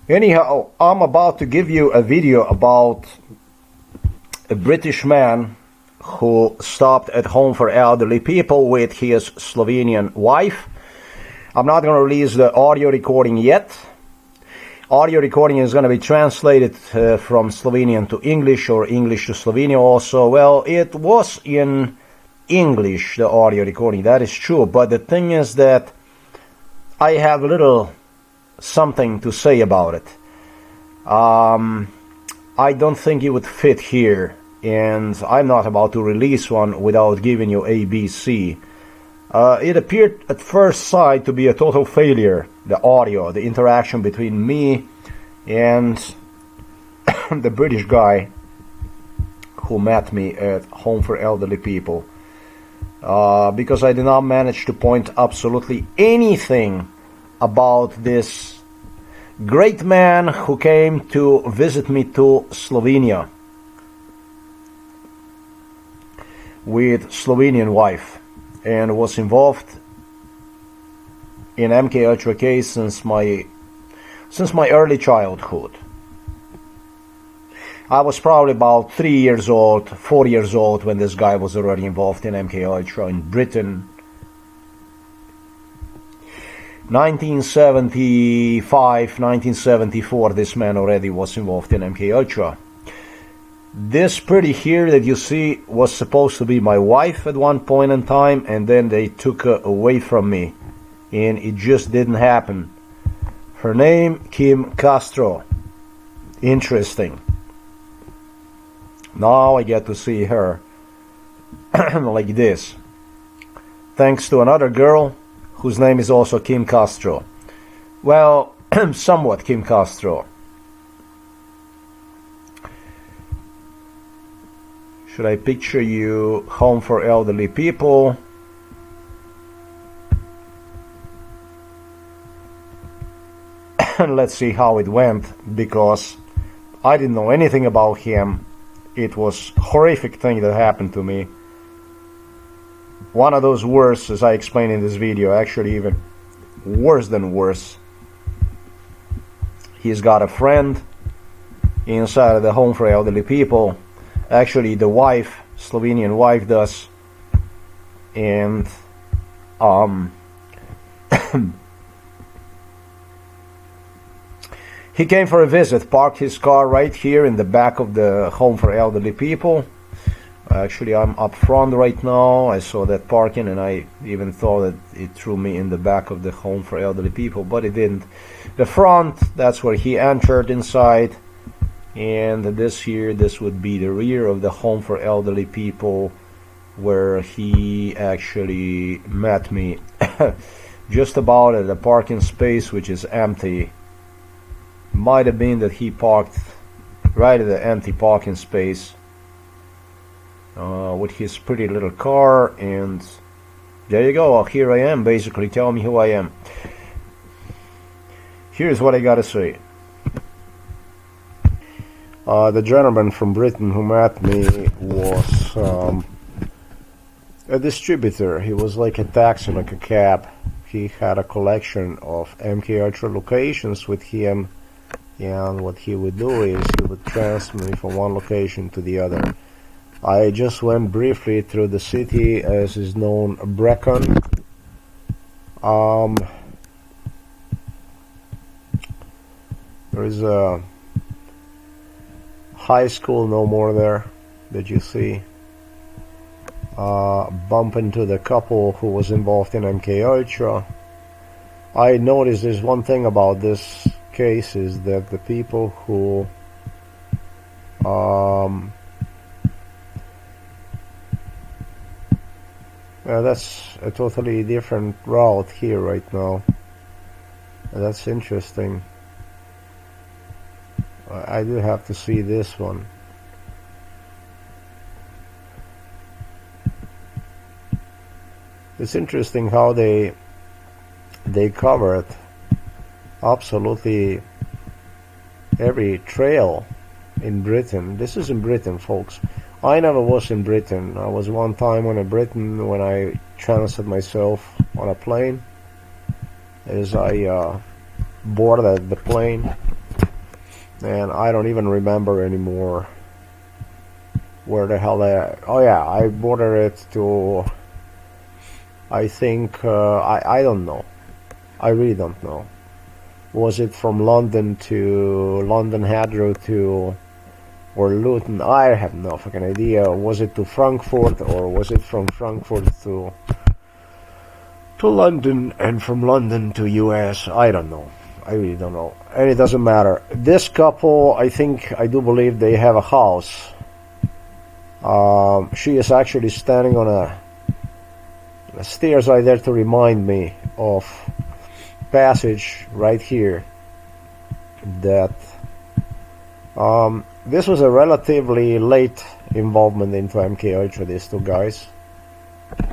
Anyhow, I'm about to give you a video about a British man who stopped at home for elderly people with his Slovenian wife. I'm not going to release the audio recording yet. Audio recording is going to be translated from Slovenian to English or English to Slovenian also. Well, it was in English, the audio recording, that is true. But the thing is that I have a little something to say about it. I don't think it would fit here, and I'm not about to release one without giving you ABC. It appeared at first sight to be a total failure, the audio, the interaction between me and the British guy who met me at Home for Elderly People, because I did not manage to point absolutely anything about this great man who came to visit me to Slovenia with Slovenian wife and was involved in MK Ultra case since my early childhood. I was probably about 3 years old, 4 years old when this guy was already involved in MK Ultra in Britain. 1975, 1974, this man already was involved in MK Ultra. This pretty here that you see was supposed to be my wife at one point in time, and then they took her away from me, and it just didn't happen. Her name, Kim Castro. Interesting. Now I get to see her like this, thanks to another girl whose name is also Kim Castro. Well, somewhat Kim Castro. Should I picture you home for elderly people? Let's see how it went, because I didn't know anything about him. It was a horrific thing that happened to me. One of those worse, as I explained in this video, actually even worse than worse. He's got a friend inside of the Home for Elderly People. Actually, the wife, Slovenian wife, does. And he came for a visit, parked his car right here in the back of the Home for Elderly People. Actually, I'm up front right now. I saw that parking and I even thought that it threw me in the back of the Home for Elderly People, but it didn't. The front, that's where he entered inside, and this here, this would be the rear of the Home for Elderly People, where he actually met me. Just about at a parking space which is empty. Might have been that he parked right at the empty parking space with his pretty little car, and there you go. Here I am, basically. Tell me who I am. Here's what I gotta say. The gentleman from Britain who met me was a distributor. He was like a taxi, like a cab. He had a collection of MK Ultra locations with him, and what he would do is he would transfer me from one location to the other. I just went briefly through the city, as is known, Brecon. There is a high school no more there that you see. Bump into the couple who was involved in MK Ultra. I noticed there's one thing about this case, is that the people who that's a totally different route here right now. That's interesting. I do have to see this one. It's interesting how they covered absolutely every trail in Britain. This is in Britain, folks. I never was in Britain. I was one time in Britain when I transferred myself on a plane. As I boarded the plane, and I don't even remember anymore where the hell oh yeah, I bordered it to, I think, I don't know, I really don't know. Was it from London to London Heathrow to, or Luton? I have no fucking idea. Was it to Frankfurt, or was it from Frankfurt to London, and from London to US? I don't know. I really don't know. And it doesn't matter. This couple, I do believe they have a house. She is actually standing on a stairs right there to remind me of passage right here that this was a relatively late involvement into MK Ultra, these two guys.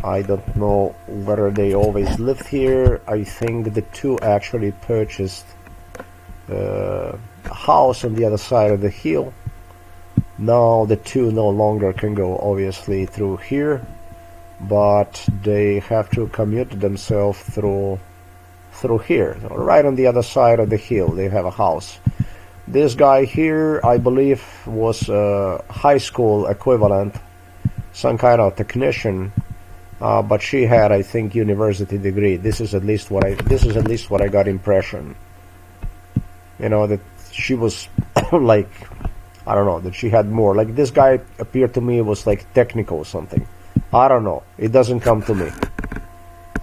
I don't know whether they always lived here. I think the two actually purchased a house on the other side of the hill. Now the two no longer can go obviously through here, but they have to commute themselves through here, right on the other side of the hill. They have a house. This guy here, I believe, was a high school equivalent, some kind of technician, but she had, I think, university degree. This is at least what I got impression. You know, that she was like, I don't know, that she had more. Like, this guy appeared to me was like technical or something. I don't know. It doesn't come to me.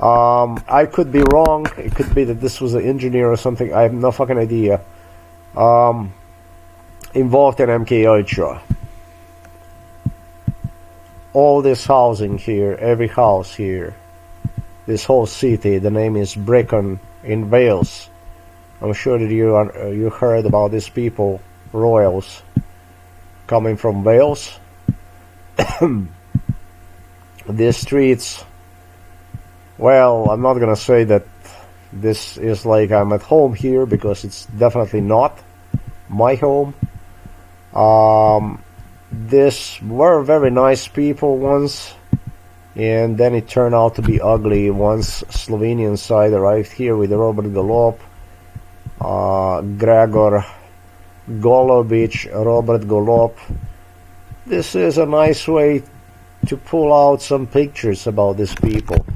I could be wrong. It could be that this was an engineer or something. I have no fucking idea. Involved in MK Ultra. All this housing here, every house here, this whole city, the name is Brecon in Wales. I'm sure that you heard about these people, royals, coming from Wales. These streets, well, I'm not gonna say that this is like I'm at home here, because it's definitely not my home. These were very nice people once, and then it turned out to be ugly once Slovenian side arrived here with Robert Golob, Gregor Golobic, Robert Golob. This is a nice way to pull out some pictures about these people.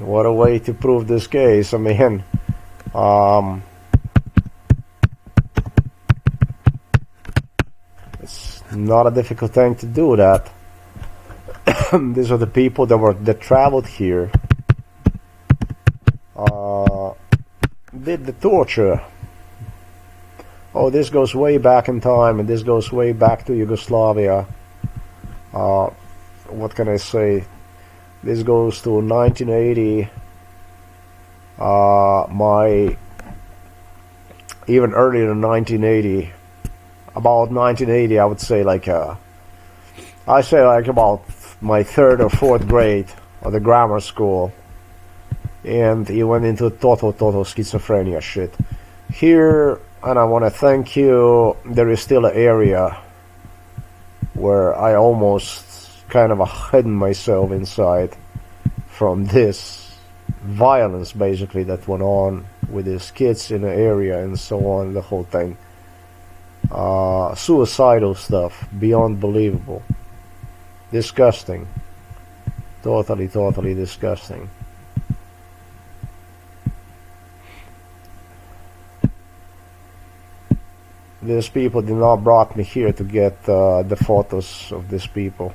What a way to prove this case. I mean, it's not a difficult thing to do that. These are the people that traveled here, did the torture. Oh, this goes way back in time, and this goes way back to Yugoslavia. What can I say? This goes to 1980. Even earlier than 1980. About 1980, I would say, I say about my 3rd or 4th grade of the grammar school, and he went into total schizophrenia shit. Here, and I want to thank you, there is still an area where I almost kind of hidden myself inside from this violence basically that went on with these kids in the area and so on, the whole thing. Suicidal stuff, beyond believable. Disgusting. Totally disgusting. These people did not brought me here to get the photos of these people.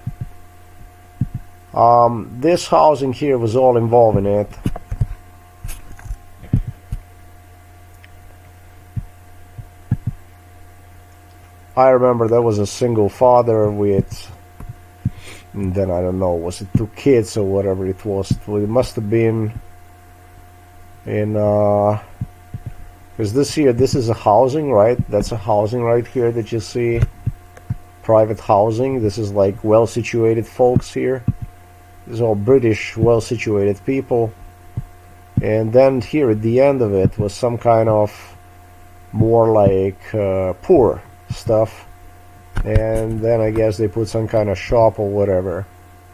This housing here was all involved in it. I remember there was a single father with, and then I don't know, was it 2 kids or whatever it was. It must have been in, because this is a housing, right? That's a housing right here that you see. Private housing. This is like well-situated folks here. These are all British, well-situated people. And then here at the end of it was some kind of more like poor stuff. And then I guess they put some kind of shop or whatever.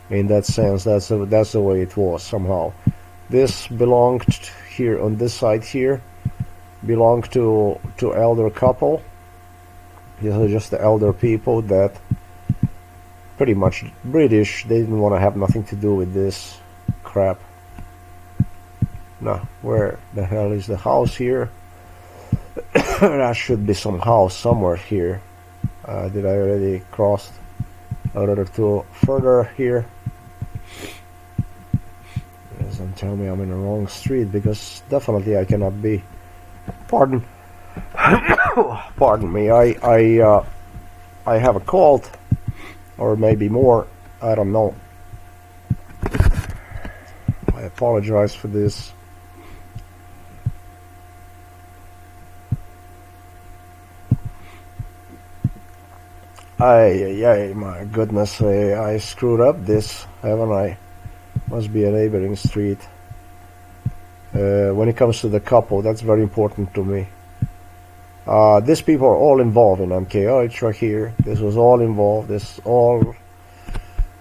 In that sense, that's the way it was somehow. This belonged here on this side here, belonged to elder couple. These are just the elder people that pretty much British. They didn't want to have nothing to do with this crap. Now, where the hell is the house here? There should be some house somewhere here. Did I already cross a little too further here? Yes, don't tell me I'm in the wrong street, because definitely I cannot be. Pardon. Pardon me. I have a cold, or maybe more. I don't know. I apologize for this. My goodness, I screwed up this, haven't I? Must be a neighboring street. When it comes to the couple, that's very important to me. These people are all involved in MK Ultra here. This was all involved. This all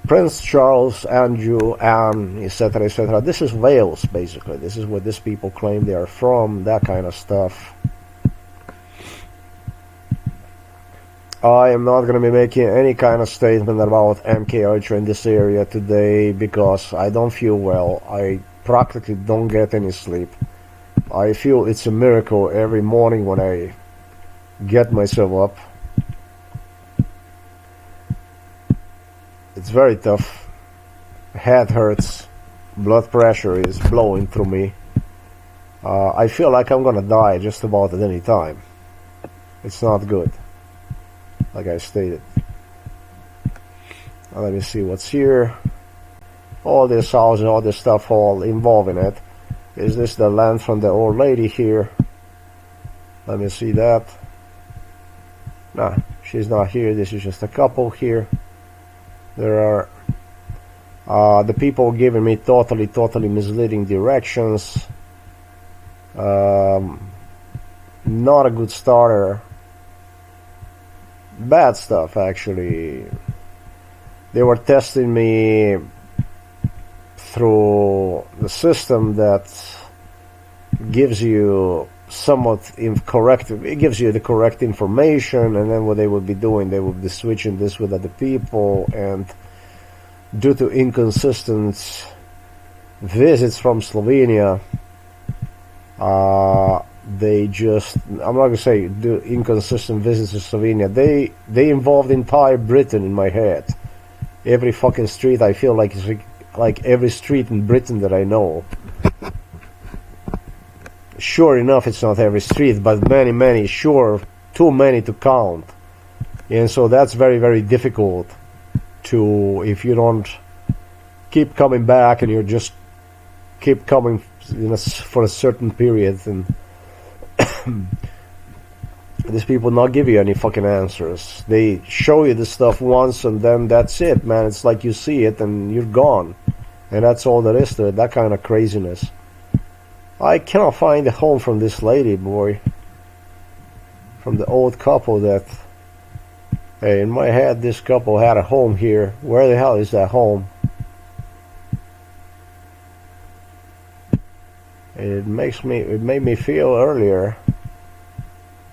Prince Charles, Andrew, Anne, etc., etc. This is Wales, basically. This is where these people claim they are from, that kind of stuff. I am not going to be making any kind of statement about MK Ultra in this area today, because I don't feel well. I practically don't get any sleep. I feel it's a miracle every morning when I get myself up. It's very tough. Head hurts. Blood pressure is blowing through me. I feel like I'm gonna die just about at any time. It's not good, like I stated. Now let me see what's here. All this houses, all this stuff, all involved in it. Is this the land from the old lady here? Let me see that. Nah, she's not here. This is just a couple here. There are the people giving me totally misleading directions. Not a good starter. Bad stuff, actually. They were testing me through the system that gives you somewhat incorrect, it gives you the correct information, and then what they would be doing, they would be switching this with other people, and due to inconsistent visits from Slovenia, they just, I'm not gonna say do inconsistent visits to Slovenia, they involved entire Britain in my head. Every fucking street I feel like is like every street in Britain that I know. Sure enough, it's not every street, but many, sure, too many to count. And so that's very difficult to, if you don't keep coming back and you just keep coming, you know, for a certain period, and these people not give you any fucking answers. They show you this stuff once and then that's it, man. It's like you see it and you're gone. And that's all there is to it, that kind of craziness. I cannot find a home from this lady, boy. From the old couple that... Hey, in my head, this couple had a home here. Where the hell is that home? It made me feel earlier.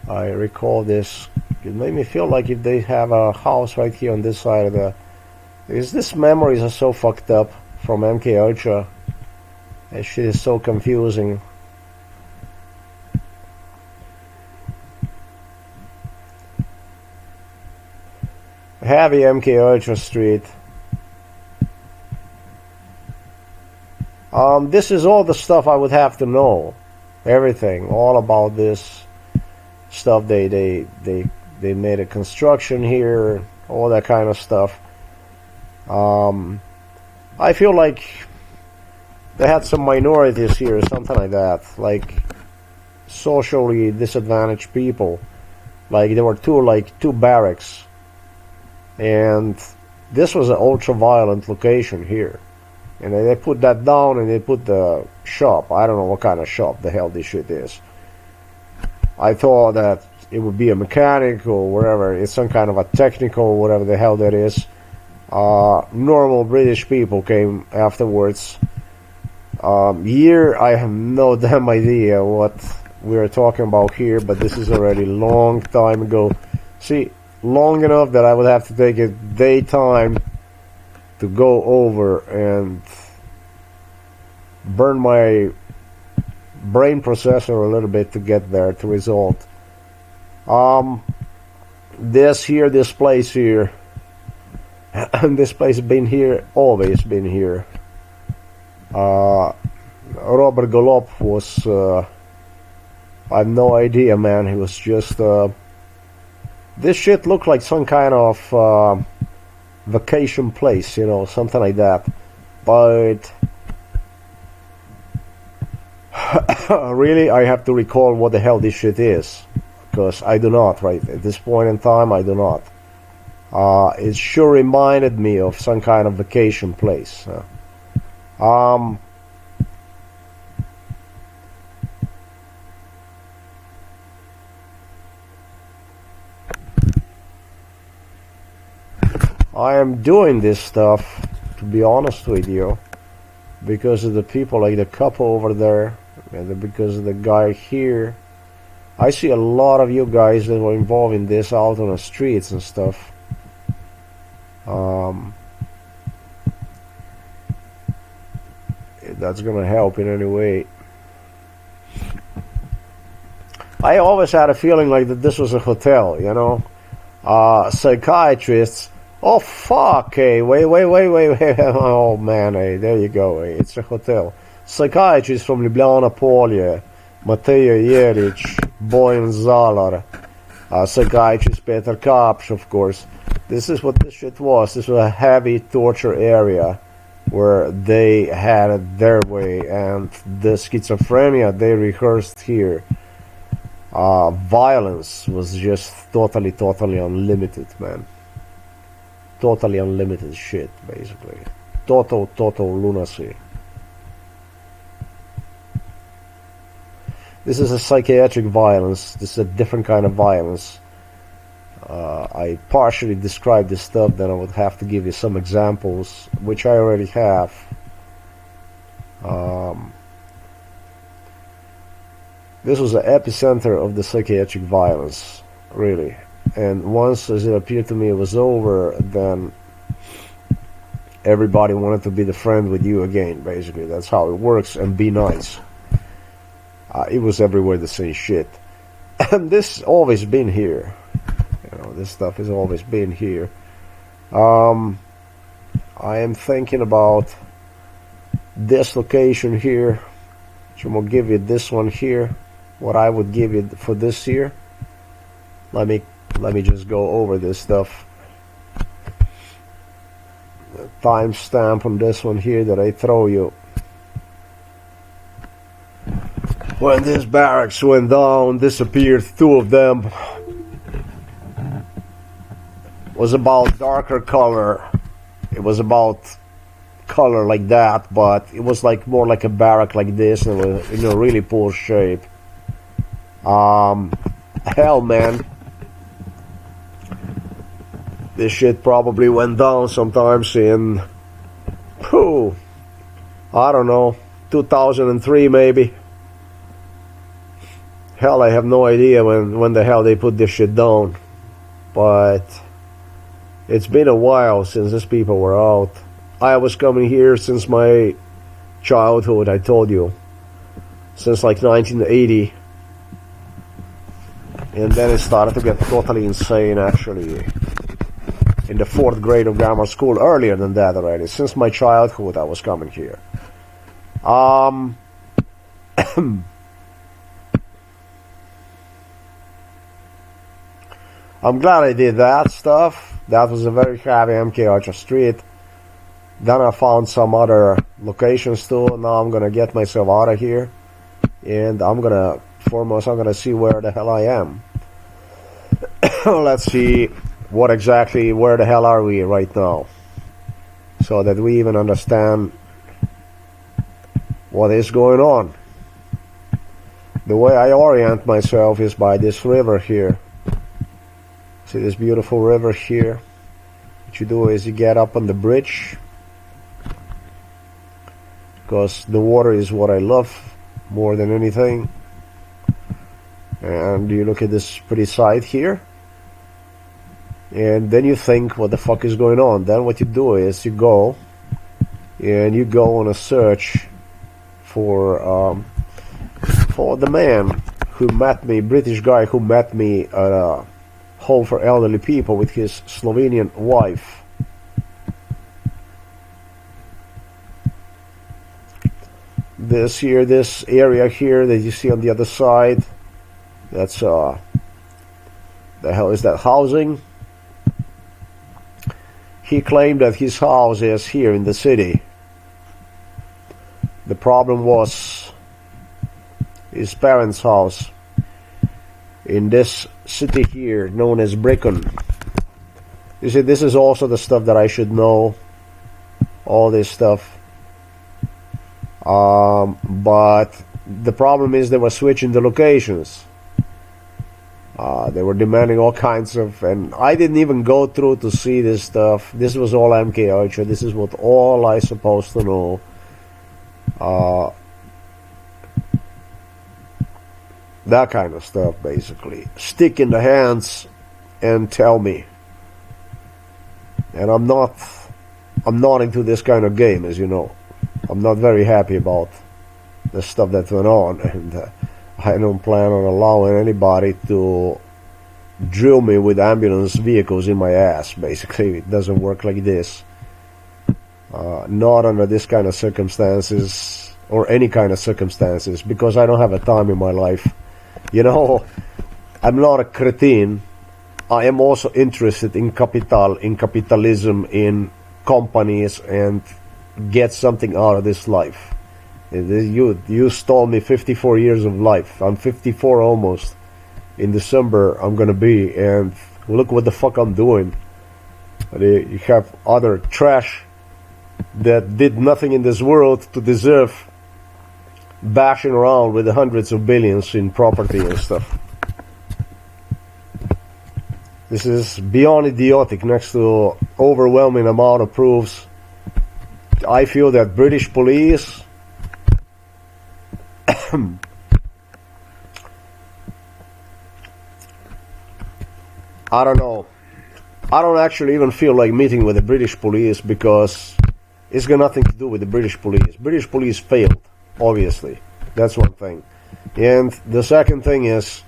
I recall this. It made me feel like if they have a house right here on this side of the... These memories are so fucked up from MK Ultra. That shit is so confusing. Heavy MK Ultra Street. This is all the stuff I would have to know. Everything, all about this stuff. They made a construction here, all that kind of stuff. I feel like they had some minorities here, something like that, like socially disadvantaged people. Like there were two barracks, and this was an ultra-violent location here. And they put that down and they put the shop. I don't know what kind of shop the hell this shit is. I thought that it would be a mechanic or whatever. It's some kind of a technical, whatever the hell that is. Normal British people came afterwards. Here I have no damn idea what we're talking about here, but this is already long time ago. See, long enough that I would have to take a daytime to go over and burn my brain processor a little bit to get there to result. This place here, and this place been here, always been here. Robert Golop was, I have no idea, man. He was just, this shit looked like some kind of vacation place, you know, something like that. But really, I have to recall what the hell this shit is, because I do not, right at this point in time, I do not. It sure reminded me of some kind of vacation place. I am doing this stuff, to be honest with you, because of the people like the couple over there, and because of the guy here. I see a lot of you guys that were involved in this out on the streets and stuff. That's gonna help in any way. I always had a feeling like that this was a hotel, you know. Psychiatrists. Oh fuck! Hey, wait! Oh man! Hey, there you go. Hey, it's a hotel. Psychiatrists from Ljubljana Polje, Mateo Jeric, Bojan Zalar, psychiatrist Peter Kapsch, of course. This is what this shit was. This was a heavy torture area where they had it their way, and the schizophrenia they rehearsed here. Violence was just totally unlimited, man. Totally unlimited shit, basically. Total lunacy. This is a psychiatric violence. This is a different kind of violence. I partially described this stuff, then I would have to give you some examples, which I already have. This was the epicenter of the psychiatric violence, really. And once, as it appeared to me, it was over, then everybody wanted to be the friend with you again, basically. That's how it works, and be nice. It was everywhere the same shit. And this always been here. You know, this stuff has always been here. I am thinking about this location here. So I'm gonna give you this one here. What I would give you for this here. Let me just go over this stuff. The timestamp on this one here that I throw you. When this barracks went down, disappeared, two of them. Was about darker color. It was about color like that, but it was like more like a barrack like this, and it was in a really poor shape. Hell, man. This shit probably went down sometimes in, I don't know, 2003 maybe. Hell, I have no idea when the hell they put this shit down. But it's been a while since these people were out. I was coming here since my childhood, I told you. Since like 1980. And then it started to get totally insane, actually. In the 4th grade of grammar school, earlier than that already. Since my childhood I was coming here. I'm glad I did that stuff. That was a very heavy MK Archer Street. Then I found some other locations too. Now I'm gonna get myself out of here. And I'm gonna see where the hell I am. Let's see where the hell are we right now, so that we even understand what is going on. The way I orient myself is by this river here. See this beautiful river here? What you do is you get up on the bridge, because the water is what I love more than anything. And you look at this pretty site here, and then you think, what the fuck is going on? Then what you do is you go on a search for the man who met me, British guy who met me at a home for elderly people with his Slovenian wife. This area here that you see on the other side, that's the hell is that, housing? He claimed that his house is here in the city. The problem was his parents' house in this city here known as Brickon. You see, this is also the stuff that I should know, all this stuff. But the problem is they were switching the locations. They were demanding all kinds of, and I didn't even go through to see this stuff. This was all MK Ultra. This is what all I supposed to know. That kind of stuff, basically. Stick in the hands and tell me. And I'm not into this kind of game, as you know. I'm not very happy about the stuff that went on, and I don't plan on allowing anybody to drill me with ambulance vehicles in my ass. Basically, it doesn't work like this. Not under this kind of circumstances, or any kind of circumstances, because I don't have a time in my life. You know, I'm not a cretin. I am also interested in capital, in capitalism, in companies, and get something out of this life. You stole me 54 years of life. I'm 54 almost. In December I'm gonna be, and look what the fuck I'm doing. You have other trash that did nothing in this world to deserve bashing around with the hundreds of billions in property and stuff. This is beyond idiotic, next to overwhelming amount of proofs. I feel that British police I don't know. I don't actually even feel like meeting with the British police, because it's got nothing to do with the British police. British police failed, obviously. That's one thing. And the second thing is,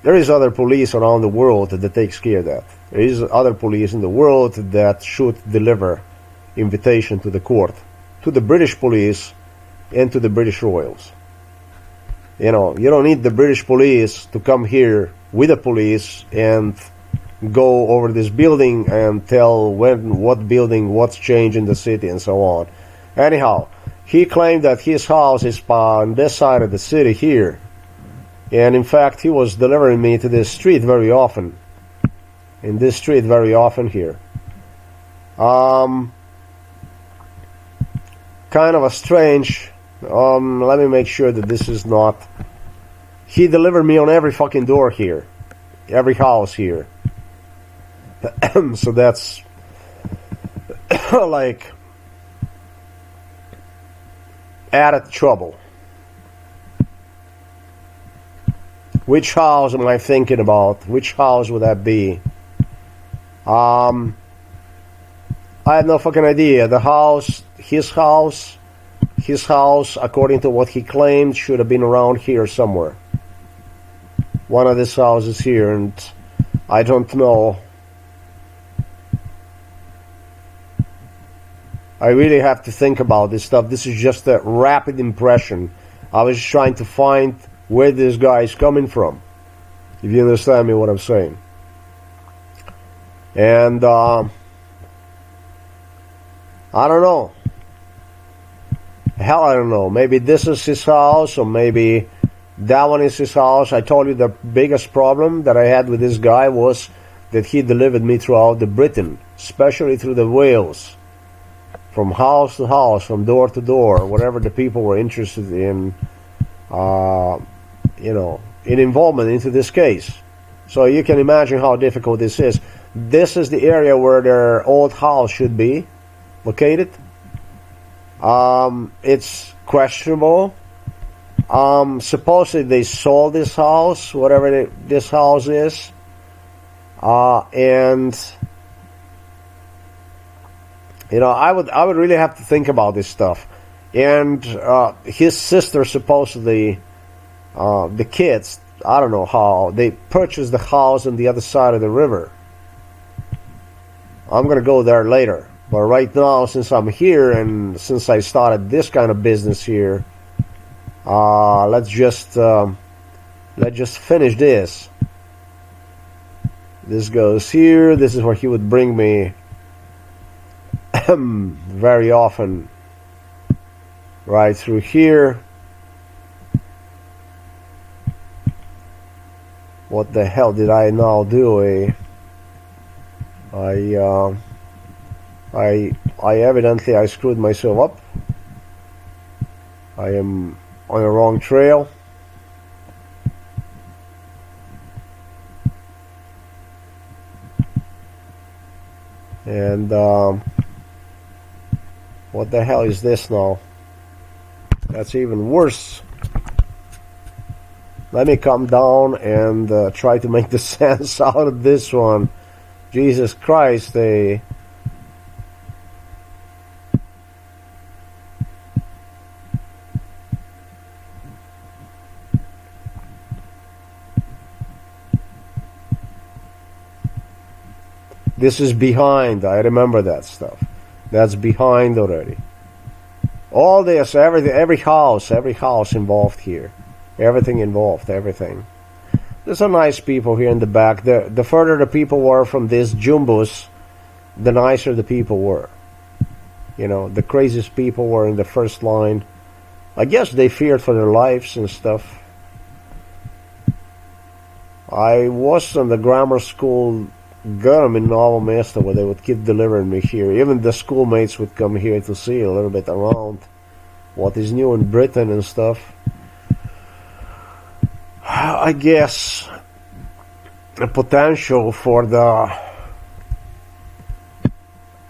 there is other police around the world that takes care of that. There is other police in the world that should deliver invitation to the court, to the British police and to the British royals. You know, you don't need the British police to come here with the police and go over this building and tell what building, what's changed in the city, and so on. Anyhow, he claimed that his house is on this side of the city here, and in fact he was delivering me to this street very often, in this street very often here. Kind of a strange, let me make sure that this is not, he delivered me on every fucking door here, every house here. So that's like added trouble. Which house am I thinking about? Which house would that be? I have no fucking idea. The house, his house, according to what he claimed, should have been around here somewhere. One of these houses here, and I don't know. I really have to think about this stuff. This is just a rapid impression. I was just trying to find where this guy is coming from, if you understand me what I'm saying. And I don't know. Hell, I don't know. Maybe this is his house, or maybe that one is his house. I told you the biggest problem that I had with this guy was that he delivered me throughout the Britain, especially through the Wales. From house to house, from door to door, whatever the people were interested in, you know, in involvement into this case. So you can imagine how difficult this is. This is the area where their old house should be located. It's questionable. Supposedly they sold this house, whatever this house is, and you know, I would really have to think about this stuff. And his sister supposedly, the kids, I don't know how, they purchased the house on the other side of the river. I'm gonna go there later, but right now, since I'm here and since I started this kind of business here, let's just finish this. This goes here. This is where he would bring me very often. Right through here. What the hell did I now do? I evidently I screwed myself up. I am on the wrong trail. And what the hell is this now? That's even worse. Let me come down and try to make the sense out of this one. Jesus Christ, This is behind. I remember that stuff. That's behind already. All this, everything, every house involved here. Everything involved, everything. There's some nice people here in the back. The further the people were from this jumbos, the nicer the people were. You know, the craziest people were in the first line. I guess they feared for their lives and stuff. I was in the grammar school Gurm in Novo Mesto where they would keep delivering me here. Even the schoolmates would come here to see a little bit around what is new in Britain and stuff. I guess the potential for the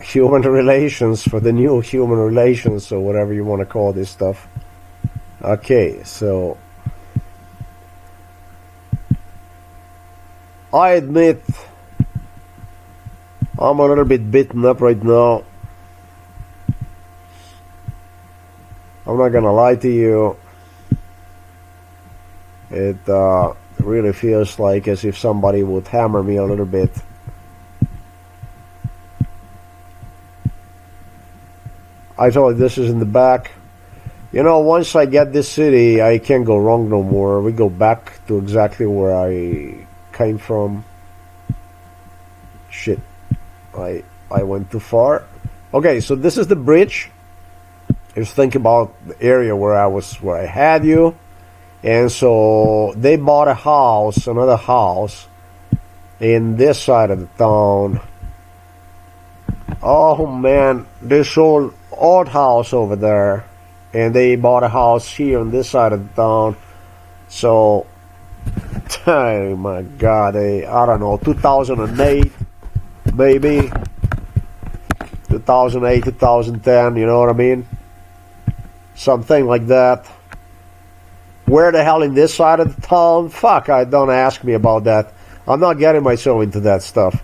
human relations, for the new human relations, or whatever you want to call this stuff. Okay, so I admit I'm a little bit beaten up right now. I'm not gonna lie to you. It really feels like as if somebody would hammer me a little bit. I told you this is in the back. You know, once I get this city, I can't go wrong no more. We go back to exactly where I came from. Shit. I went too far. Okay, so this is the bridge. Just think about the area where I had you. And so they bought a house, another house, in this side of the town. Oh man, this old house over there. And they bought a house here on this side of the town. So, oh my God, I don't know, 2008, maybe. 2008, 2010, you know what I mean? Something like that. Where the hell in this side of the town? Fuck, don't ask me about that. I'm not getting myself into that stuff.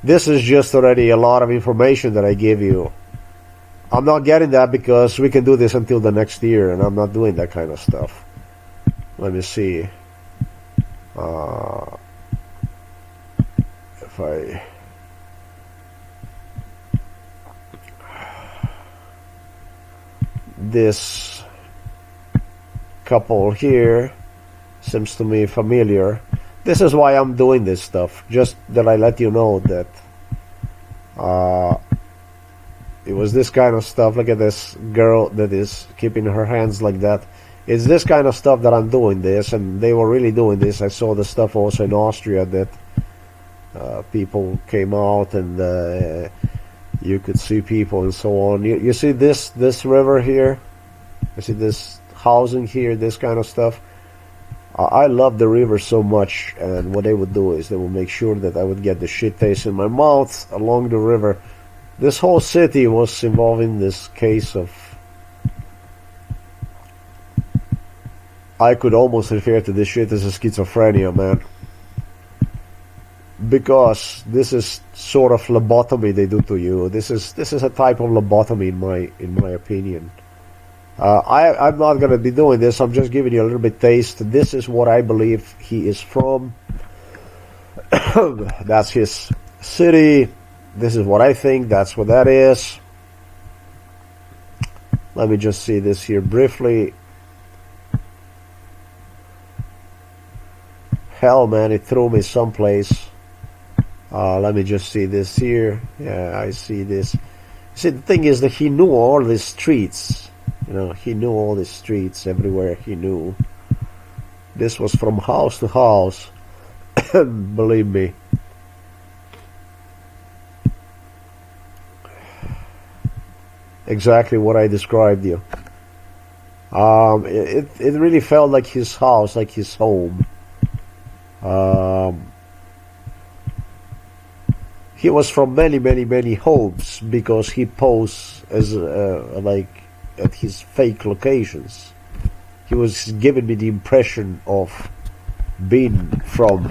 This is just already a lot of information that I give you. I'm not getting that because we can do this until the next year, and I'm not doing that kind of stuff. Let me see. If I... This couple here seems to me familiar. This is why I'm doing this stuff. Just that I let you know that it was this kind of stuff. Look at this girl that is keeping her hands like that. It's this kind of stuff that I'm doing this, and they were really doing this. I saw the stuff also in Austria that people came out and you could see people and so on. You see this river here? You see this housing here, this kind of stuff? I love the river so much, and what they would do is they would make sure that I would get the shit taste in my mouth along the river. This whole city was involved in this case of I could almost refer to this shit as a schizophrenia, man. Because this is sort of lobotomy they do to you. This is a type of lobotomy in my opinion. I'm not gonna be doing this. I'm just giving you a little bit taste. This is what I believe he is from. That's his city. This is what I think. That's what that is. Let me just see this here briefly. Hell, man, it threw me someplace. Let me just see this here. Yeah, I see this. See, the thing is that he knew all these streets. You know, he knew all the streets everywhere. He knew. This was from house to house. Believe me. Exactly what I described you. It really felt like his house, like his home. He was from many homes because he posed as like at his fake locations. He was giving me the impression of being from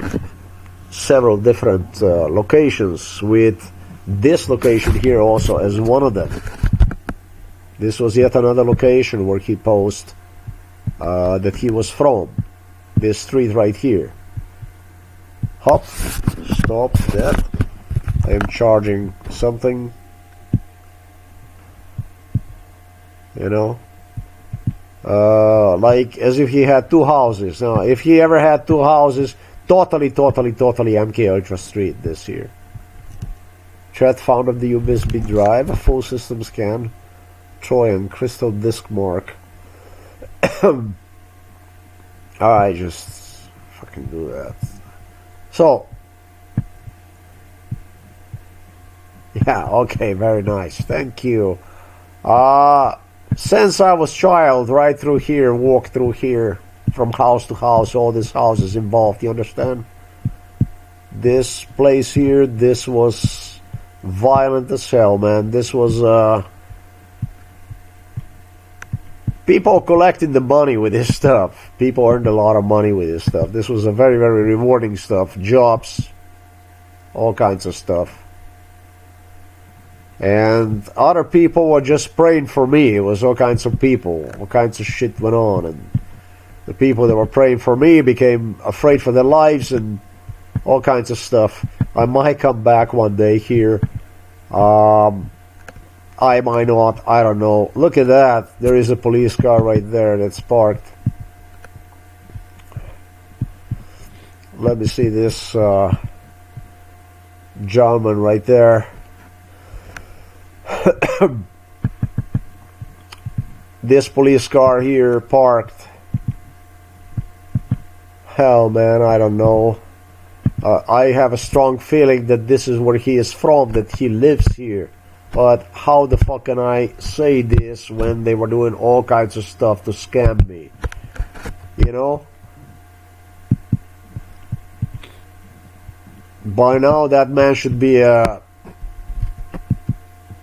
several different locations, with this location here also as one of them. This was yet another location where he posed that he was from. This street right here. Hop, stop that. I am charging something. You know, like as if he had two houses. Now, if he ever had two houses, totally MK Ultra Street this year. Chat found of the USB drive, a full system scan, Trojan crystal disk mark. I just fucking do that. So, yeah, okay, very nice. Thank you. Since I was child, right through here, walk through here, from house to house, all these houses involved, you understand? This place here, this was violent as hell, man. This was, people collecting the money with this stuff. People earned a lot of money with this stuff. This was a very rewarding stuff. Jobs, all kinds of stuff. And other people were just praying for me. It was all kinds of people. All kinds of shit went on. And the people that were praying for me became afraid for their lives and all kinds of stuff. I might come back one day here. I might not. I don't know. Look at that. There is a police car right there that's parked. Let me see this gentleman right there. This police car here parked. Hell, man, I don't know. I have a strong feeling that this is where he is from, that he lives here. But how the fuck can I say this when they were doing all kinds of stuff to scam me? You know? By now that man should be a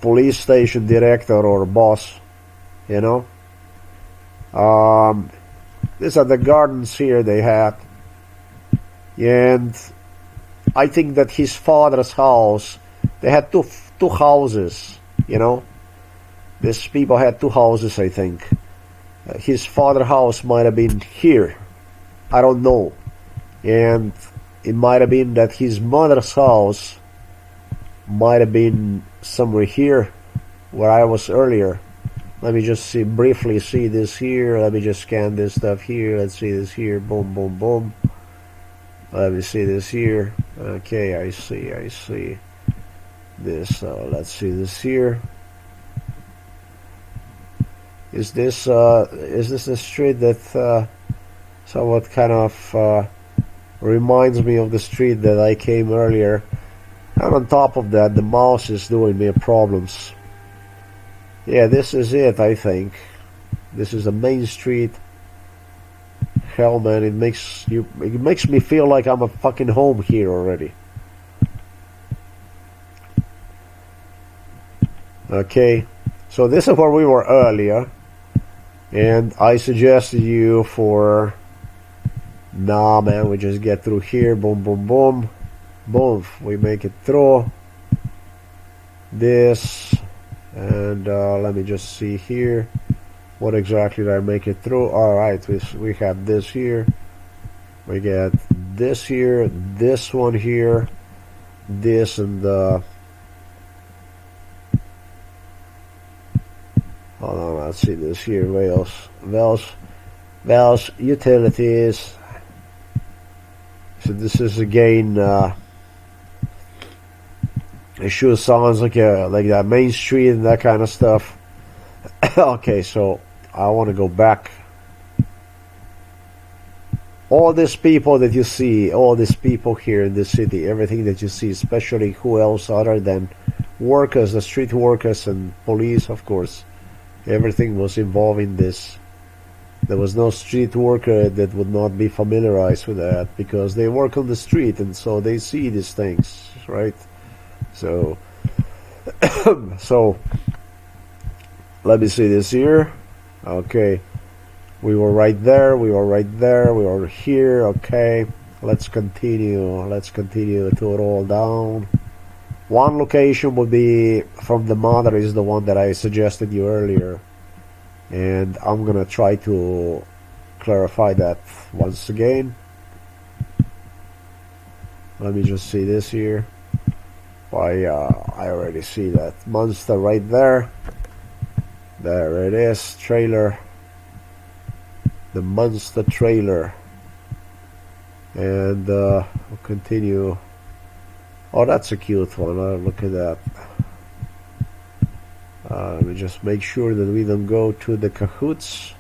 police station director or boss, you know. These are the gardens here they had, and I think that his father's house, they had two houses, you know. These people had two houses, I think. His father's house might have been here, I don't know, and it might have been that his mother's house might have been somewhere here where I was earlier. Let me just briefly see this here. Let me just scan this stuff here. Let's see this here. Boom, boom, boom. Let me see this here. Okay, I see this. Let's see this here. Is this the street that somewhat kind of reminds me of the street that I came earlier? And on top of that, the mouse is doing me problems. Yeah, this is it, I think. This is the main street. Hell, man, it makes me feel like I'm a fucking home here already. Okay, so this is where we were earlier. And I suggested you for, nah man, we just get through here, boom, boom, boom, boom, we make it through this, and let me just see here, what exactly did I make it through? Alright, we have this here, we get this here, this one here, this, and hold on, let's see this here, Wells, utilities. So this is again, it sure sounds like that main street and that kind of stuff. Okay, so I want to go back. All these people that you see, all these people here in the city, everything that you see, especially who else other than workers, the street workers and police, of course. Everything was involved in this. There was no street worker that would not be familiarized with that, because they work on the street and so they see these things, right? So, so let me see this here. Okay, we were right there, we were here. Okay, let's continue to roll down. One location would be from the mother, is the one that I suggested you earlier, and I'm gonna try to clarify that once again. Let me just see this here. I already see that monster right there. There it is, trailer, the monster trailer, and we'll continue. Oh, that's a cute one. Look at that. Let me just make sure that we don't go to the cahoots.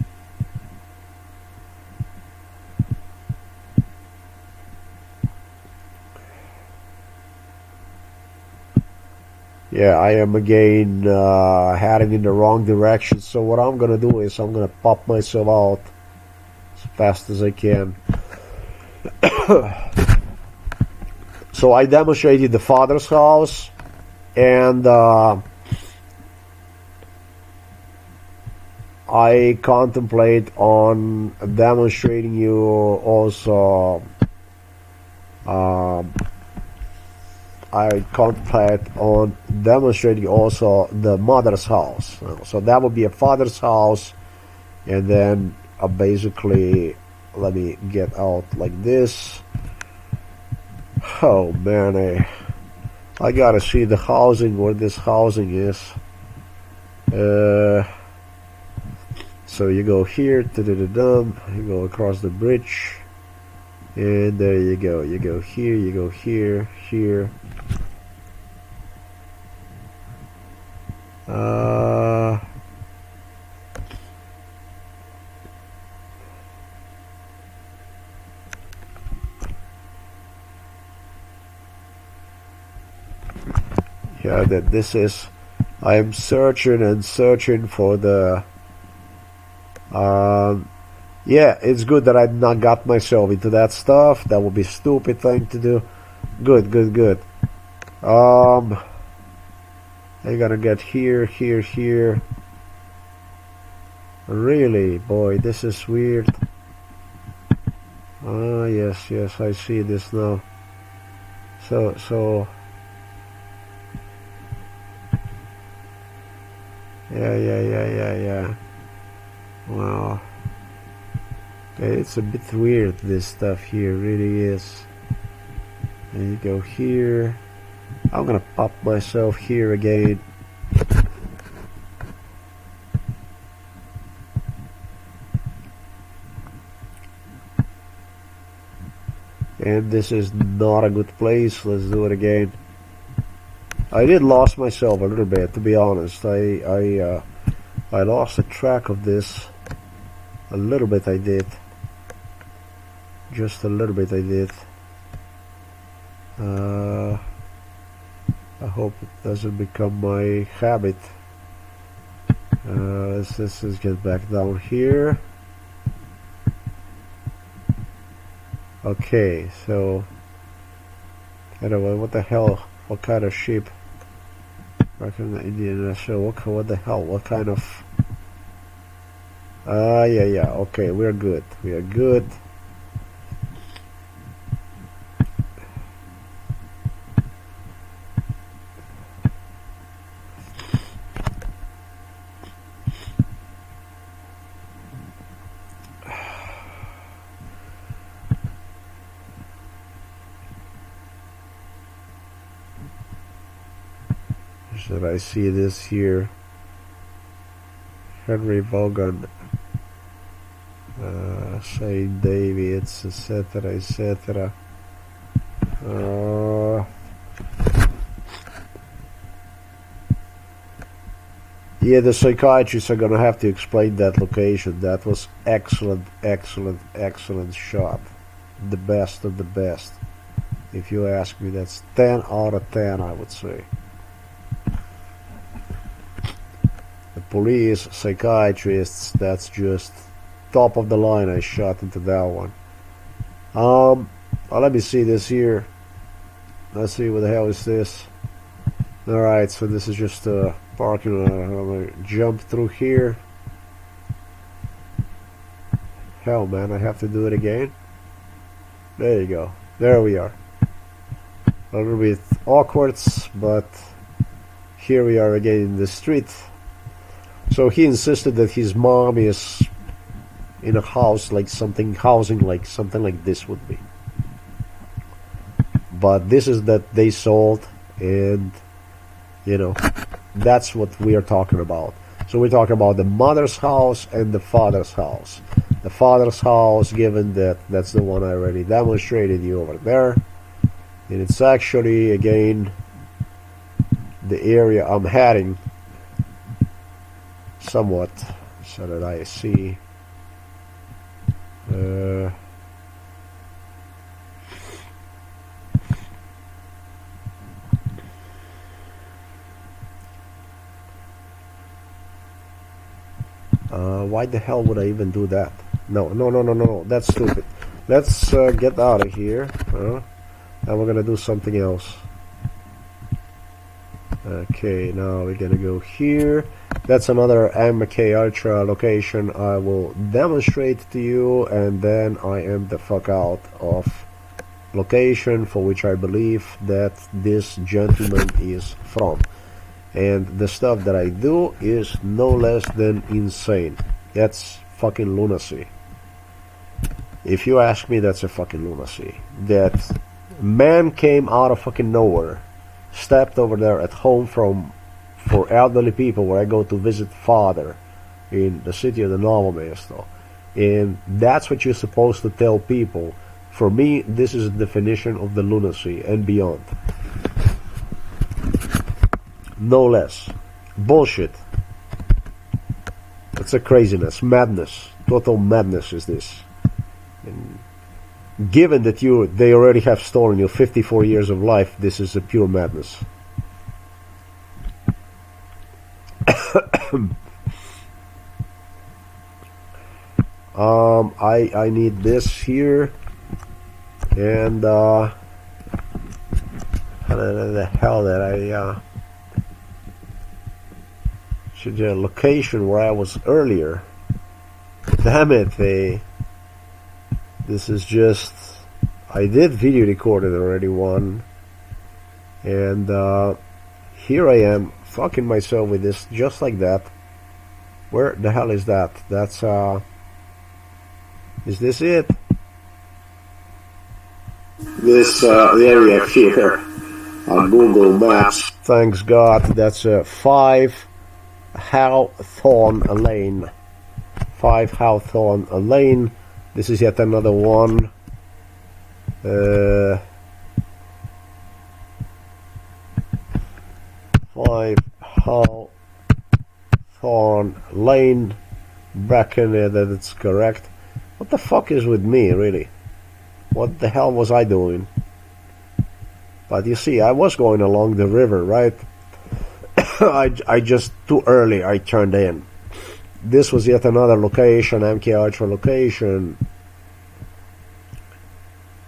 Yeah, I am again heading in the wrong direction. So what I'm gonna do is I'm gonna pop myself out as fast as I can. So I demonstrated the father's house, and I contemplate on demonstrating you also. I contemplate on demonstrating also the mother's house. So that would be a father's house, and then basically, let me get out like this. Oh man, I gotta see the housing, where this housing is. So you go here, you go across the bridge, and there you go. You go here, you go here, here. Yeah, that this is. I am searching and searching for the. Yeah, it's good that I not got myself into that stuff. That would be a stupid thing to do. Good, good, good. I gotta get here, here, here. Really, boy, this is weird. Ah, yes, yes, I see this now. So. Yeah. Wow. It's a bit weird, this stuff here, really is. And you go here. I'm gonna pop myself here again. And this is not a good place. Let's do it again. I did lost myself a little bit, to be honest. I lost the track of this a little bit. I did, just a little bit. I did. I hope it doesn't become my habit. Let's just get back down here. Okay, so anyway, what the hell? What kind of sheep? Back in the Indian show. What the hell? What kind of Yeah. Okay, we're good. We are good. Should I see this here? Henry Vaughan, Saint David's, etc., etc. Yeah, the psychiatrists are gonna have to explain that location. That was excellent, excellent, excellent shot. The best of the best. If you ask me, that's 10 out of 10, I would say. The police, psychiatrists, that's just top of the line. I shot into that one. Let me see this here. Let's see what the hell is this. Alright, so this is just a parking lot. I'm gonna jump through here. Hell, man, I have to do it again. There you go. There we are. A little bit awkward, but here we are again in the street. So he insisted that his mom is in a house like something, housing like something like this would be. But this is that they sold, and you know, that's what we are talking about. So we're talking about the mother's house and the father's house. The father's house, given that that's the one I already demonstrated you over there, and it's actually again the area I'm heading somewhat, so that I see why the hell would I even do that? No, that's stupid. Let's get out of here, and we're gonna do something else. Okay, now we're gonna go here. That's another MK Ultra location I will demonstrate to you, and then I am the fuck out of location for which I believe that this gentleman is from. And the stuff that I do is no less than insane. That's fucking lunacy. If you ask me, that's a fucking lunacy. That man came out of fucking nowhere, stepped over there at home for elderly people where I go to visit father in the city of the Novo Mesto. And that's what you're supposed to tell people. For me, this is the definition of the lunacy and beyond. No less. Bullshit. It's a craziness, madness, total madness is this. And given that they already have stolen your 54 years of life, this is a pure madness. I need this here, and how the hell that I should the location where I was earlier. Damn it, this is just, I did video record it already one, and here I am fucking myself with this just like that. Where the hell is that? That's is this it? This area here on Google Maps. Thanks God, that's 5 Hawthorne Lane. 5 Hawthorne Lane. This is yet another one. 5 Hawthorne Lane. Bracken, that it's correct. What the fuck is with me, really? What the hell was I doing? But you see, I was going along the river, right? I just too early I turned in. This was yet another location, MK Ultra location.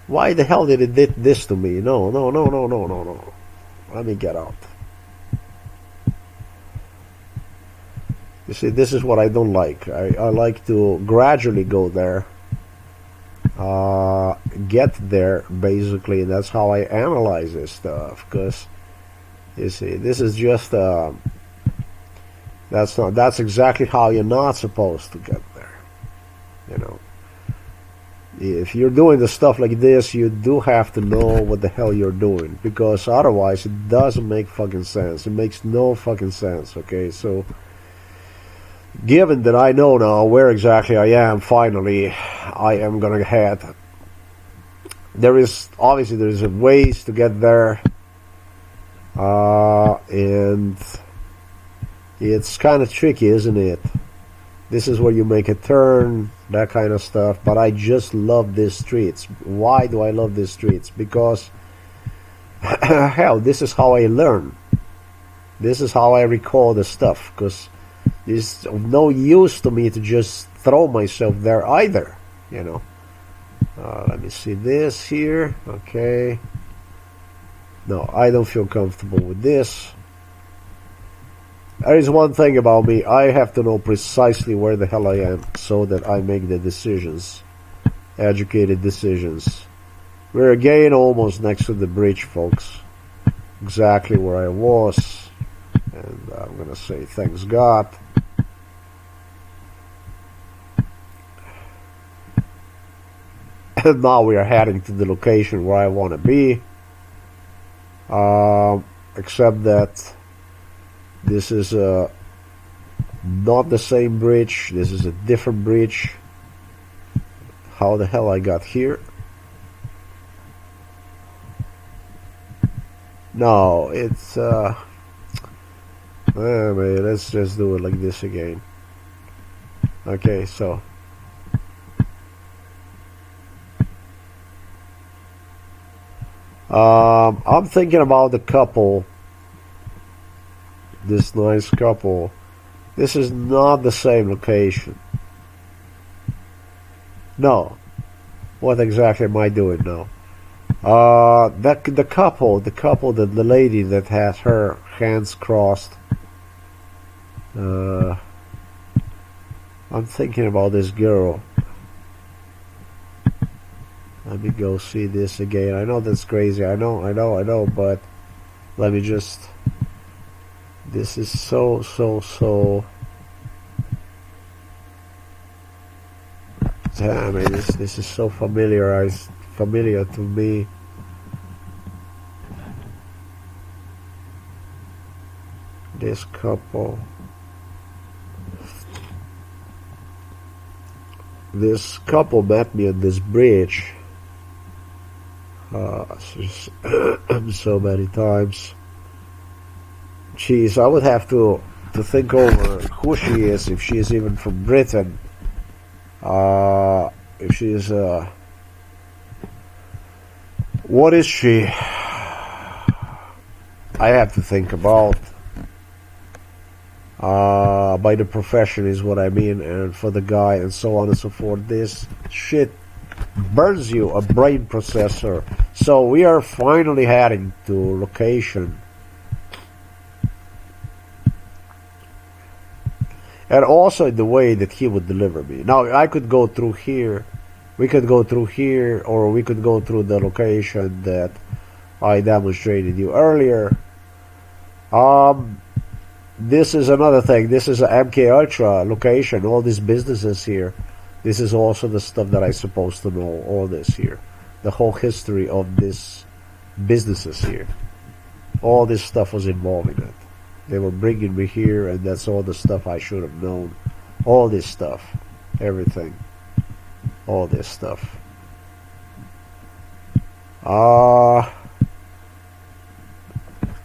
Why the hell did it did this to me? No. Let me get out. You see, this is what I don't like. I like to gradually go there, get there, basically. That's how I analyze this stuff. Because, you see, this is just, that's exactly how you're not supposed to get there. You know. If you're doing the stuff like this, you do have to know what the hell you're doing. Because otherwise, it doesn't make fucking sense. It makes no fucking sense, okay? So, given that I know now where exactly I am, finally, I am gonna head. There is ways to get there, and it's kind of tricky, isn't it? This is where you make a turn, that kind of stuff. But I just love these streets. Why do I love these streets? Because, hell, this is how I learn. This is how I recall the stuff. Because it's of no use to me to just throw myself there either, you know. Let me see this here. Okay. No, I don't feel comfortable with this. There is one thing about me. I have to know precisely where the hell I am so that I make the decisions. Educated decisions. We're again almost next to the bridge, folks. Exactly where I was. And I'm gonna say thanks God. And now we are heading to the location where I want to be. Except that this is not the same bridge. This is a different bridge. How the hell I got here? No, it's man, let's just do it like this again. Okay, so I'm thinking about the couple. This nice couple. This is not the same location. No. What exactly am I doing now? The couple, the lady that has her hands crossed. I'm thinking about this girl. Let me go see this again. I know that's crazy. I know, but let me just. This is so. Damn it! This is so familiar to me. This couple. This couple met me on this bridge. So many times. Jeez, I would have to think over who she is, if she is even from Britain. If she is, what is she? I have to think about. By the profession is what I mean, and for the guy, and so on and so forth. This shit burns you, a brain processor. So we are finally heading to location. And also in the way that he would deliver me. Now, I could go through here. We could go through here, or we could go through the location that I demonstrated you earlier. This is another thing. This is a MK Ultra location. All these businesses here. This is also the stuff that I'm supposed to know. All this here. The whole history of these businesses here. All this stuff was involved in it. They were bringing me here, and that's all the stuff I should have known. All this stuff. Everything. All this stuff.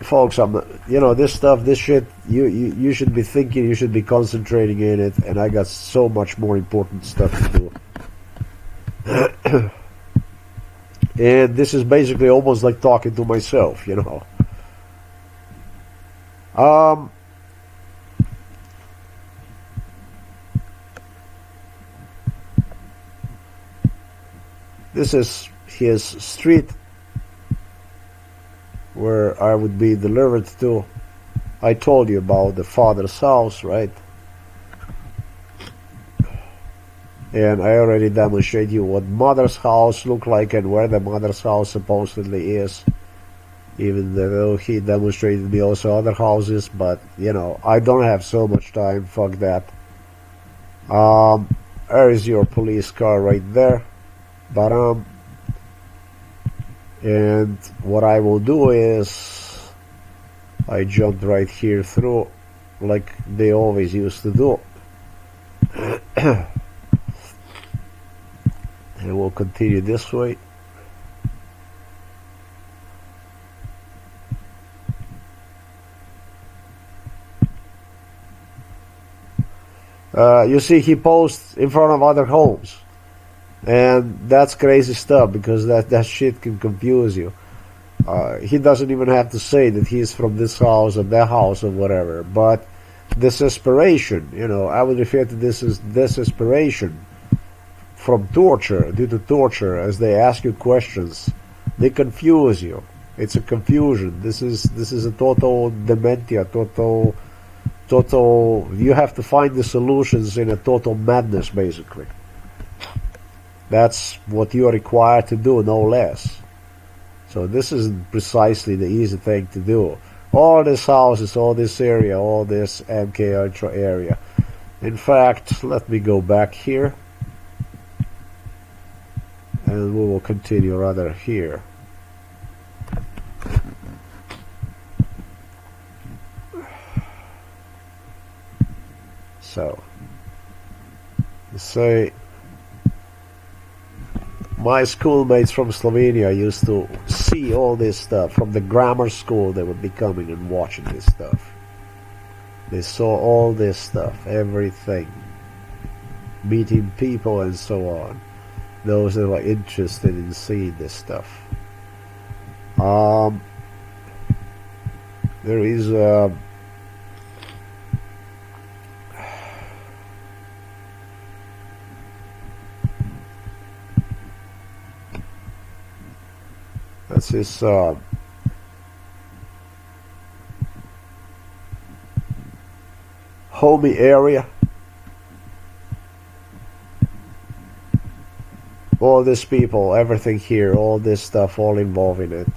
Folks, this stuff, this shit, you should be thinking, you should be concentrating in it, and I got so much more important stuff to do. And this is basically almost like talking to myself, you know. This is his street where I would be delivered to. I told you about the father's house, right? And I already demonstrated you what mother's house looked like and where the mother's house supposedly is. Even though he demonstrated me also other houses, but you know, I don't have so much time, fuck that. There is your police car right there. And what I will do is I jumped right here through like they always used to do. And we'll continue this way. You see, he posts in front of other homes, and that's crazy stuff because that shit can confuse you. He doesn't even have to say that he's from this house or that house or whatever, but desperation, you know, I would refer to this as desperation from torture, due to torture, as they ask you questions. They confuse you. It's a confusion. This is a total dementia, total, you have to find the solutions in a total madness, basically. That's what you are required to do, no less. So this isn't precisely the easy thing to do. All these houses, all this area, all this MK Ultra area. In fact, let me go back here. And we will continue rather here. So, you say, my schoolmates from Slovenia used to see all this stuff. From the grammar school, they would be coming and watching this stuff. They saw all this stuff, everything. Meeting people and so on. Those that were interested in seeing this stuff. There is that's his homey area. All these people, everything here, all this stuff, all involved in it.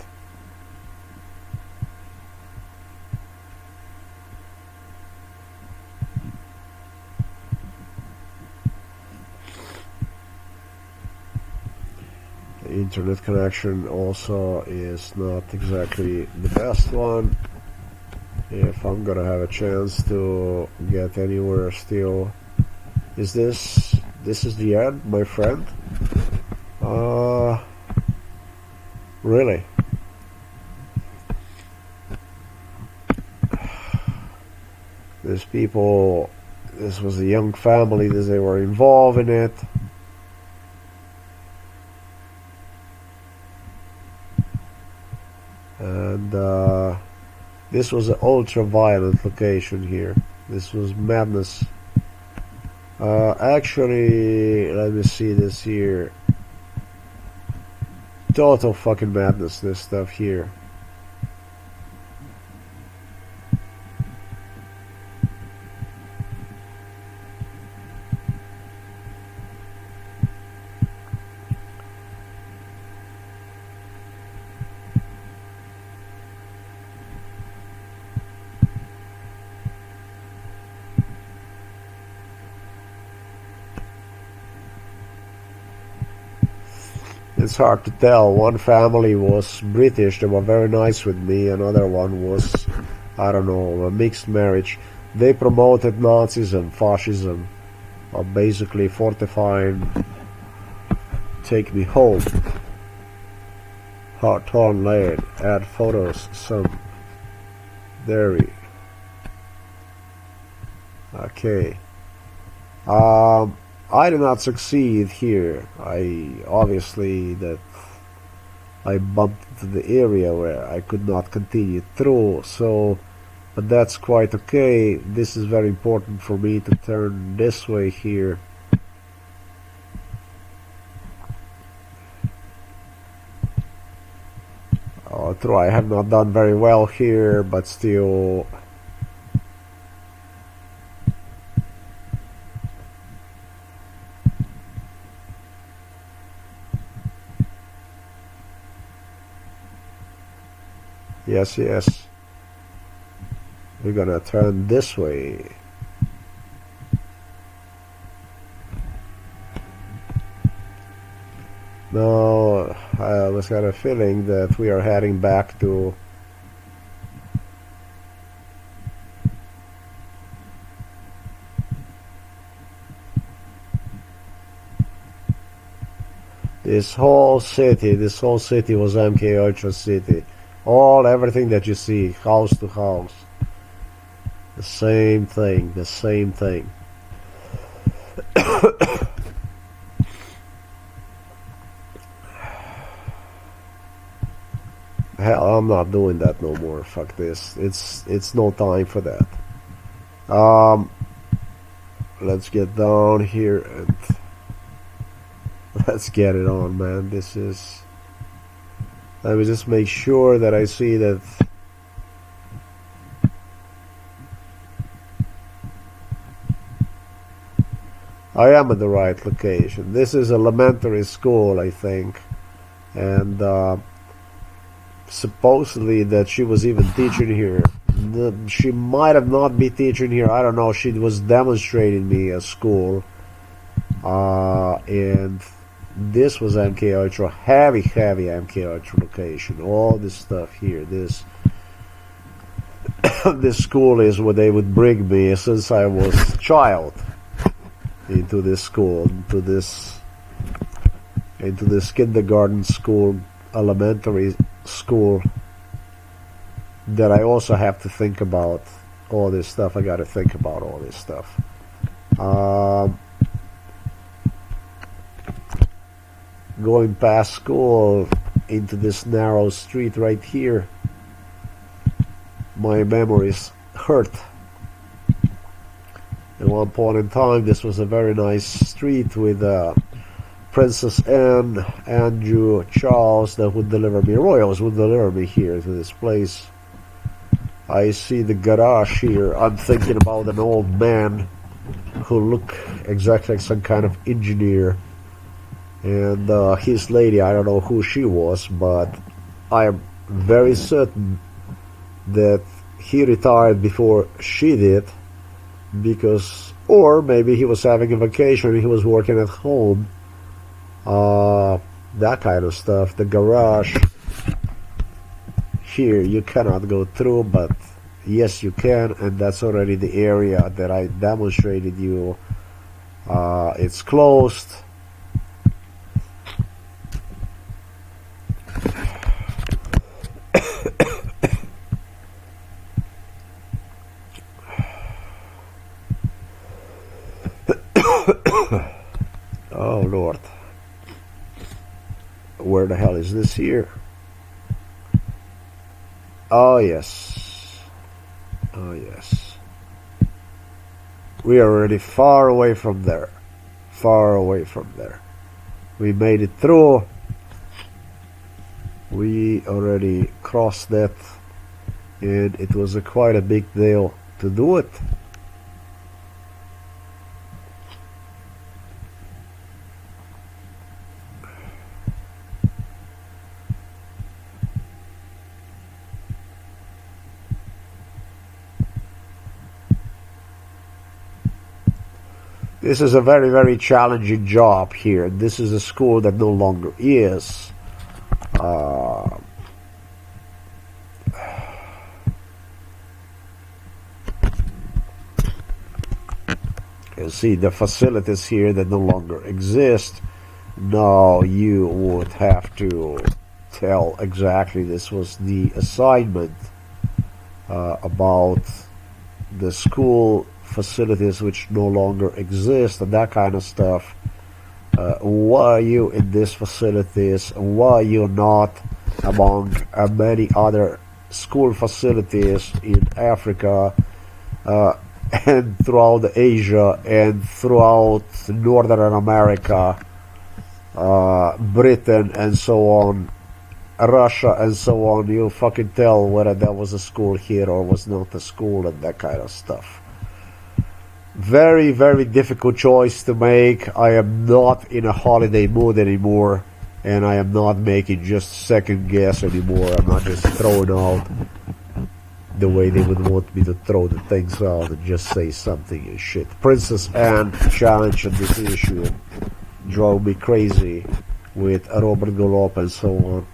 The internet connection also is not exactly the best one. If I'm gonna have a chance to get anywhere still. Is this is the end, my friend? Really? These people, this was a young family that they were involved in it. And this was an ultra-violent location here. This was madness. Actually, let me see this here. Total fucking madness, this stuff here. It's hard to tell. One family was British, they were very nice with me. Another one was, I don't know, a mixed marriage. They promoted Nazism, fascism, basically fortifying, take me home. Hawthorne Lane, add photos, some dairy. Okay. I did not succeed here. I obviously I bumped into the area where I could not continue through, so but that's quite okay. This is very important for me to turn this way here. True, I have not done very well here, but still Yes, yes. We're gonna turn this way. Now, I was kind of feeling that we are heading back to this whole city was MK Ultra City. Everything that you see, house to house. The same thing, the same thing. Hell, I'm not doing that no more. Fuck this. It's no time for that. Let's get down here and let's get it on, man. This is... Let me just make sure that I see that... I am at the right location. This is elementary school, I think. And supposedly that she was even teaching here. She might have not been teaching here. I don't know. She was demonstrating me a school. And this was MK Ultra, heavy MK Ultra location. All this stuff here, this this school is where they would bring me since I was a child into this school, into this kindergarten school, elementary school. That I also have to think about all this stuff. I got to think about all this stuff. Going past school into this narrow street right here, my memories hurt. At one point in time, this was a very nice street with Princess Anne, Andrew, Charles that would deliver me, royals would deliver me here to this place. I see the garage here. I'm thinking about an old man who looked exactly like some kind of engineer. And his lady, I don't know who she was, but I am very certain that he retired before she did, because, or maybe he was having a vacation and he was working at home. That kind of stuff. The garage here you cannot go through, but yes you can, and that's already the area that I demonstrated you. It's closed. Oh Lord, where the hell is this here? Oh yes, oh yes, we are already far away from there, far away from there. We made it through. We already crossed that, and it was quite a big deal to do it. This is a very challenging job here. This is a school that no longer is. You see the facilities here that no longer exist. Now you would have to tell exactly this was the assignment about the school facilities which no longer exist and that kind of stuff. Why are you in these facilities? Why are you not among many other school facilities in Africa and throughout Asia and throughout Northern America, Britain and so on, Russia and so on? You fucking tell whether there was a school here or was not a school and that kind of stuff. Very difficult choice to make. I am not in a holiday mood anymore. and I am not making just second guess anymore. I'm not just throwing out the way they would want me to throw the things out and just say something and shit. Princess Anne challenge on this issue drove me crazy with Robert Golop and so on.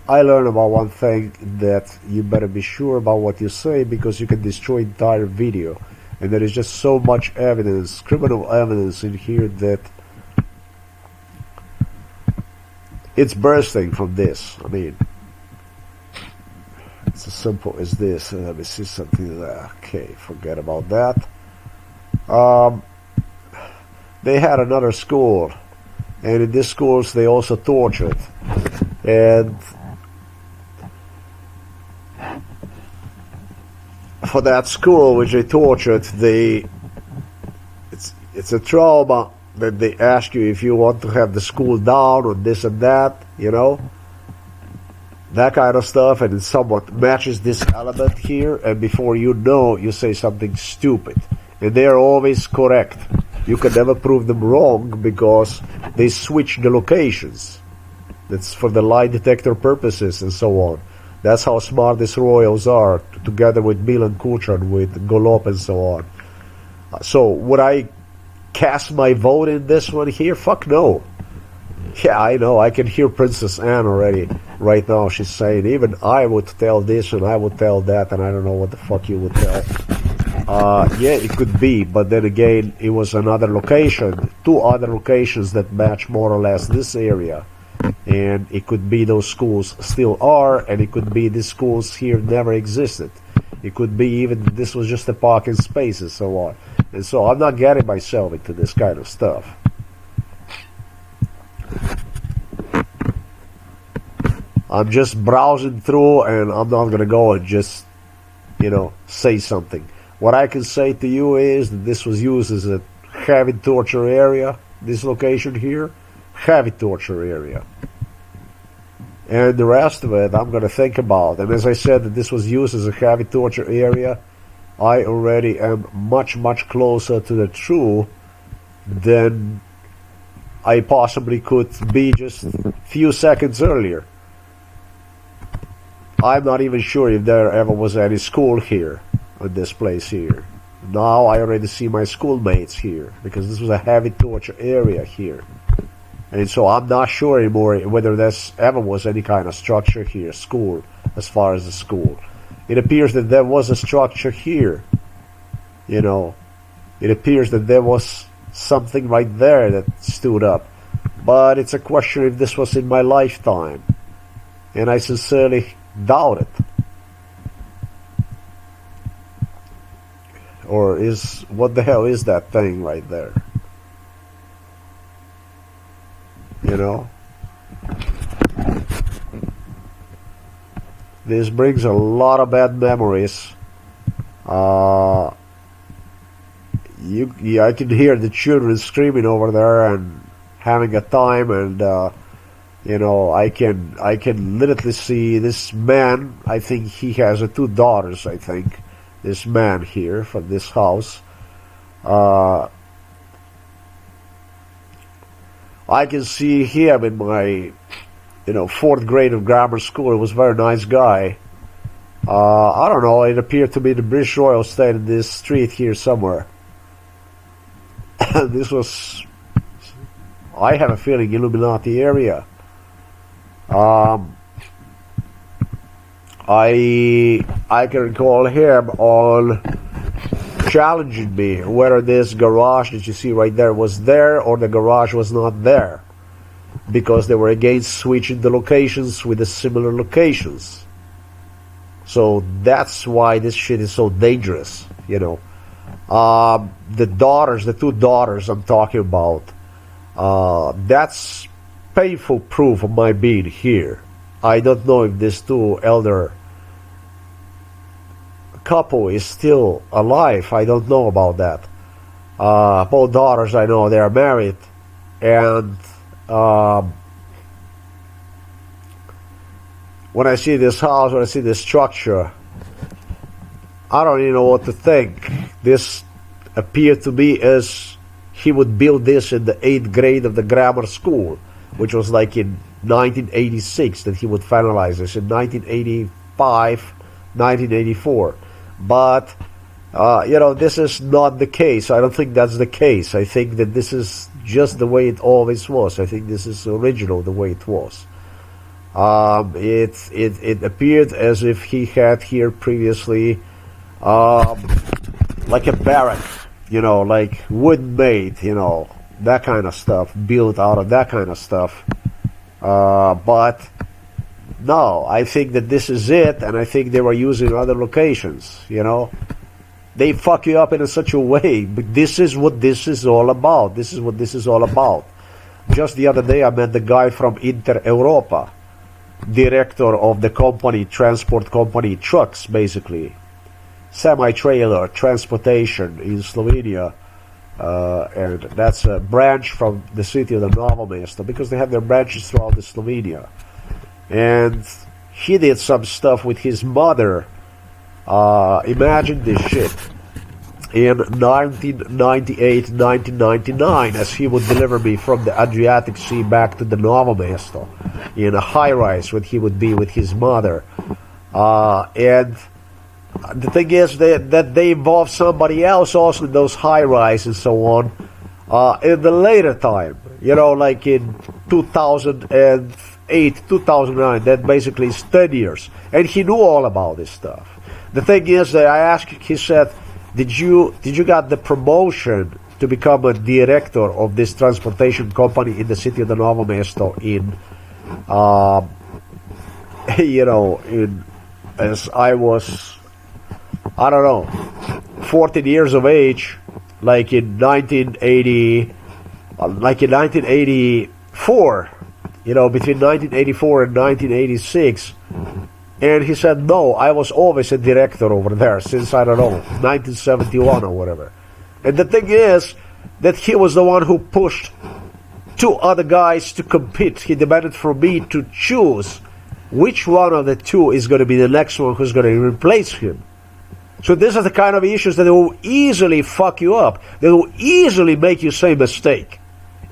I learned about one thing, that you better be sure about what you say, because you can destroy entire video. And there is just so much evidence, criminal evidence in here, that it's bursting from this. I mean, it's as simple as this. Let me see something there. Okay, forget about that. They had another school, and in these schools they also tortured. And for that school which they tortured, it's a trauma that they ask you if you want to have the school down or this and that, you know, that kind of stuff, and it somewhat matches this element here, and before you know, you say something stupid, and they are always correct. You can never prove them wrong because they switch the locations. That's for the lie detector purposes and so on. That's how smart these royals are, together with Milan Kučan, with Golop and so on. So would I cast my vote in this one here? Fuck no. Yeah, I know. I can hear Princess Anne already. Right now she's saying, even I would tell this and I would tell that, and I don't know what the fuck you would tell. Yeah, it could be, but then again, it was another location, 2 other locations that match more or less this area. And it could be those schools still are, and it could be these schools here never existed. It could be even this was just a parking space and so on. And so I'm not getting myself into this kind of stuff. I'm just browsing through, and I'm not going to go and just, you know, say something. What I can say to you is that this was used as a heavy torture area, this location here. Heavy torture area. And the rest of it I'm going to think about. And as I said that this was used as a heavy torture area, I already am much, much closer to the truth than I possibly could be just a few seconds earlier. I'm not even sure if there ever was any school here, in this place here. Now I already see my schoolmates here, because this was a heavy torture area here. And so I'm not sure anymore whether there's ever was any kind of structure here, school, as far as the school. It appears that there was a structure here, you know. It appears that there was something right there that stood up. But it's a question if this was in my lifetime. And I sincerely doubt it. Or what the hell is that thing right there? You know, this brings a lot of bad memories. I can hear the children screaming over there and having a time, and you know, I can literally see this man. I think he has 2 daughters. I think this man here from this house. I can see him in my, you know, 4th grade of grammar school. He was a very nice guy. I don't know, it appeared to be the British Royal stayed in this street here somewhere. This was, I have a feeling, Illuminati area. I can recall him on challenging me whether this garage that you see right there was there or the garage was not there, because they were against switching the locations with the similar locations. So that's why this shit is so dangerous, you know. The daughters, the 2 daughters I'm talking about, that's painful proof of my being here. I don't know if these 2 elder couple is still alive. I don't know about that. Both daughters, I know they are married, and when I see this house, when I see this structure, I don't even know what to think. This appeared to me as he would build this in the 8th grade of the grammar school. which was like in 1986 that he would finalize this, in 1985, 1984. But, this is not the case. I don't think that's the case. I think that this is just the way it always was. I think this is original the way it was. It appeared as if he had here previously like a barrack, like wood made, that kind of stuff, built out of that kind of stuff. But no, I think that this is it, and I think they were using other locations, They fuck you up in such a way, but this is what this is all about. This is what this is all about. Just the other day I met the guy from Inter Europa, director of the company, transport company, trucks basically, semi-trailer transportation in Slovenia, and that's a branch from the city of the Novo Mesto, because they have their branches throughout the Slovenia. And he did some stuff with his mother. Imagine this shit. In 1998, 1999, as he would deliver me from the Adriatic Sea back to the Novo Mesto in a high-rise when he would be with his mother. And the thing is that they involve somebody else also in those high-rise and so on in the later time, like in 2008, 2009, that basically is 10 years. And he knew all about this stuff. The thing is that I asked, he said, did you got the promotion to become a director of this transportation company in the city of the Novo Mesto as I was, 14 years of age, like in 1984, between 1984 and 1986. And he said, no, I was always a director over there since, 1971 or whatever. And the thing is that he was the one who pushed two other guys to compete. He demanded from me to choose which one of the two is going to be the next one who's going to replace him. So these are the kind of issues that will easily fuck you up. They will easily make you say mistake.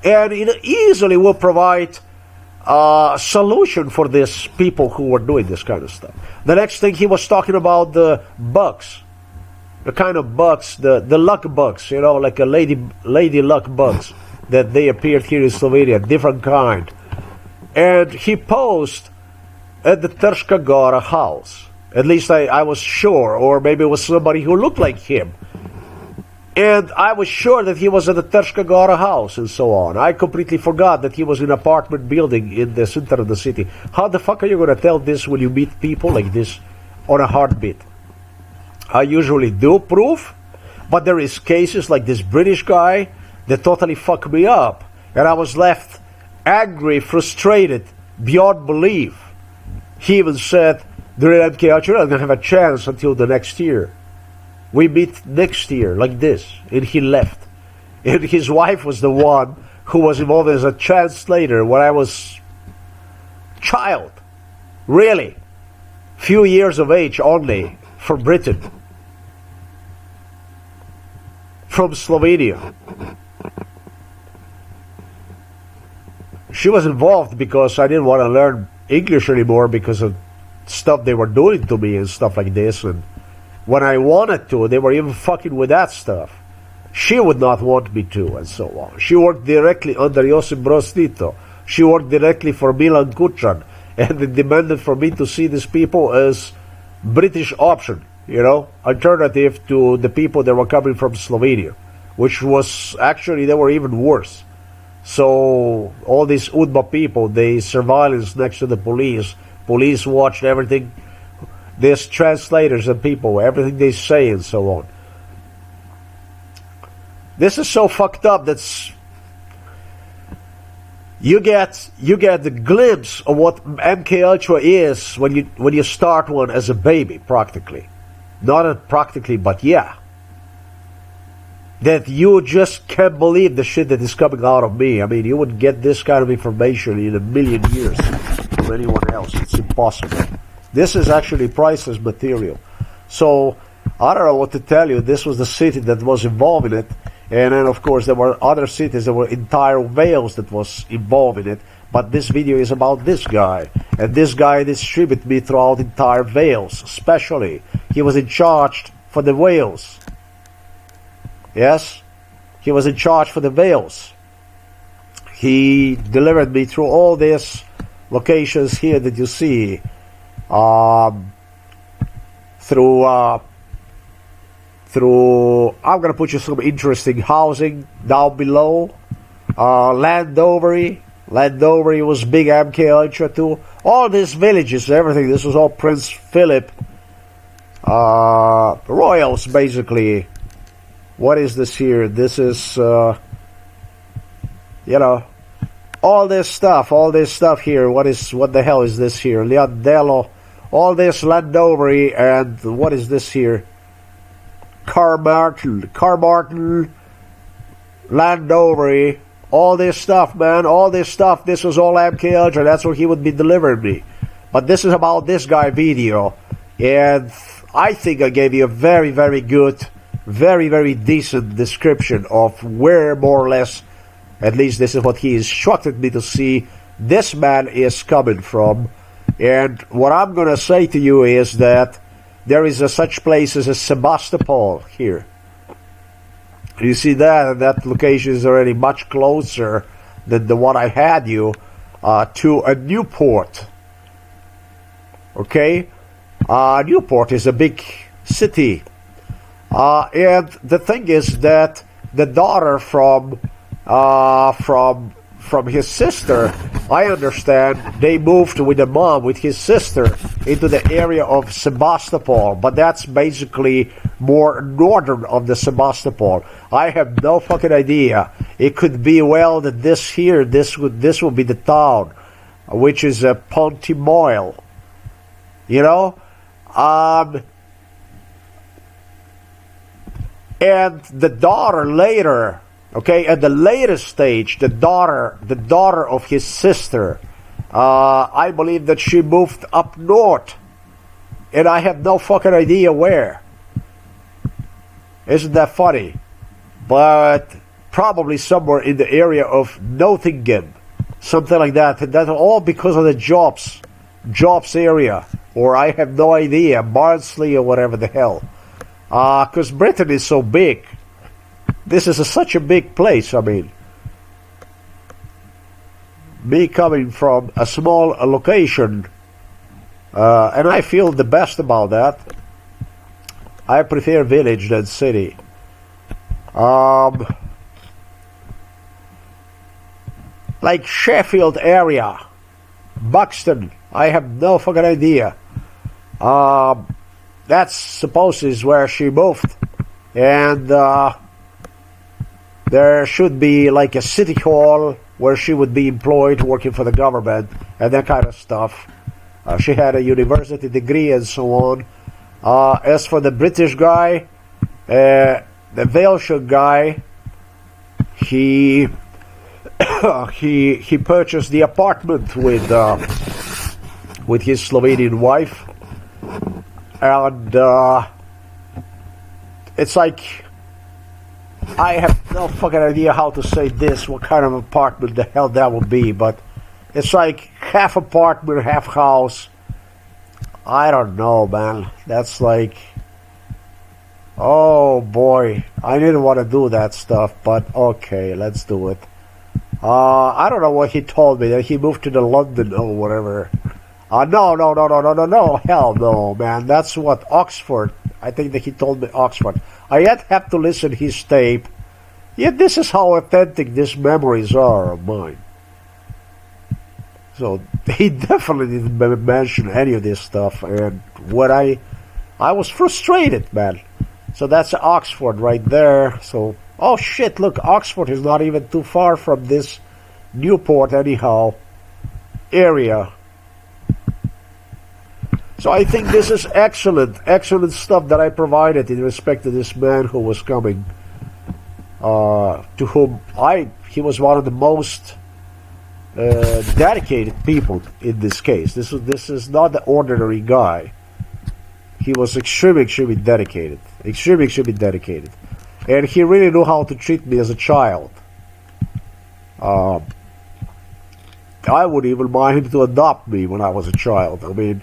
And it easily will provide solution for these people who were doing this kind of stuff. The next thing, he was talking about the bugs, the kind of bugs, the luck bugs, like a lady luck bugs that they appeared here in Slovenia, different kind. And he posed at the Trška Gora house. At least I was sure, or maybe it was somebody who looked like him. And I was sure that he was at the Trška Gora house and so on. I completely forgot that he was in an apartment building in the center of the city. How the fuck are you going to tell this when you meet people like this on a heartbeat? I usually do proof, but there is cases like this British guy that totally fucked me up. And I was left angry, frustrated, beyond belief. He even said, during MK Ultra, you're not going to have a chance until the next year. We meet next year, like this. And he left. And his wife was the one who was involved as a translator when I was child. Really. Few years of age only for Britain. From Slovenia. She was involved because I didn't want to learn English anymore because of stuff they were doing to me and stuff like this. And when I wanted to, they were even fucking with that stuff. She would not want me to, and so on. She worked directly under Josip Broz Tito. She worked directly for Milan Kučan, and they demanded for me to see these people as British option, alternative to the people that were coming from Slovenia, which was actually, they were even worse. So all these UDBA people, they surveillance next to the police watched everything. There's translators and people, everything they say and so on. This is so fucked up that you get the glimpse of what MK Ultra is when you start one as a baby, practically. Not practically, but yeah. That you just can't believe the shit that is coming out of me. I mean, you wouldn't get this kind of information in a million years from anyone else. It's impossible. This is actually priceless material. So, I don't know what to tell you. This was the city that was involved in it. And then, of course, there were other cities. There were entire Wales that was involved in it. But this video is about this guy. And this guy distributed me throughout entire Wales, especially. He was in charge for the Wales. Yes? He was in charge for the Wales. He delivered me through all these locations here that you see. Through I'm gonna put you some interesting housing down below. Landovery was big MK Ultra too. All these villages, everything. This was all Prince Philip royals, basically. What is this here? This is you know, all this stuff here. What the hell is this here? Leondello, all this Landovery, and what is this here? Carmarthen, Landovery, all this stuff, man, all this stuff. This was all MK Ultra. That's what he would be delivering me. But this is about this guy video, and I think I gave you a very, very good, very, very decent description of where, more or less, at least this is what he instructed me to see, this man is coming from. And what I'm gonna say to you is that there is such place as a Sebastopol here. You see that, and that location is already much closer than the one I had you to a Newport. Okay, Newport is a big city, and the thing is that the daughter from his sister, I understand, they moved with the mom, with his sister, into the area of Sebastopol, but that's basically more northern of the Sebastopol. I have no fucking idea. It could be, well, that this here, this would be the town, which is a Pontymoyle, you know, and the daughter later. Okay, at the latest stage, the daughter of his sister, I believe that she moved up north, and I have no fucking idea where. Isn't that funny? But probably somewhere in the area of Nottingham, something like that. And that's all because of the jobs area, or I have no idea, Barnsley or whatever the hell. Because Britain is so big. This is such a big place. I mean, me coming from a small location, and I feel the best about that. I prefer village than city. Like Sheffield area, Buxton, I have no fucking idea. That's supposedly is where she moved, and there should be like a city hall where she would be employed working for the government and that kind of stuff. She had a university degree and so on. As for the British guy, the Welsh guy, he purchased the apartment with his Slovenian wife, and it's like, I have no fucking idea how to say this, what kind of apartment the hell that would be, but it's like half apartment, half house. I don't know, man. That's like, oh boy, I didn't want to do that stuff, but okay, let's do it. I don't know what he told me, that he moved to the London or whatever. No, hell no, man. That's what, Oxford. I think that he told me Oxford. I yet have to listen to his tape. Yet this is how authentic these memories are of mine. So he definitely didn't mention any of this stuff, and what I was frustrated, man. So that's Oxford right there. So, oh shit, look, Oxford is not even too far from this Newport anyhow area. So I think this is excellent stuff that I provided in respect to this man who was coming, to whom he was one of the most dedicated people in this case. This is not an ordinary guy. He was extremely dedicated, and he really knew how to treat me as a child. I would even mind him to adopt me when I was a child. I mean,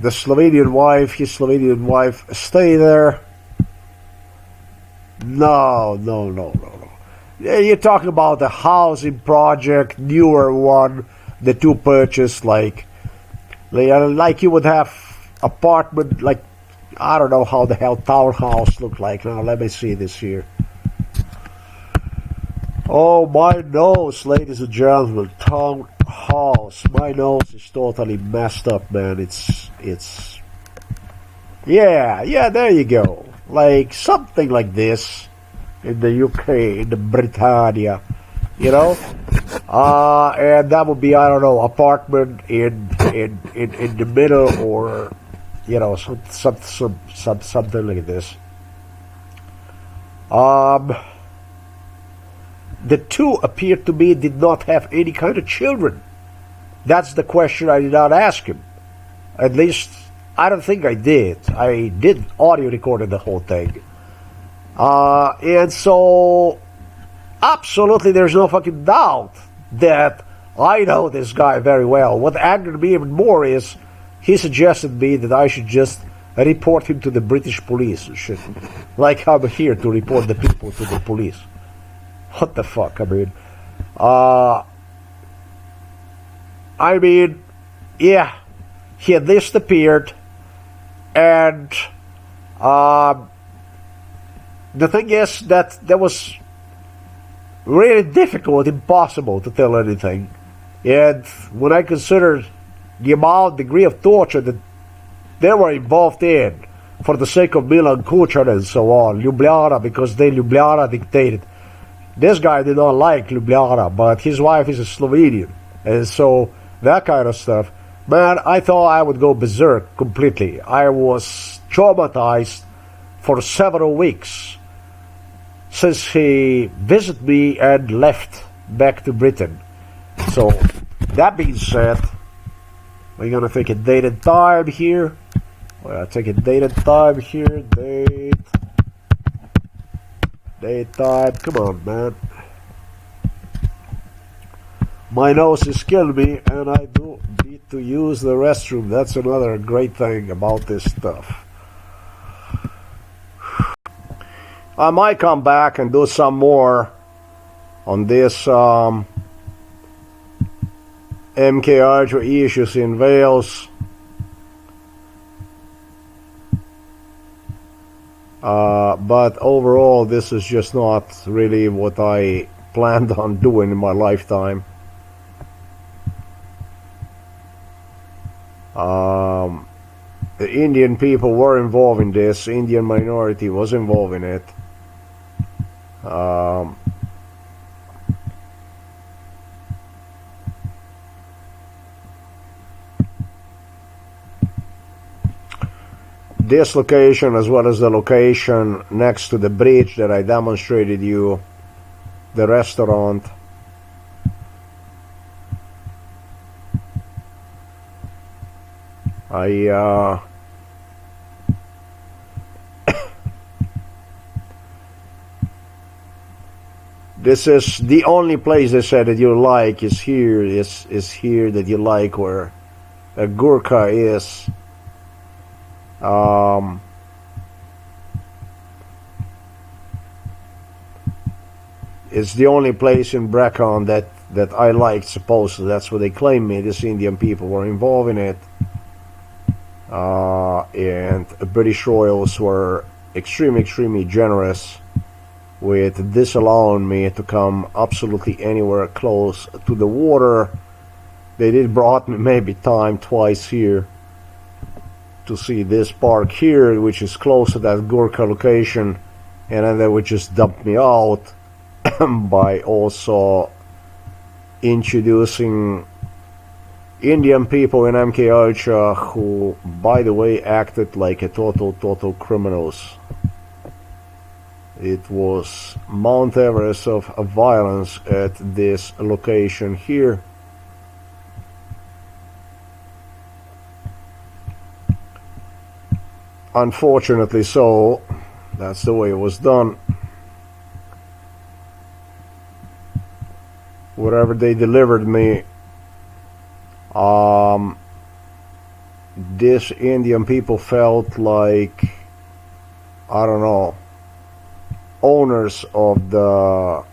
his Slovenian wife, stay there. No. Yeah, you're talking about the housing project, newer one that you purchased, like you would have apartment, like, I don't know how the hell townhouse looked like. Now, let me see this here. Oh, my nose, ladies and gentlemen, townhouse. My nose is totally messed up, man. It's, yeah, there you go. Like, something like this in the UK, in the Britannia, you know? And that would be, I don't know, apartment in the middle, or, you know, something like this. The two appeared to me did not have any kind of children. That's the question I did not ask him. At least, I don't think I did. I did audio recorded the whole thing. And so, absolutely there's no fucking doubt that I know this guy very well. What angered me even more is he suggested me that I should just report him to the British police and shit. Like I'm here to report the people to the police. What the fuck? I mean, yeah, he had disappeared, and the thing is that was really difficult, impossible to tell anything. And when I considered the degree of torture that they were involved in for the sake of Milan Kučan and so on, Ljubljana, because Ljubljana dictated. This guy did not like Ljubljana, but his wife is a Slovenian, and so that kind of stuff. Man, I thought I would go berserk completely. I was traumatized for several weeks since he visited me and left back to Britain. So, that being said, we're gonna take a date and time here. Daytime, come on, man. My nose is killing me, and I do need to use the restroom. That's another great thing about this stuff. I might come back and do some more on this MK Ultra issues in Wales. But overall, this is just not really what I planned on doing in my lifetime. The Indian people were involved in this. Indian minority was involved in it. This location, as well as the location next to the bridge that I demonstrated you, the restaurant, this is the only place they said that you like is here that you like, where a Gurkha is. It's the only place in Brecon that I liked, supposedly. That's what they claim me. These Indian people were involved in it. And British royals were extremely generous with disallowing me to come absolutely anywhere close to the water. They did brought me maybe twice here to see this park here, which is close to that Gurkha location, and then they would just dump me out by also introducing Indian people in MK Ultra, who, by the way, acted like a total criminals. It was Mount Everest of violence at this location here. Unfortunately so, that's the way it was done. whatever they delivered me, this Indian people felt like, I don't know, owners of the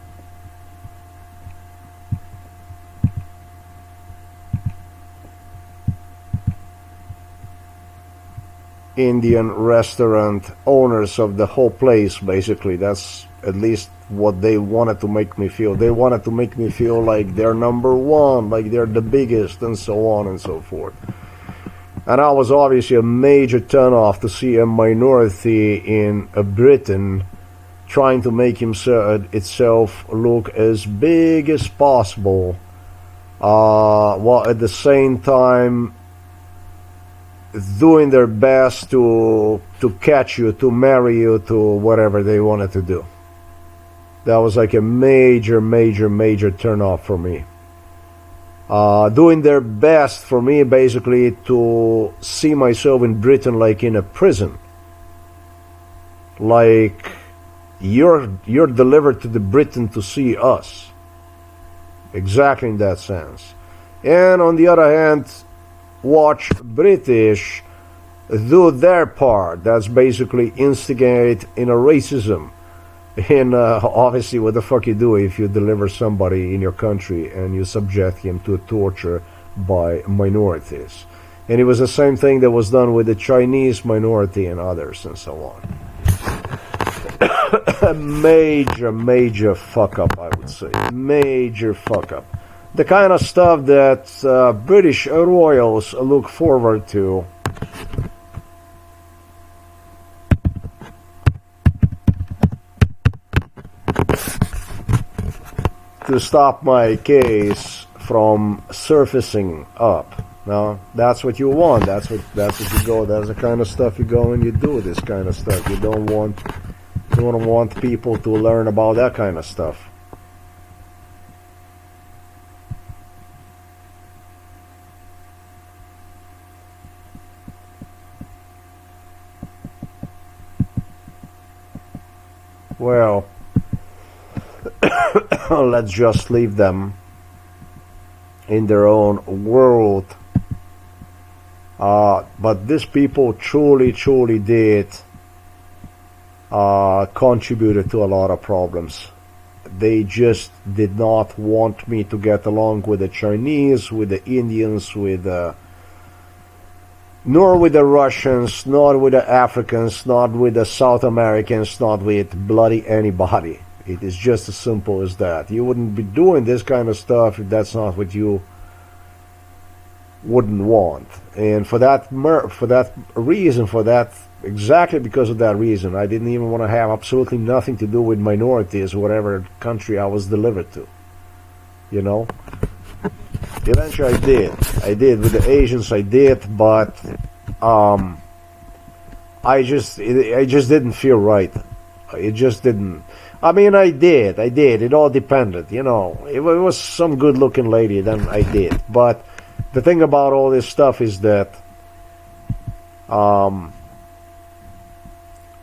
Indian restaurant, owners of the whole place, basically. That's at least what they wanted to make me feel. They wanted to make me feel like they're number one, like they're the biggest, and so on and so forth. And that was obviously a major turnoff to see a minority in Britain trying to make itself look as big as possible, while at the same time doing their best to catch you, to marry you, to whatever they wanted to do. That was like a major turnoff for me. Doing their best for me, basically, to see myself in Britain like in a prison. Like you're delivered to the Britain to see us. Exactly in that sense. And on the other hand, watch British do their part. That's basically instigate in a racism. And obviously, what the fuck you do if you deliver somebody in your country and you subject him to torture by minorities? And it was the same thing that was done with the Chinese minority and others and so on. A major fuck up, I would say. Major fuck up. The kind of stuff that British royals look forward to. To stop my case from surfacing up. No, that's what you want. That's what you go. That's the kind of stuff you go and you do. This kind of stuff. You don't want people to learn about that kind of stuff. Well, let's just leave them in their own world. But these people truly did contributed to a lot of problems. They just did not want me to get along with the Chinese, with the Indians, nor with the Russians, nor with the Africans, not with the South Americans, not with bloody anybody. It is just as simple as that. You wouldn't be doing this kind of stuff if that's not what you wouldn't want. And exactly because of that reason, I didn't even want to have absolutely nothing to do with minorities, whatever country I was delivered to. You know? Eventually I did. With the Asians I did, but it just didn't feel right. It just didn't. I mean, I did. It all depended, you know. If it was some good-looking lady, then I did. But the thing about all this stuff is that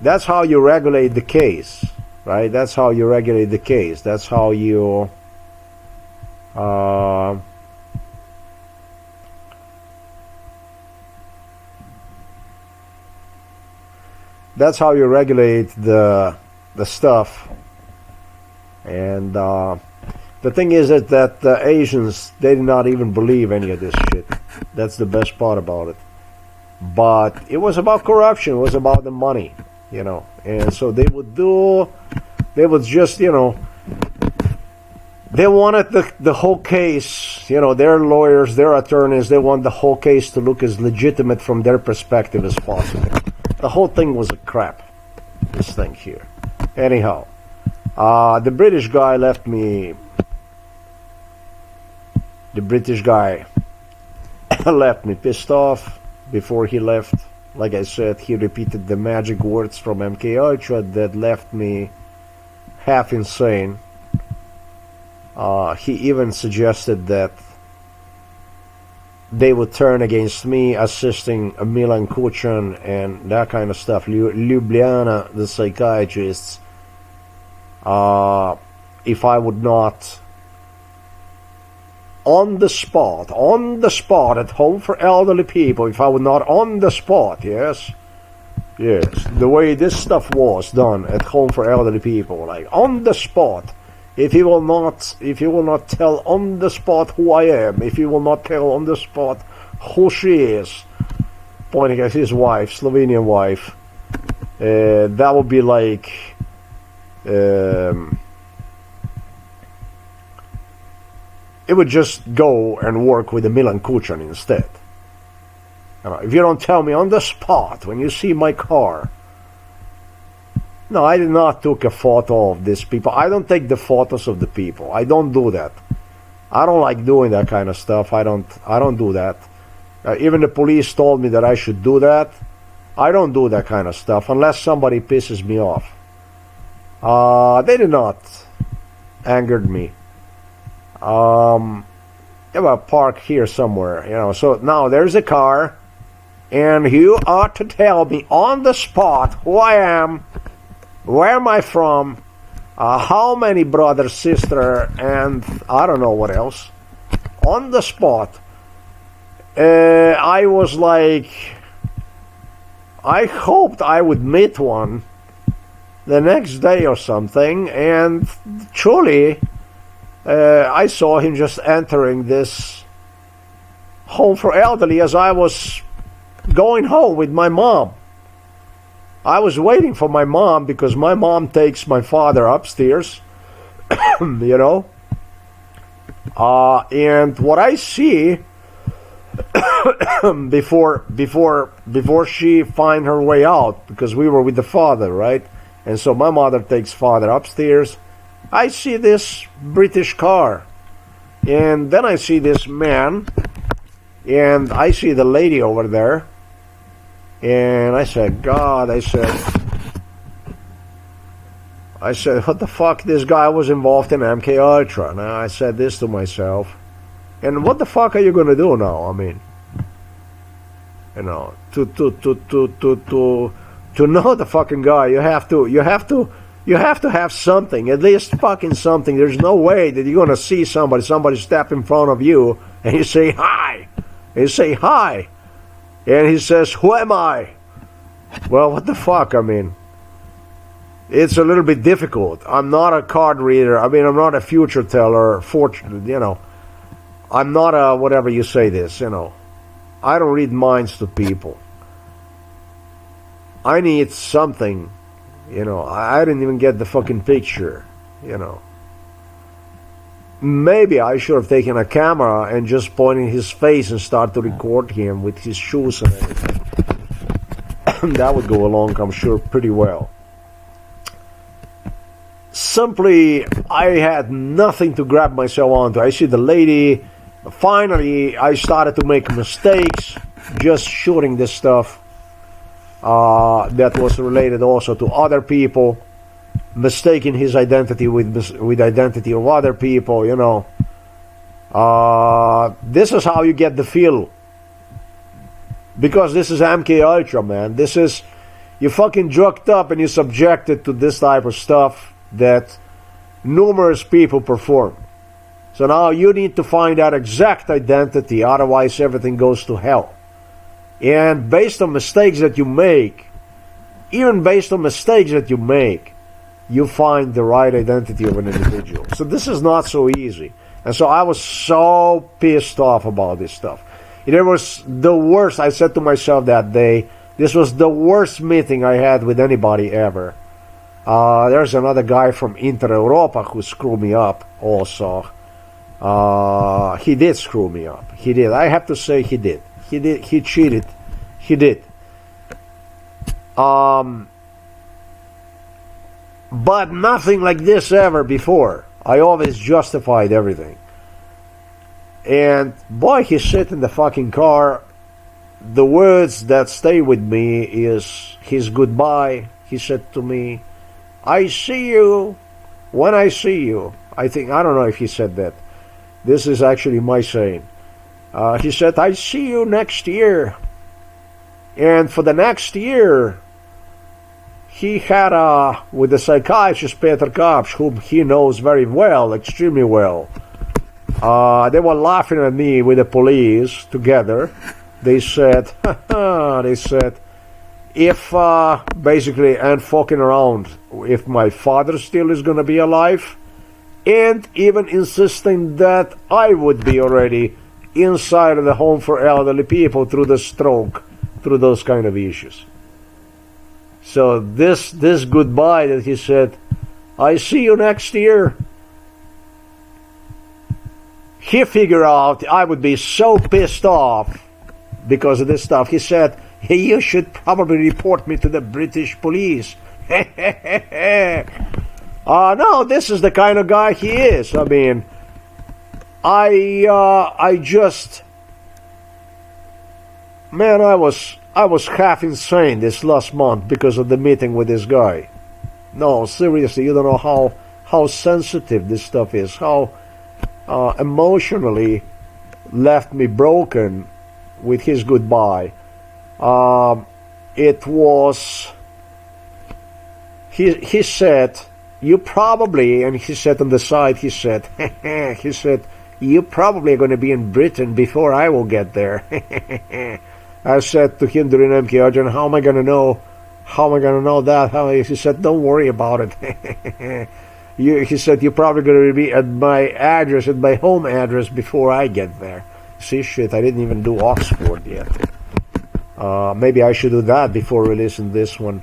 that's how you regulate the case, right? That's how you regulate the case. That's how you that's how you regulate the stuff. And the thing is that the Asians, they did not even believe any of this shit. That's the best part about it. But it was about corruption. It was about the money, you know. And so they would just, you know, they wanted the whole case, you know, their lawyers, their attorneys, they want the whole case to look as legitimate from their perspective as possible. The whole thing was a crap, this thing here. Anyhow, the British guy left me. The British guy left me pissed off before he left. Like I said, he repeated the magic words from MK Ultra that left me half insane. He even suggested that they would turn against me, assisting Milan Kuchan and that kind of stuff. Ljubljana, the psychiatrists, if I would not on the spot at home for elderly people, if I were not on the spot, yes, the way this stuff was done at home for elderly people, like on the spot, if you will not tell on the spot who I am, if you will not tell on the spot who she is, pointing at his wife, Slovenian wife, that would be like, it would just go and work with the Milan Kuchan instead. If you don't tell me on the spot when you see my car. No, I did not take a photo of these people. I don't take the photos of the people. I don't do that. I don't like doing that kind of stuff. I don't do that. Even the police told me that I should do that. I don't do that kind of stuff unless somebody pisses me off. They did not angered me. They will park here somewhere, so now there's a car, and you ought to tell me on the spot who I am, where am I from, how many brother, sister, and I don't know what else, on the spot. I was like, I hoped I would meet one the next day or something, and truly, I saw him just entering this home for elderly as I was going home with my mom. I was waiting for my mom because my mom takes my father upstairs, and what I see before she find her way out, because we were with the father, right? And so my mother takes father upstairs. I see this British car, and then I see this man, and I see the lady over there, and I said, God, I said, what the fuck, this guy was involved in MK Ultra. Now I said this to myself, and what the fuck are you gonna do now? I mean, to know the fucking guy, you have to have something, at least fucking something. There's no way that you're gonna see somebody step in front of you, and you say hi, and he says, who am I? Well, what the fuck? I mean, it's a little bit difficult. I'm not a card reader. I mean, I'm not a future teller, I'm not a whatever you say this, I don't read minds to people. I need something. I didn't even get the fucking picture, Maybe I should have taken a camera and just pointed his face and start to record him with his shoes and everything. That would go along, I'm sure, pretty well. Simply, I had nothing to grab myself onto. I see the lady. Finally, I started to make mistakes just shooting this stuff. That was related also to other people, mistaking his identity with identity of other people, This is how you get the feel. Because this is MK Ultra, man. This is, you fucking drugged up and you're subjected to this type of stuff that numerous people perform. So now you need to find that exact identity, otherwise everything goes to hell. And based on mistakes that you make, even based on mistakes that you make, you find the right identity of an individual. So this is not so easy. And so I was so pissed off about this stuff. It was the worst. I said to myself that day, this was the worst meeting I had with anybody ever. There's another guy from Inter Europa who screwed me up also. He did screw me up. He did. I have to say he did. He did. He cheated. He did. But nothing like this ever before. I always justified everything. And boy, he sit in the fucking car. The words that stay with me is his goodbye. He said to me, I see you when I see you. I don't know if he said that. This is actually my saying. He said, I see you next year. And for the next year, he had with the psychiatrist Peter Kapsch, whom he knows very well, extremely well, They were laughing at me with the police together. They said, they said, if basically, and fucking around, if my father still is gonna be alive, and even insisting that I would be already inside of the home for elderly people through the stroke, through those kind of issues. So this goodbye that he said, I see you next year, he figured out I would be so pissed off because of this stuff. He said, hey, you should probably report me to the British police. No, this is the kind of guy he is. I mean, I just, man, I was half insane this last month because of the meeting with this guy. No, seriously, you don't know how sensitive this stuff is, how emotionally left me broken with his goodbye. It was, he said, you probably, and he said on the side, he said, he said, you probably are going to be in Britain before I will get there. I said to him during MK Arjun, how am I going to know? How am I going to know that? He said, don't worry about it. He said, you're probably going to be at my address, at my home address before I get there. See, shit, I didn't even do Oxford yet. Maybe I should do that before releasing this one.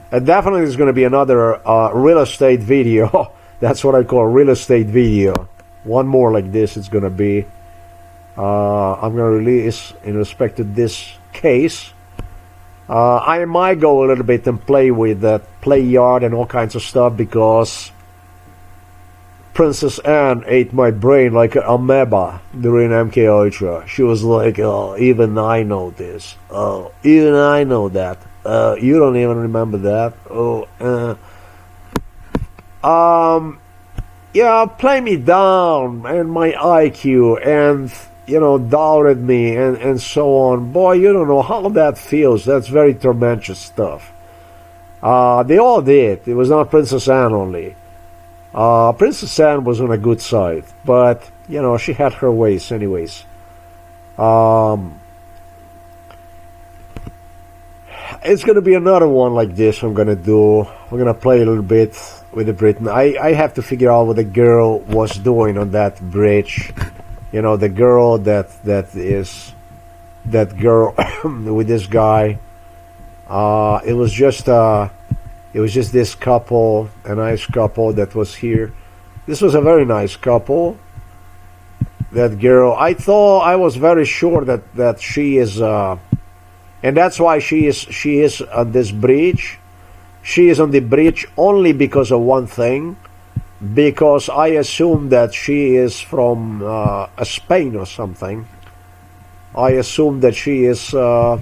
And definitely there's going to be another real estate video. That's what I call a real estate video. One more like this it's going to be. I'm going to release in respect to this case. I might go a little bit and play with that play yard and all kinds of stuff because Princess Anne ate my brain like an amoeba during MK Ultra. She was like, oh, even I know this. Oh, even I know that. You don't even remember that. Yeah, play me down and my IQ and, you know, doubted me and so on. Boy, you don't know how that feels. That's very tormented stuff. They all did. It was not Princess Anne only. Princess Anne was on a good side, but, you know, she had her ways anyways. It's going to be another one like this I'm going to do. We're going to play a little bit with the Britain. I have to figure out what the girl was doing on that bridge. You know, the girl that girl with this guy. It was just this couple, a nice couple that was here. This was a very nice couple. That girl, I was very sure that she is, and that's why she is on this bridge. She is on the bridge only because of one thing, because I assume that she is from Spain or something. I assume that she is. What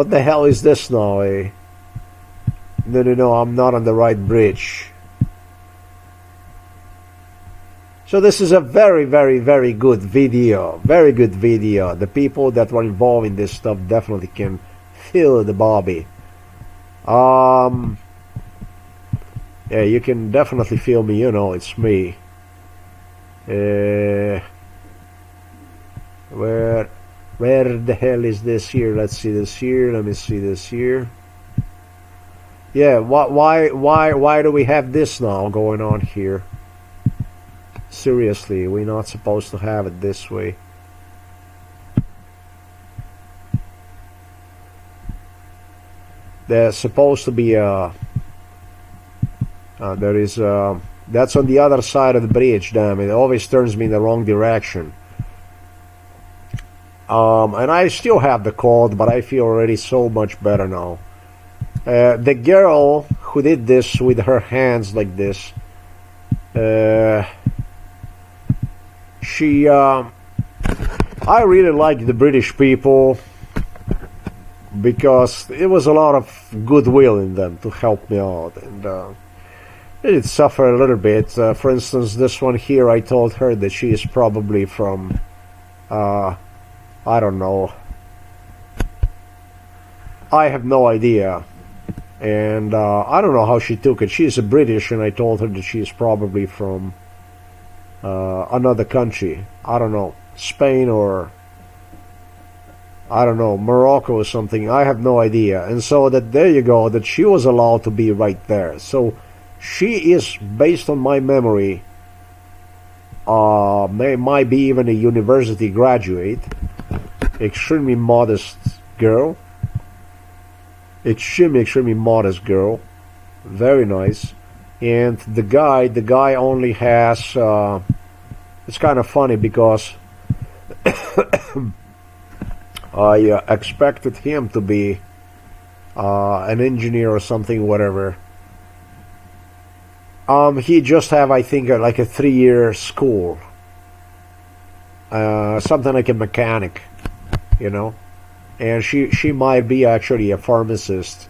the hell is this now? No, I'm not on the right bridge. So this is a very, very, very good video. Very good video. The people that were involved in this stuff definitely can feel the Bobby. Yeah, you can definitely feel me. You know, it's me. Where the hell is this here? Let's see this here. Let me see this here. Yeah, why do we have this now going on here? Seriously, we're not supposed to have it this way. There's supposed to be a that's on the other side of the bridge. Damn, it always turns me in the wrong direction. And I still have the cold, but I feel already so much better now. The girl who did this with her hands like this, she, I really like the British people because it was a lot of goodwill in them to help me out, and they did suffer a little bit. For instance, this one here, I told her that she is probably from, I don't know. I have no idea. And I don't know how she took it. She is a British, and I told her that she is probably from another country. I don't know, Spain or I don't know, Morocco or something. I have no idea. And so that there you go, that she was allowed to be right there. So she is, based on my memory, might be even a university graduate. Extremely modest girl. Extremely modest girl. Very nice. And the guy only has, it's kind of funny because I expected him to be an engineer or something, whatever. He just have, I think, like a 3-year school, something like a mechanic, you know. And she might be actually a pharmacist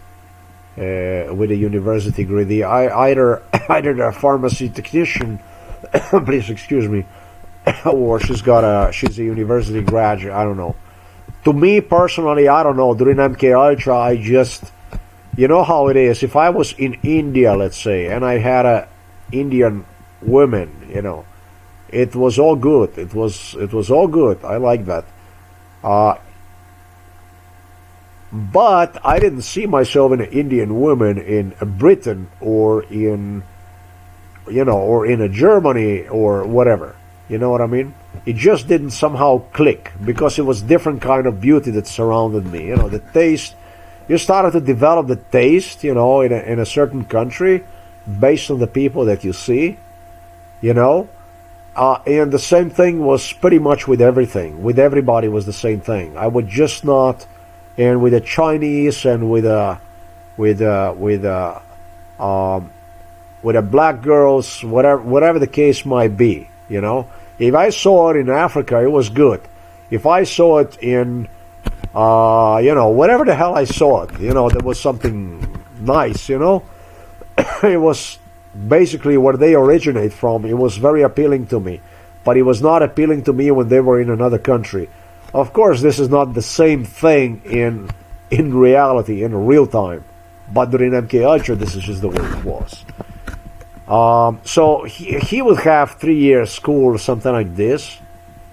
with a university degree. Either a pharmacy technician, please excuse me, or she's a university graduate. I don't know. To me personally, I don't know. During MK Ultra, I just, you know how it is. If I was in India, let's say, and I had a Indian woman, you know, it was all good. It was all good. I like that. But I didn't see myself in an Indian woman in Britain or in, you know, or in a Germany or whatever. You know what I mean? It just didn't somehow click because it was different kind of beauty that surrounded me. You know, the taste. You started to develop the taste, you know, in a certain country based on the people that you see, you know. And the same thing was pretty much with everything. With everybody was the same thing. I would just not, and with the Chinese and with the black girls, whatever the case might be, you know. If I saw it in Africa, it was good. If I saw it in, you know, whatever the hell I saw it, you know, there was something nice, you know. It was basically where they originate from. It was very appealing to me. But it was not appealing to me when they were in another country. Of course, this is not the same thing in reality, in real time. But during MK Ultra, this is just the way it was. So he would have 3-year school or something like this,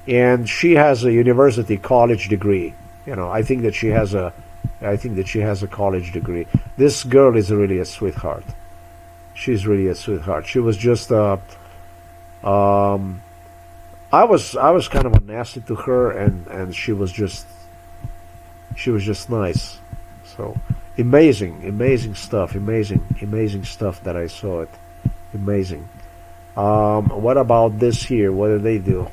and she has a university college degree. You know, I think that she has a college degree. This girl is really a sweetheart. She's really a sweetheart. She was just I was kind of nasty to her, and she was just nice. So amazing stuff that I saw it. Amazing. What about this here? What do they do?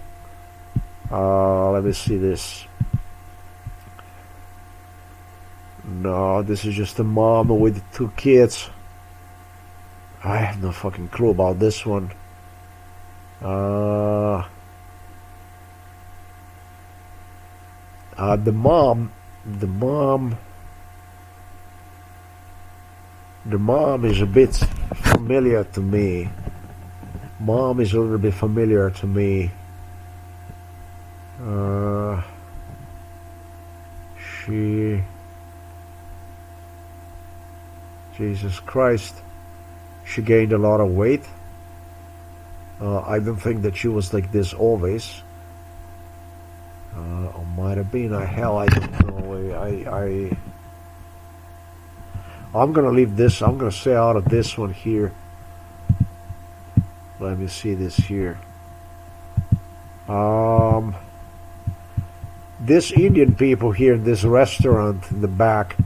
Let me see this. No, this is just a mom with 2 kids. I have no fucking clue about this one. The mom is a bit familiar to me. Mom is a little bit familiar to me. Jesus Christ, she gained a lot of weight. I don't think that she was like this always. Or might have been. Hell, I don't know. I'm gonna leave this. I'm gonna stay out of this one here. Let me see this here. This Indian people here in this restaurant in the back,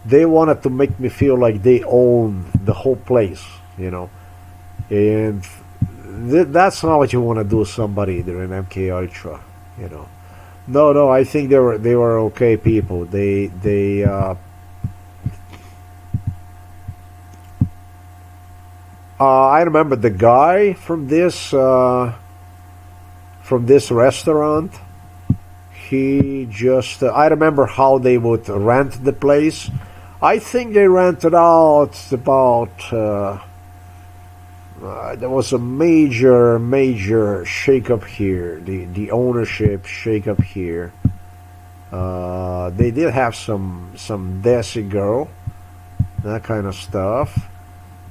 they wanted to make me feel like they own the whole place, you know. And that's not what you want to do with somebody during MK Ultra, you know. No, I think they were okay people. I remember the guy from this restaurant. He just I remember how they would rent the place. I think they rented out about there was a major shake-up here. The ownership shake-up here. They did have some Desi girl, that kind of stuff.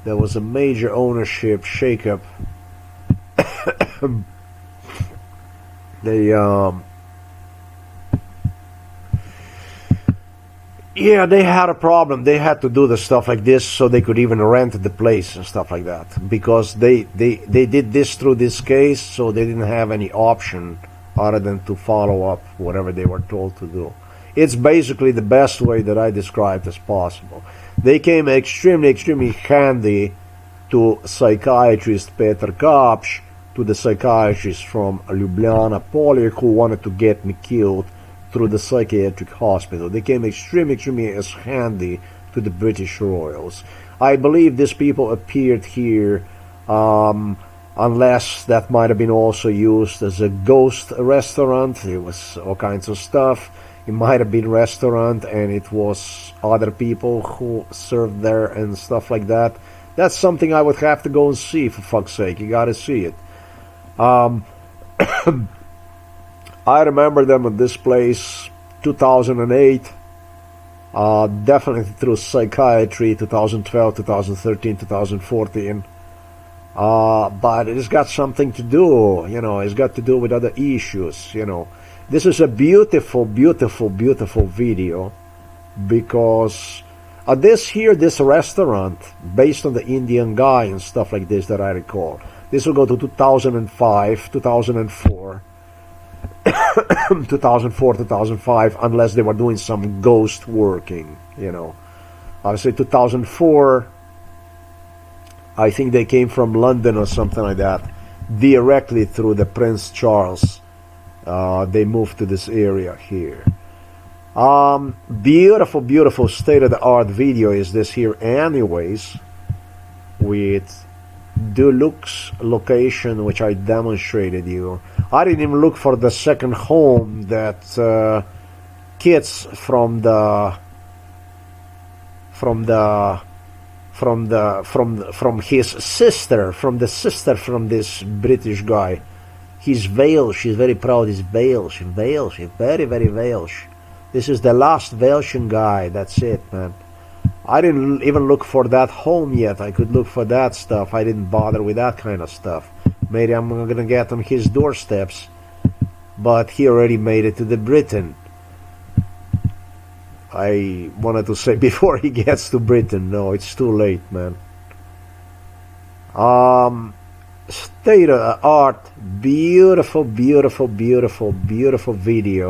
There was a major ownership shake-up They yeah, they had a problem. They had to do the stuff like this so they could even rent the place and stuff like that, because they did this through this case, so they didn't have any option other than to follow up whatever they were told to do. It's basically the best way that I described as possible. They came extremely handy to psychiatrist Peter Kapsch, to the psychiatrist from Ljubljana Polje who wanted to get me killed through the psychiatric hospital. They came extremely as handy to the British Royals. I believe these people appeared here, unless that might have been also used as a ghost restaurant. It was all kinds of stuff. It might have been restaurant and it was other people who served there and stuff like that. That's something I would have to go and see, for fuck's sake. You gotta see it. I remember them at this place, 2008, definitely through psychiatry, 2012, 2013, 2014. But it's got something to do, you know, it's got to do with other issues, you know. This is a beautiful video, because this restaurant, based on the Indian guy and stuff like this that I recall, this will go to 2005, 2004, 2004, 2005, unless they were doing some ghost working, you know. I would say 2004, I think they came from London or something like that, directly through the Prince Charles. They moved to this area here. Beautiful state-of-the-art video is this here anyways, with Deluxe location, which I demonstrated you. I didn't even look for the second home that kids from his sister, from this British guy. He's Welsh. She's very proud. He's Welsh. He's very Welsh. This is the last Welsh guy. That's it, man. I didn't even look for that home yet. I could look for that stuff. I didn't bother with that kind of stuff. Maybe I'm gonna get on his doorsteps, but he already made it to the Britain. I wanted to say before he gets to Britain. No, it's too late, man. State-of-the-art, beautiful video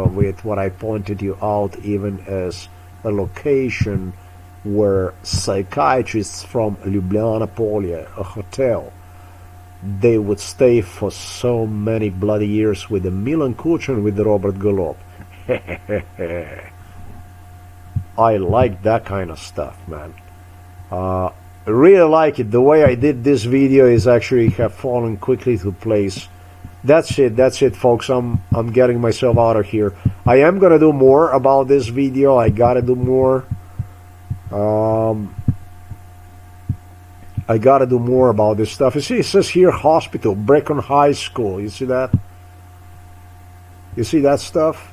with what I pointed you out, even as a location where psychiatrists from Ljubljana Polje, a hotel, they would stay for so many bloody years with the Milan Kuch and with the Robert Golob. I like that kind of stuff, man. Really like it. The way I did this video is actually have fallen quickly to place. That's it, folks. I'm getting myself out of here. I am gonna do more about this video. I gotta do more. I gotta do more about this stuff. You see, it says here hospital, Brecon High School. You see that? You see that stuff?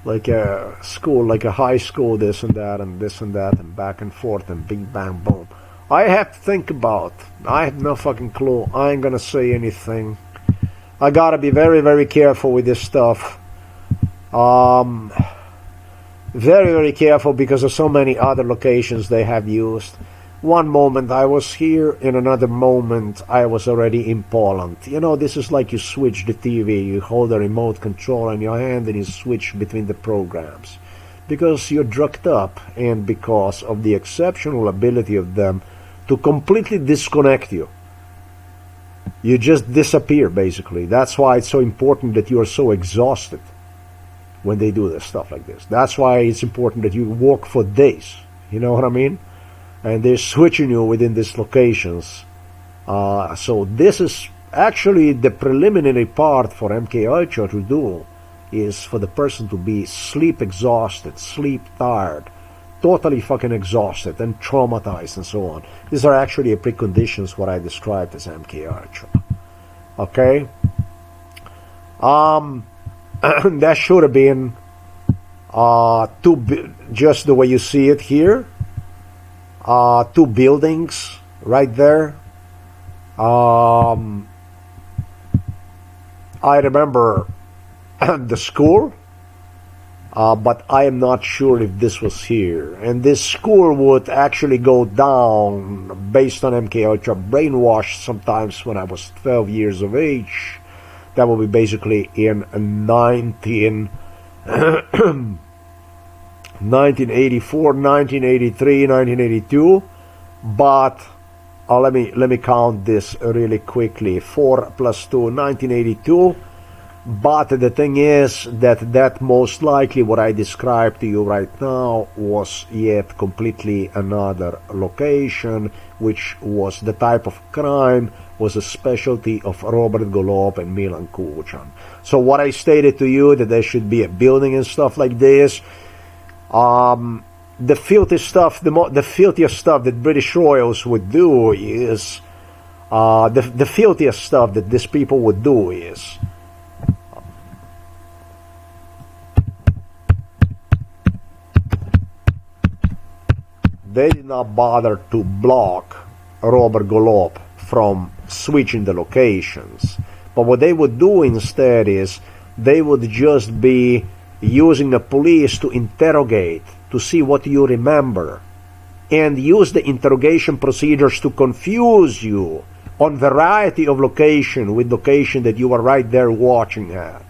Like a school, like a high school, this and that, and this and that, and back and forth, and bing, bang, boom. I have to think about. I have no fucking clue. I ain't gonna say anything. I gotta be very careful with this stuff. Very careful because of so many other locations they have used. One moment I was here, in another moment I was already in Poland. You know, this is like you switch the TV, you hold the remote control in your hand and you switch between the programs. Because you're drugged up and because of the exceptional ability of them to completely disconnect you. You just disappear, basically. That's why it's so important that you are so exhausted when they do this stuff like this. That's why it's important that you walk for days. You know what I mean? And they're switching you within these locations. So this is actually the preliminary part for MK Ultra to do, is for the person to be sleep exhausted, sleep tired, totally fucking exhausted and traumatized and so on. These are actually preconditions what I described as MK Ultra. Okay? That should have been just the way you see it here. Two buildings right there. I remember the school, but I am not sure if this was here. And this school would actually go down based on MK Ultra brainwash sometimes when I was 12 years of age. That will be basically in 1984, 1983, 1982. But let me count this really quickly. 4 plus 2, 1982. But the thing is that most likely what I described to you right now was yet completely another location, which was the type of crime was a specialty of Robert Golob and Milan Kuchan. So what I stated to you, that there should be a building and stuff like this, the filthy stuff, the filthiest stuff that British royals would do is, the filthiest stuff that these people would do is, they did not bother to block Robert Golob from switching the locations. But what they would do instead is they would just be using the police to interrogate, to see what you remember, and use the interrogation procedures to confuse you on variety of location with location that you are right there watching at.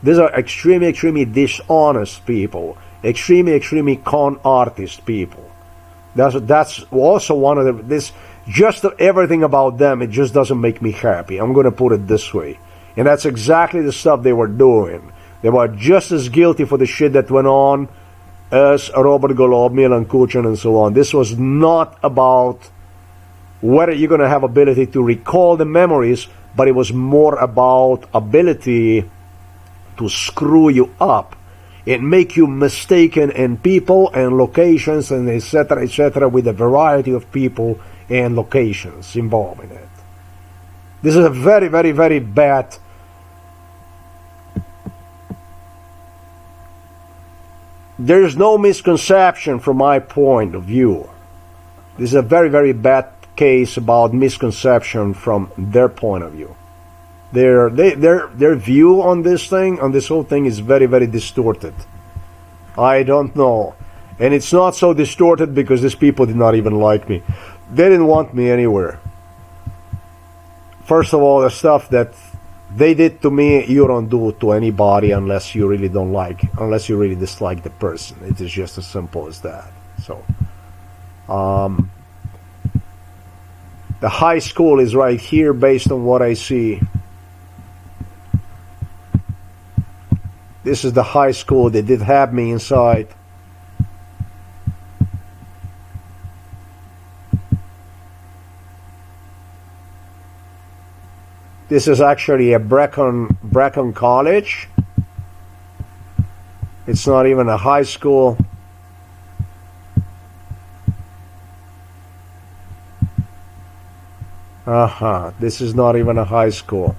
These are extremely dishonest people, extremely con artist people. That's also one of this. Just everything about them, it just doesn't make me happy. I'm going to put it this way. And that's exactly the stuff they were doing. They were just as guilty for the shit that went on as Robert Golob, Milan Kuchan, and so on. This was not about whether you're going to have ability to recall the memories, but it was more about ability to screw you up and make you mistaken in people and locations and etc., with a variety of people and locations involved in it. This is a very bad. There is no misconception from my point of view. This is a very bad case about misconception from their point of view. Their view on this thing, on this whole thing, is very distorted. I don't know. And it's not so distorted because these people did not even like me. They didn't want me anywhere. First of all, the stuff that they did to me, you don't do to anybody unless you really don't like, unless you really dislike the person. It is just as simple as that. So, the high school is right here based on what I see. This is the high school. They did have me inside. This is actually a Brecon College. It's not even a high school. This is not even a high school.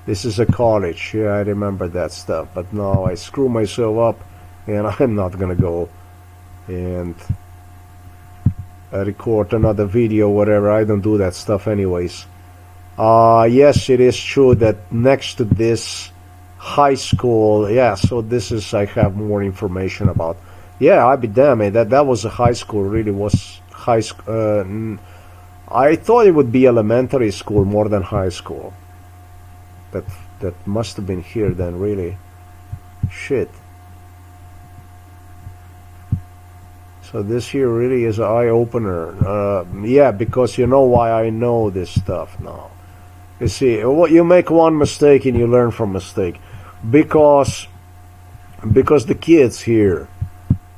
This is a college. Yeah, I remember that stuff. But no, I screw myself up, and I'm not gonna go and record another video, whatever. I don't do that stuff anyways. Yes, it is true that next to this high school, yeah, so this is, I have more information about. Yeah, I'd be damned, that was a high school, really was high school. I thought it would be elementary school more than high school. That must have been here then, really. Shit. So this here really is an eye-opener. Yeah, because you know why I know this stuff now. You see, you make one mistake and you learn from mistake. Because the kids here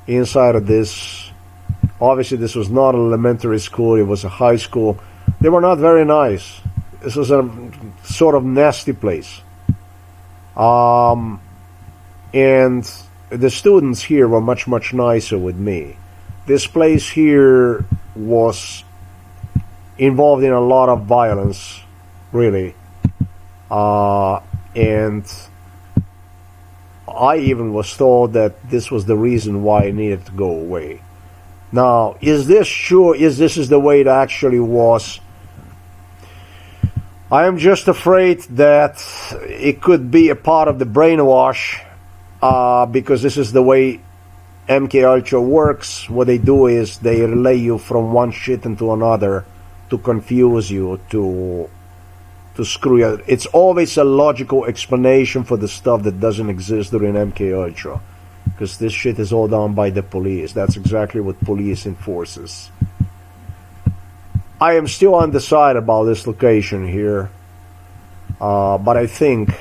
inside of this, obviously this was not an elementary school, it was a high school. They were not very nice. This was a sort of nasty place. And the students here were much nicer with me. This place here was involved in a lot of violence, really. And I even was told that this was the reason why I needed to go away. Now, is this true? Is this the way it actually was? I am just afraid that it could be a part of the brainwash, because this is the way MK Ultra works. What they do is they relay you from one shit into another to confuse you, to screw you. It's always a logical explanation for the stuff that doesn't exist during MK Ultra, because this shit is all done by the police. That's exactly what police enforces. I am still undecided about this location here, but I think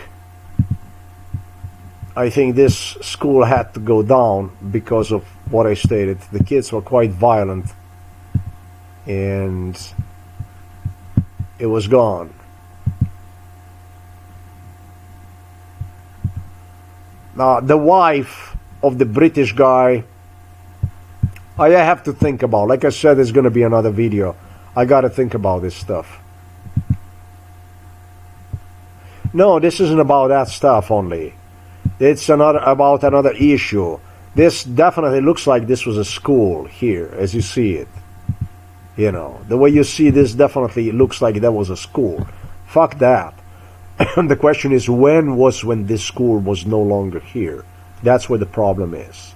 this school had to go down because of what I stated. The kids were quite violent, and it was gone. The wife of the British guy, I have to think about. Like I said, there's going to be another video. I got to think about this stuff. No, this isn't about that stuff only. It's about another issue. This definitely looks like this was a school here, as you see it. You know, the way you see this definitely looks like that was a school. Fuck that. The question is, when this school was no longer here? That's where the problem is.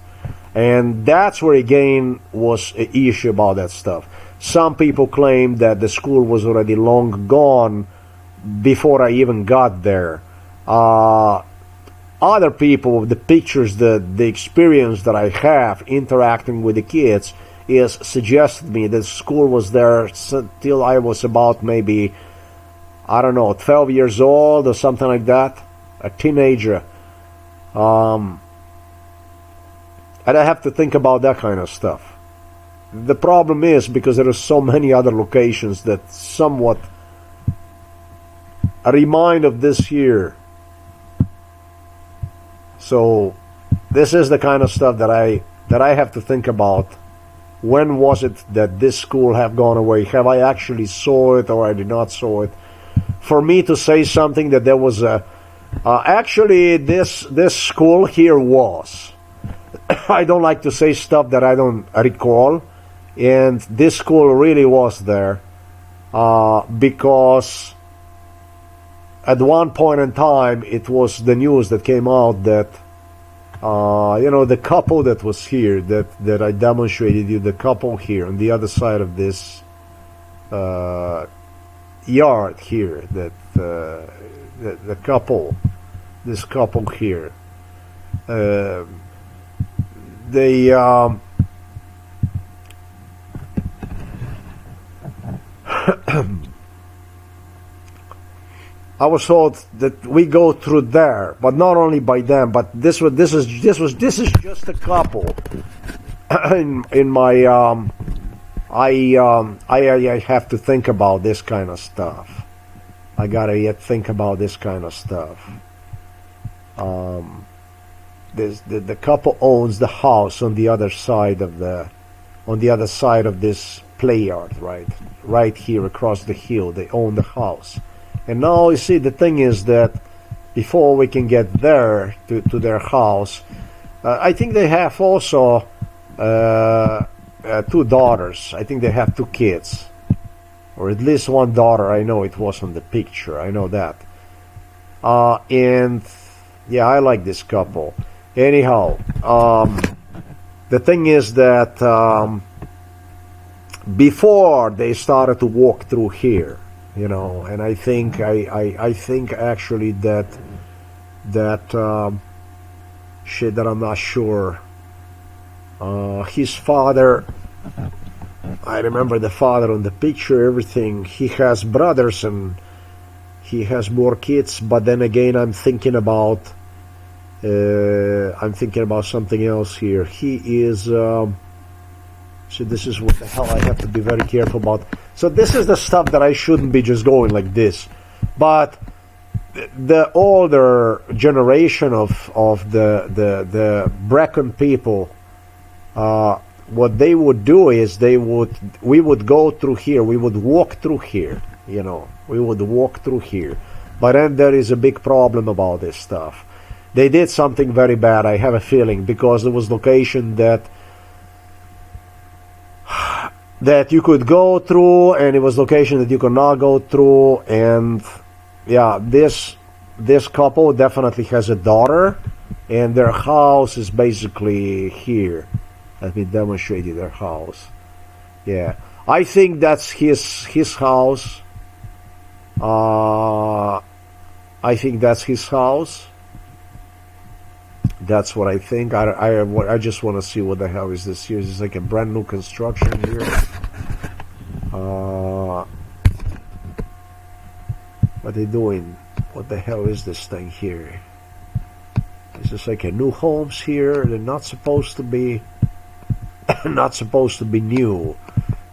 And that's where, again, was an issue about that stuff. Some people claim that the school was already long gone before I even got there. Other people, the pictures, the experience that I have interacting with the kids is suggested me that school was there till I was about maybe, I don't know, 12 years old or something like that, a teenager. And I have to think about that kind of stuff. The problem is, because there are so many other locations that somewhat remind of this here. So this is the kind of stuff that I have to think about. When was it that this school have gone away? Have I actually saw it, or I did not saw it? For me to say something that there was a actually this school here was. I don't like to say stuff that I don't recall, and this school really was there, because at one point in time it was the news that came out that you know, the couple that was here, that I demonstrated you, the couple here on the other side of this yard here, that the couple, this couple here, they I was told that we go through there, but not only by them, but this is just a couple. in my I have to think about this kind of stuff. I gotta yet think about this kind of stuff. The couple owns the house on the other side of this play yard, right here across the hill. They own the house. And now you see, the thing is that before we can get there to their house, I think they have also 2 daughters. I think they have 2 kids, or at least 1 daughter. I know it was on the picture. I know that. And yeah, I like this couple. Anyhow, the thing is that before they started to walk through here, you know, and I think actually that shit that I'm not sure. His father, I remember the father on the picture, everything. He has brothers and he has more kids, but then again I'm thinking about something else here. He is so this is what the hell I have to be very careful about. So this is the stuff that I shouldn't be just going like this. But the older generation of the Brecon people, what they would do is we would go through here, we would walk through here, you know, we would walk through here. But then there is a big problem about this stuff. They did something very bad, I have a feeling, because there was location that you could go through, and it was location that you could not go through, and yeah, this couple definitely has a daughter, and their house is basically here. Let me demonstrate you their house. Yeah, I think that's his house. I think that's his house. That's what I think. I just want to see what the hell is this here. This is like a brand new construction here. What are they doing? What the hell is this thing here? This is like a new homes here. They're not supposed to be not supposed to be new.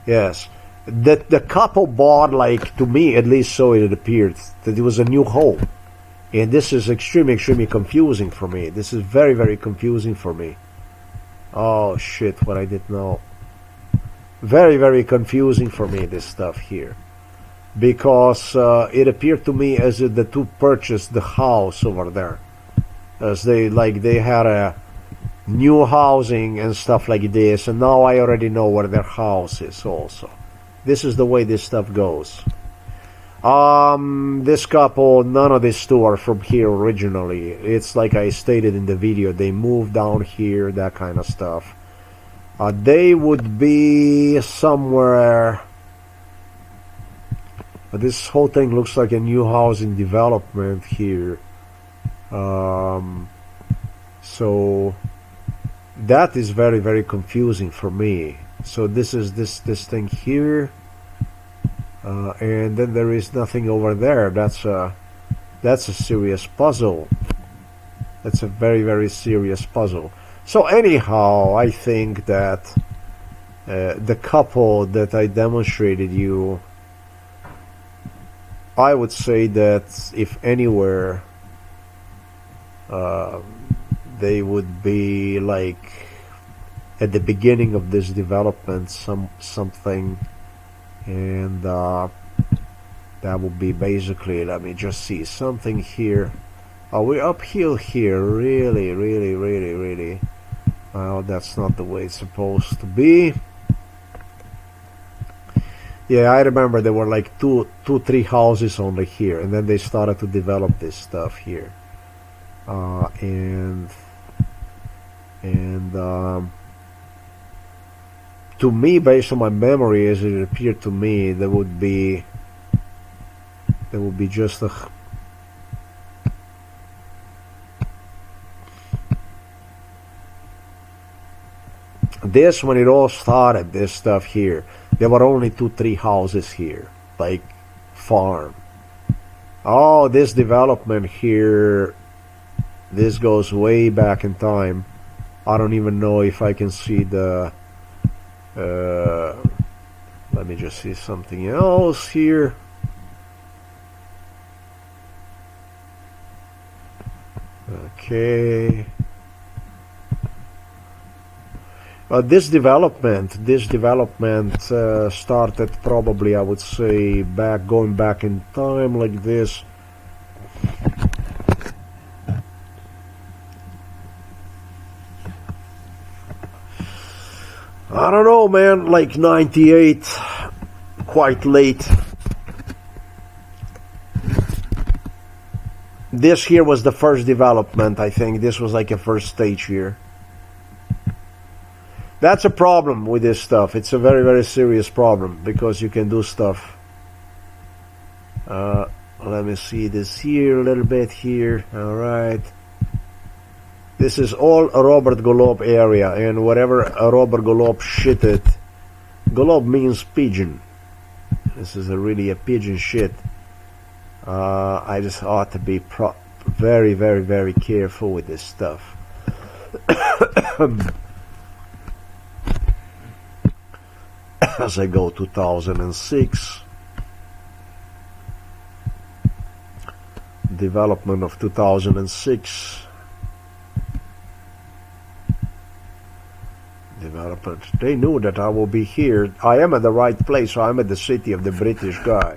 Yes. The couple bought, like, to me at least, so it appeared that it was a new home. And this is extremely confusing for me. This is very, very confusing for me. Oh shit, what I didn't know. Very, very confusing for me, this stuff here. Because it appeared to me as if the two purchased the house over there. As they had a new housing and stuff like this, and now I already know where their house is also. This is the way this stuff goes. This couple, none of these two are from here originally. It's like I stated in the video, they moved down here, that kind of stuff. They would be somewhere. This whole thing looks like a new housing development here. So that is very, very confusing for me. So this is this thing here. And then there is nothing over there. That's a serious puzzle. That's a very, very serious puzzle. So anyhow, I think that the couple that I demonstrated you, I would say that if anywhere, they would be like at the beginning of this development, something. And that would be basically, let me just see something here. Oh, we're uphill here, really. Well, that's not the way it's supposed to be. Yeah, I remember there were like two, three houses only here, and then they started to develop this stuff here. To me, based on my memory, as it appeared to me, there would be just a. This, when it all started, this stuff here, there were only 2-3 houses here, like farm. Oh, this development here, this goes way back in time. I don't even know if I can see the. Let me just see something else here. Okay. This development started probably, I would say, going back in time like this. I don't know, man, like 98, quite late. This here was the first development, I think. This was like a first stage here. That's a problem with this stuff. It's a very, very serious problem, because you can do stuff. Let me see this here a little bit here. All right. This is all Robert Golob area, and whatever Robert Golob shitted, Golob means pigeon. This is really a pigeon shit. I just ought to be very, very, very careful with this stuff. As I go 2006, development of 2006. Development. They knew that I will be here. I am at the right place. So I'm at the city of the British guy.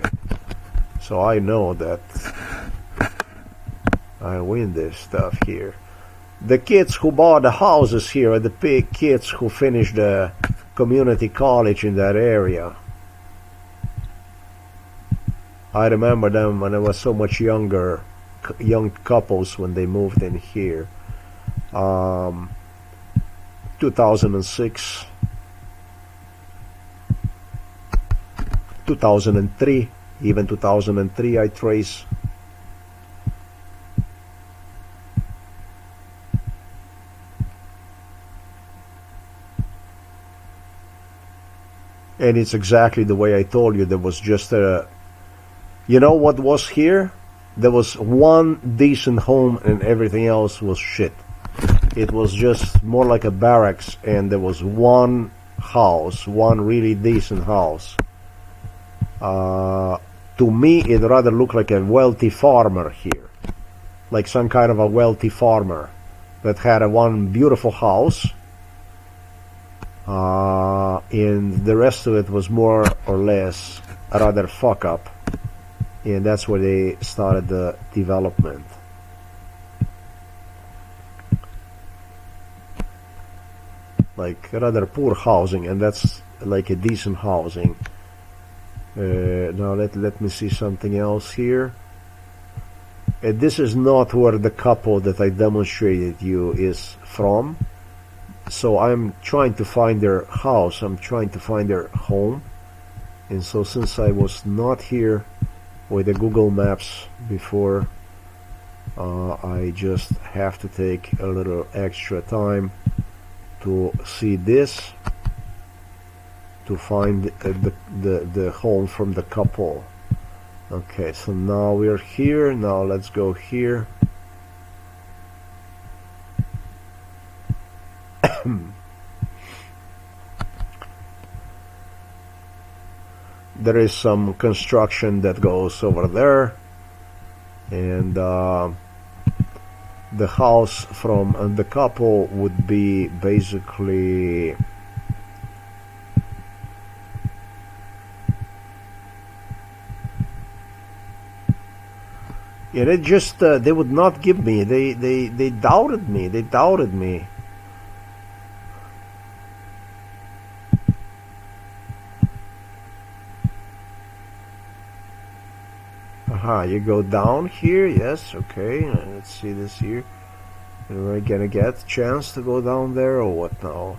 So I know that I win this stuff here. The kids who bought the houses here are the big kids who finished the community college in that area. I remember them when I was so much younger, young couples when they moved in here. 2006, 2003, even 2003 I trace. And it's exactly the way I told you. There was just a, you know what was here? There was one decent home and everything else was shit. It was just more like a barracks, and there was one house, one really decent house. To me, it rather looked like a wealthy farmer here. Like some kind of a wealthy farmer that had a one beautiful house. And the rest of it was more or less a rather fuck up, and that's where they started the development. Like rather poor housing, and that's like a decent housing. Now let me see something else here. This is not where the couple that I demonstrated you is from. So I'm trying to find their house, I'm trying to find their home. And so since I was not here with the Google Maps before, I just have to take a little extra time to see this, to find the home from the couple. Okay, so now we're here. Now let's go here. There is some construction that goes over there, and the house from the couple would be basically it just they would not give me, they doubted me. You go down here, yes, okay, let's see this here. Am I gonna get a chance to go down there or what now?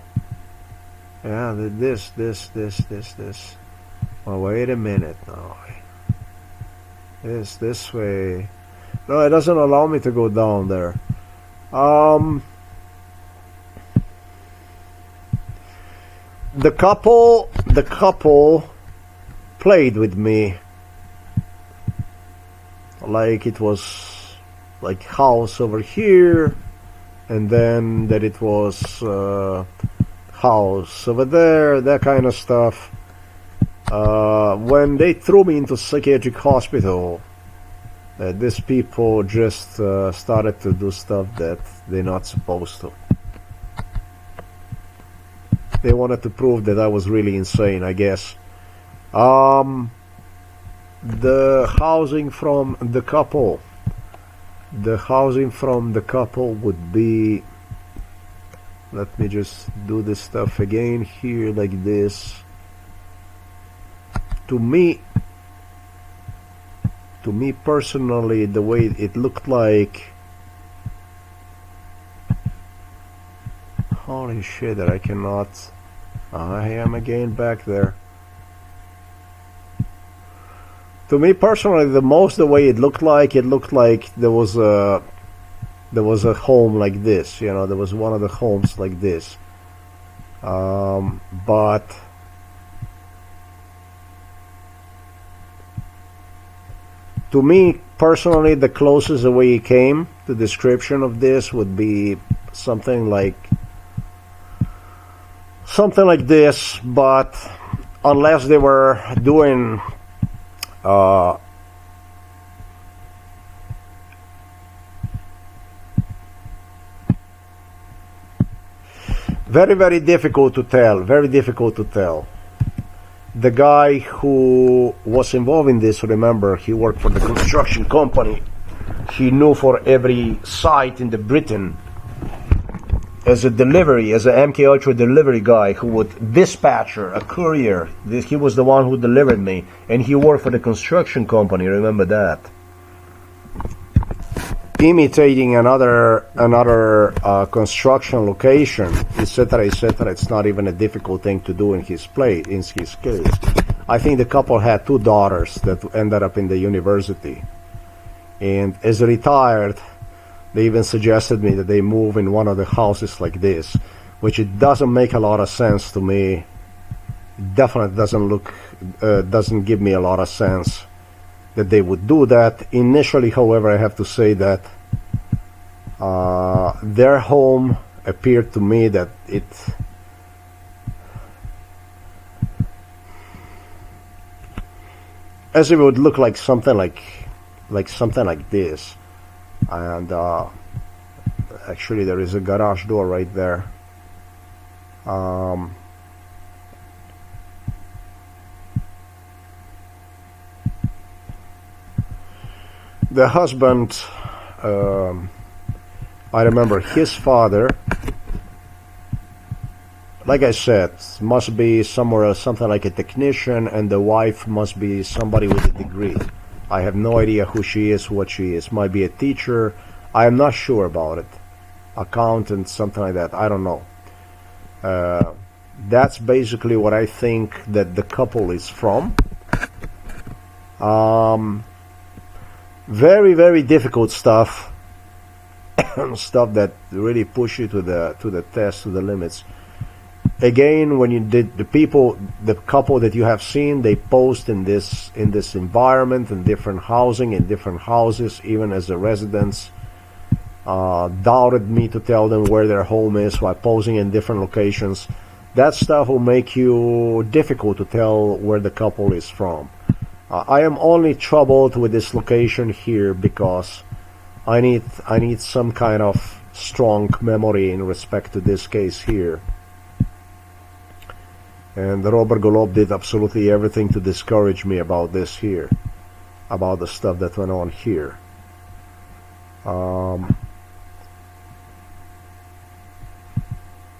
Yeah, this. Oh, wait a minute now. This way. No, it doesn't allow me to go down there. The couple played with me like it was like house over here, and then that it was house over there, that kind of stuff. When they threw me into psychiatric hospital, these people just started to do stuff that they're not supposed to. They wanted to prove that I was really insane, I guess. The housing from the couple would be, let me just do this stuff again here like this. To me personally, the way it looked like, holy shit, that I cannot, I am again back there. To me personally, the way it looked like there was a home like this, you know, there was one of the homes like this. But to me personally, the closest way it came to description of this would be something like this, but unless they were doing very difficult to tell, The guy who was involved in this, remember, he worked for the construction company. He knew for every site in the Britain as a delivery, as a MK Ultra delivery guy who would dispatcher, a courier. He was the one who delivered me, and he worked for the construction company. Remember that? Imitating another construction location, etc., etc. It's not even a difficult thing to do in his case. I think the couple had 2 daughters that ended up in the university, and as retired, they even suggested me that they move in one of the houses like this, which it doesn't make a lot of sense to me. It definitely doesn't give me a lot of sense that they would do that. Initially, however, I have to say that their home appeared to me that it as if it would look like something like this. And actually there is a garage door right there. The husband, I remember his father, like I said, must be somewhere something like a technician, and the wife must be somebody with a degree. I have no idea who she is, what she is. Might be a teacher. I am not sure about it. Accountant, something like that. I don't know. That's basically what I think that the couple is from. Very, very difficult stuff. Stuff that really push you to the test, to the limits. Again, when you did the couple that you have seen, they post in this environment, in different housing, in different houses, even as the residents doubted me to tell them where their home is while posing in different locations. That stuff will make you difficult to tell where the couple is from. I am only troubled with this location here because I need some kind of strong memory in respect to this case here. And Robert Golob did absolutely everything to discourage me about this here, about the stuff that went on here.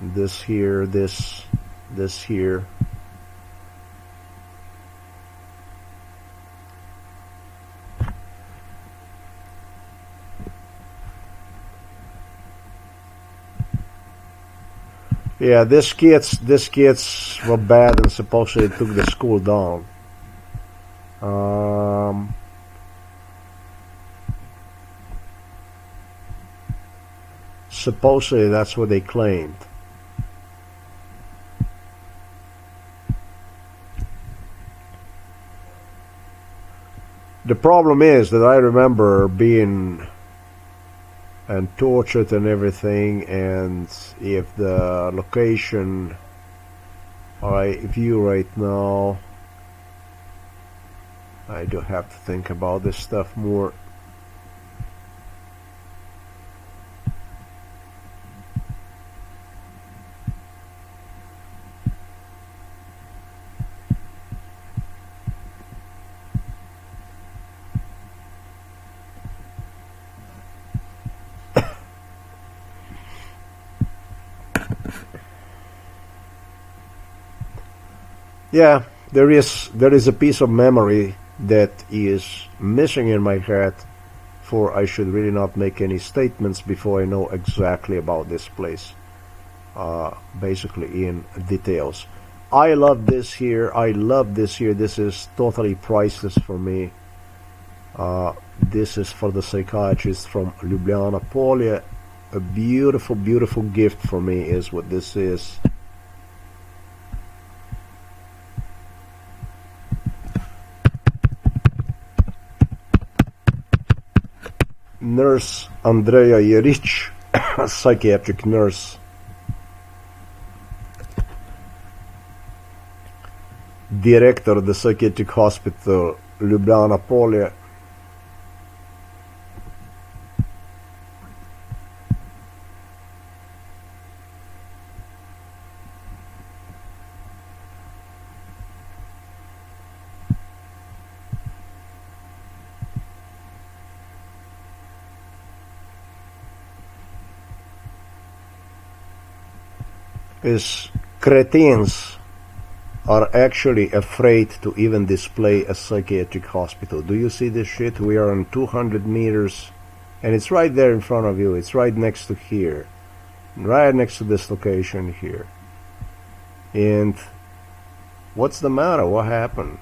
This here, this here. Yeah, these kids were bad and supposedly took the school down. Supposedly that's what they claimed. The problem is that I remember being and tortured and everything, and if the location I view right now, I do have to think about this stuff more. Yeah, there is a piece of memory that is missing in my head, for I should really not make any statements before I know exactly about this place, basically in details. I love this here. I love this here. This is totally priceless for me. This is for the psychiatrist from Ljubljana Polje. A beautiful, beautiful gift for me is what this is. Nurse Andrea Jeric, psychiatric nurse. Director of the psychiatric hospital Ljubljana Polje. is cretins are actually afraid to even display a psychiatric hospital. Do you see this shit? We are on 200 meters, and it's right there in front of you. It's right next to here, right next to this location here. And what's the matter? What happened?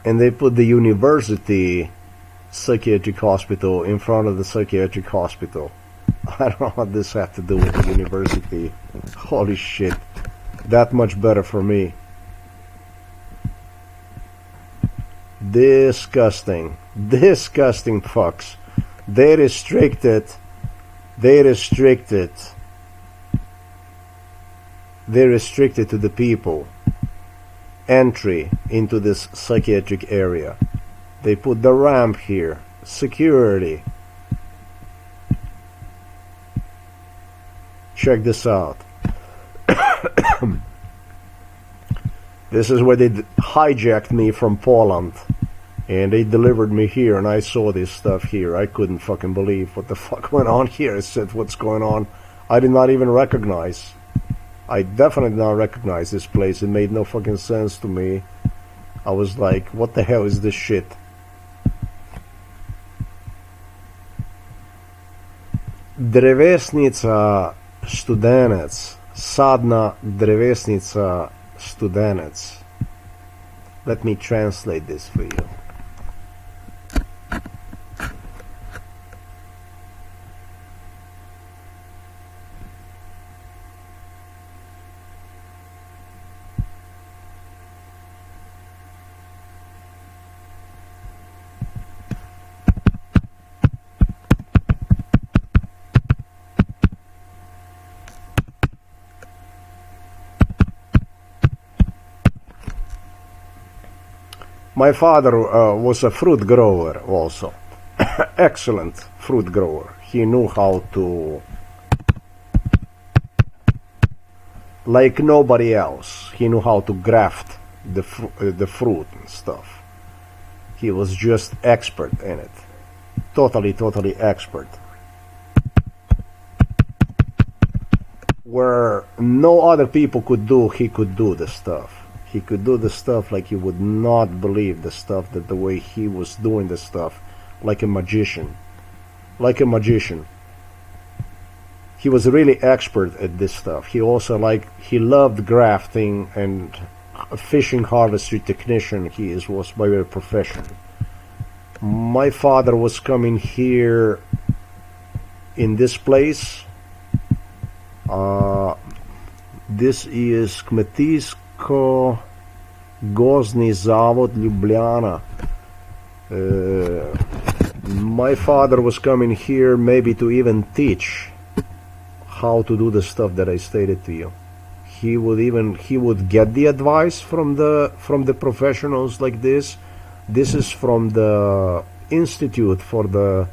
And they put the university psychiatric hospital in front of the psychiatric hospital. I don't know what this has to do with the university. Holy shit. That much better for me. Disgusting. Disgusting fucks. They restricted to the people entry into this psychiatric area. They put the ramp here. Security. Check this out. This is where they hijacked me from Poland, and they delivered me here, and I saw this stuff here. I couldn't fucking believe what the fuck went on here. I said, what's going on? I did not even recognize. I definitely did not recognize this place. It made no fucking sense to me. I was like, what the hell is this shit? Drevesnica Studenec. Sadna Drevesnica Studenec. Let me translate this for you. My father was a fruit grower also. Excellent fruit grower. He knew how to, like nobody else, he knew how to graft the fruit and stuff. He was just expert in it. Totally expert. Where no other people could do, he could do the stuff. He could do the stuff like you would not believe the stuff, that the way he was doing the stuff, like a magician. Like a magician. He was really expert at this stuff. He also he loved grafting, and a fishing harvestry technician was by their profession. My father was coming here in this place. This is Kmetijsko Gozni Zavod Ljubljana. My father was coming here maybe to even teach how to do the stuff that I stated to you. He would get the advice from the professionals like this. This is from the Institute for the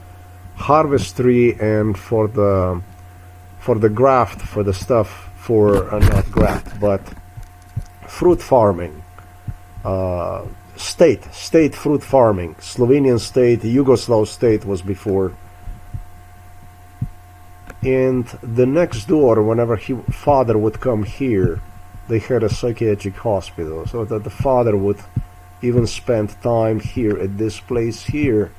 Harvestry and for the graft, for the stuff for not graft, but fruit farming. State fruit farming. Slovenian state, Yugoslav state was before. And the next door, whenever father would come here, they had a psychiatric hospital, so that the father would even spend time here at this place here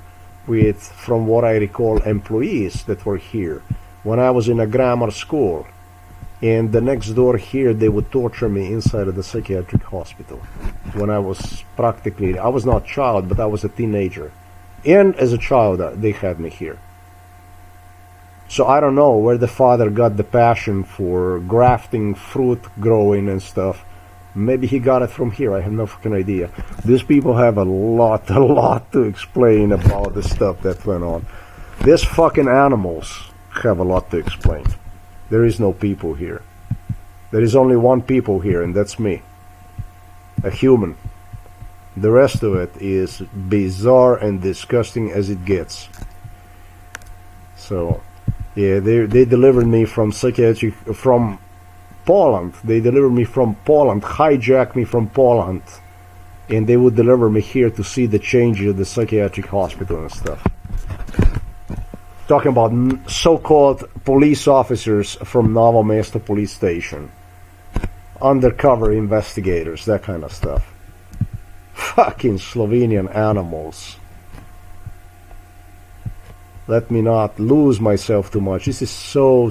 with, from what I recall, employees that were here. When I was in a grammar school, and the next door here, they would torture me inside of the psychiatric hospital. When I was I was not a child, but I was a teenager. And as a child, they had me here. So I don't know where the father got the passion for grafting, fruit growing and stuff. Maybe he got it from here. I have no fucking idea. These people have a lot to explain about the stuff that went on. These fucking animals have a lot to explain. There is no people here. There is only one people here, and that's me. A human. The rest of it is bizarre and disgusting as it gets. So, yeah, they delivered me from Poland. They delivered me from Poland, hijacked me from Poland, and they would deliver me here to see the changes of the psychiatric hospital and stuff. Talking about so-called police officers from Novo Mesto police station. Undercover investigators, that kind of stuff. Fucking Slovenian animals. Let me not lose myself too much. This is so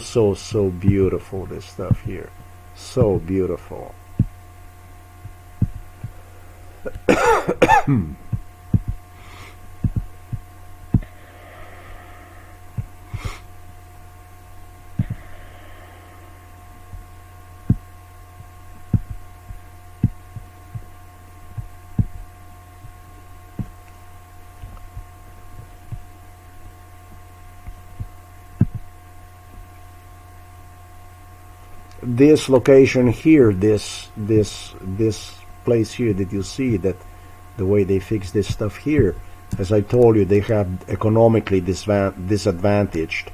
beautiful, this stuff here. So beautiful. This location here, this place here that you see, that the way they fix this stuff here, as I told you, they have economically disadvantaged,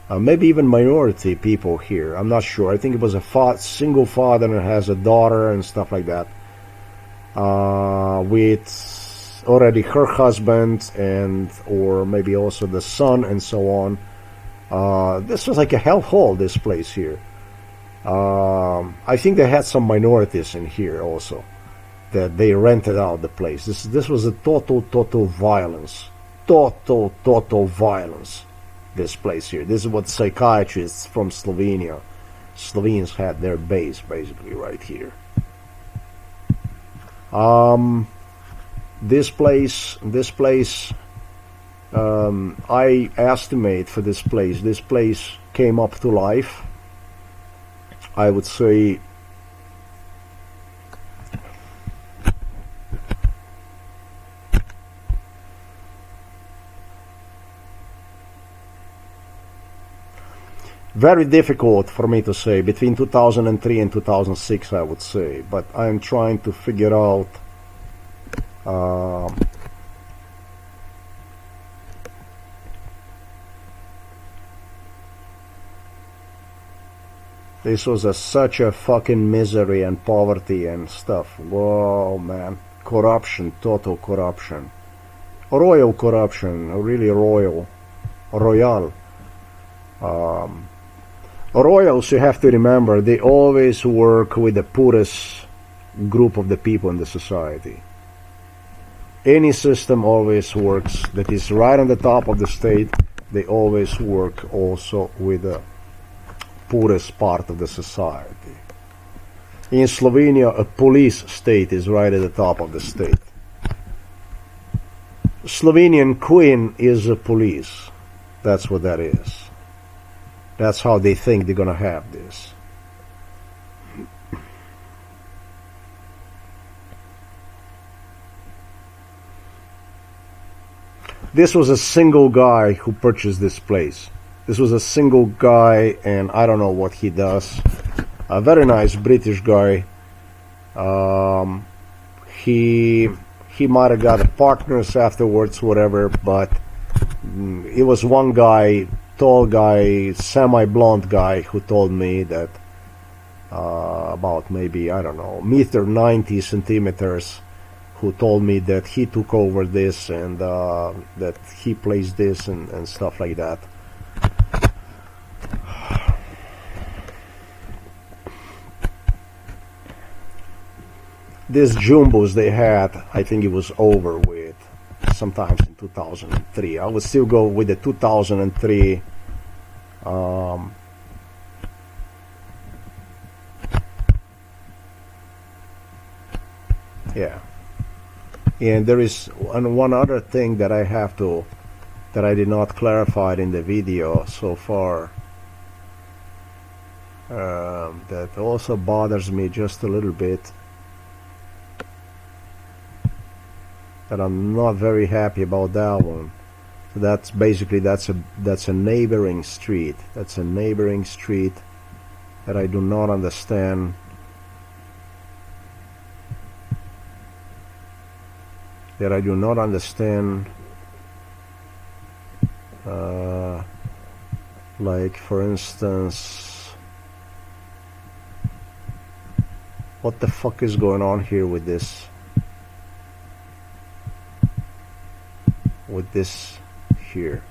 maybe even minority people here. I'm not sure. I think it was a single father and has a daughter and stuff like that, with already her husband and or maybe also the son and so on. This was like a hellhole, this place here. I think they had some minorities in here also, that they rented out the place. This was a total violence. Total violence, this place here. This is what psychiatrists from Slovenia, Slovenes had their base basically right here. This place, I estimate for this place came up to life, I would say, very difficult for me to say, between 2003 and 2006 I would say, but I'm trying to figure out this was such a fucking misery and poverty and stuff. Whoa, man. Corruption, total corruption. Royal corruption, really royal. Royal. Royals, you have to remember, they always work with the poorest group of the people in the society. Any system always works that is right on the top of the state. They always work also with the poorest part of the society. In Slovenia, a police state is right at the top of the state. Slovenian queen is a police. That's what that is. That's how they think they're gonna have this. This was a single guy who purchased this place. This was a single guy, and I don't know what he does. A very nice British guy. He might have got partners afterwards, whatever, but it was one guy, tall guy, semi-blonde guy, who told me that about maybe, I don't know, 1.90 centimeters, who told me that he took over this and that he plays this and stuff like that. These jumbos they had, I think it was over with sometimes in 2003. I would still go with the 2003 yeah. And there is one other thing that I did not clarify in the video so far, that also bothers me just a little bit, that I'm not very happy about that one. So that's basically that's a neighboring street. That's a neighboring street that I do not understand. That I do not understand. Like, for instance, what the fuck is going on here with this? With this here.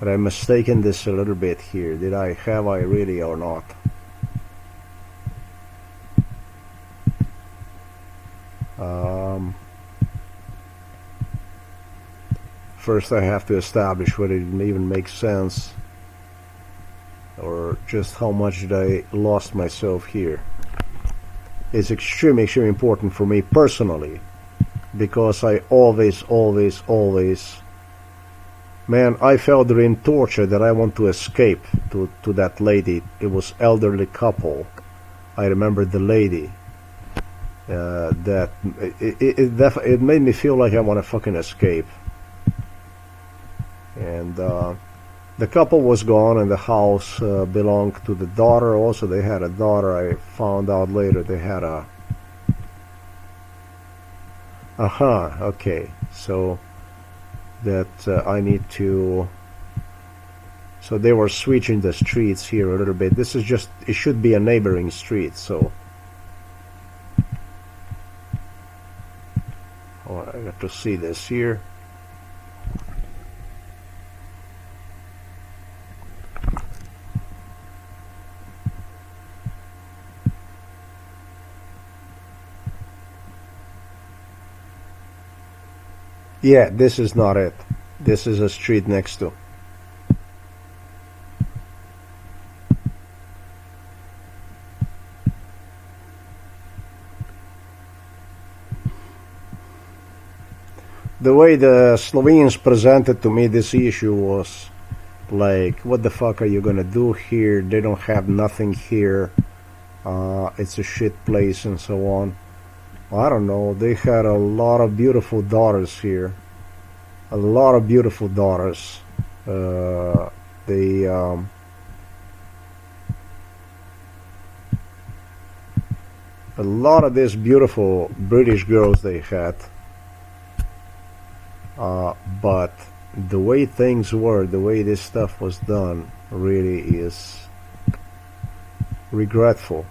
But I'm mistaken this a little bit here. Have I really or not? First I have to establish whether it even makes sense, or just how much did I lost myself here. It's extremely important for me personally, because I always, man, I felt during torture that I want to escape to that lady. It was elderly couple. I remember the lady. It made me feel like I want to fucking escape. And the couple was gone, and the house belonged to the daughter. Also, they had a daughter. I found out later they had a... okay. So that I need to... So they were switching the streets here a little bit. This is just... It should be a neighboring street, so... Oh, I got to see this here. Yeah, this is not it. This is a street next to. The way the Slovenians presented to me this issue was like, what the fuck are you gonna do here? They don't have nothing here. It's a shit place and so on. I don't know. They had a lot of beautiful daughters here. A lot of beautiful daughters. A lot of these beautiful British girls they had. But the way things were, the way this stuff was done, really is regretful.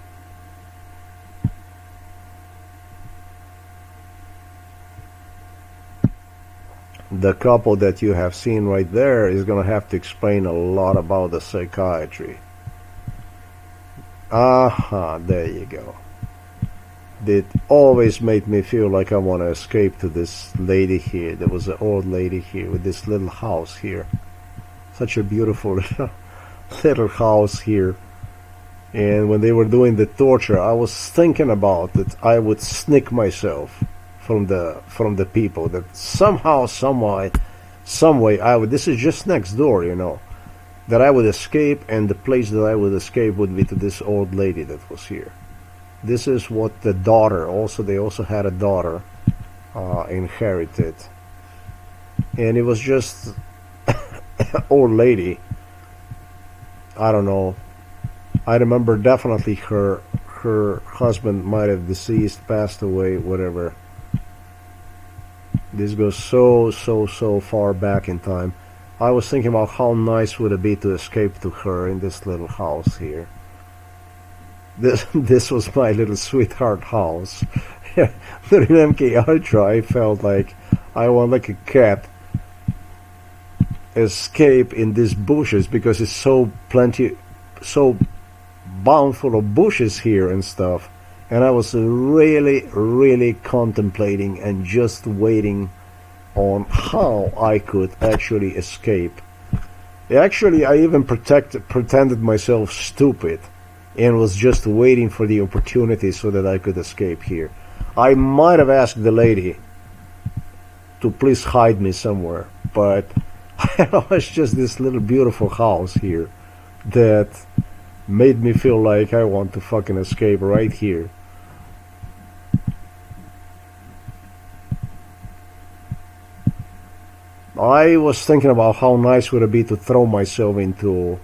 The couple that you have seen right there is going to have to explain a lot about the psychiatry. There you go. It always made me feel like I want to escape to this lady here. There was an old lady here with this little house here. Such a beautiful little house here. And when they were doing the torture, I was thinking about that I would sneak myself from the people, that somehow, some way I would, this is just next door, you know, that I would escape, and the place that I would escape would be to this old lady that was here. This is what the daughter, they also had a daughter, inherited. And it was just old lady. I don't know. I remember definitely her husband might have deceased, passed away, whatever. This goes so far back in time. I was thinking about how nice would it be to escape to her in this little house here. This was my little sweetheart house. During MK Ultra, I felt like I want, like a cat, escape in these bushes, because it's so bountiful of bushes here and stuff. And I was really contemplating and just waiting on how I could actually escape. Actually, I even pretended myself stupid and was just waiting for the opportunity so that I could escape here. I might have asked the lady to please hide me somewhere, but it was just this little beautiful house here that made me feel like I want to fucking escape right here. I was thinking about how nice would it be to throw myself into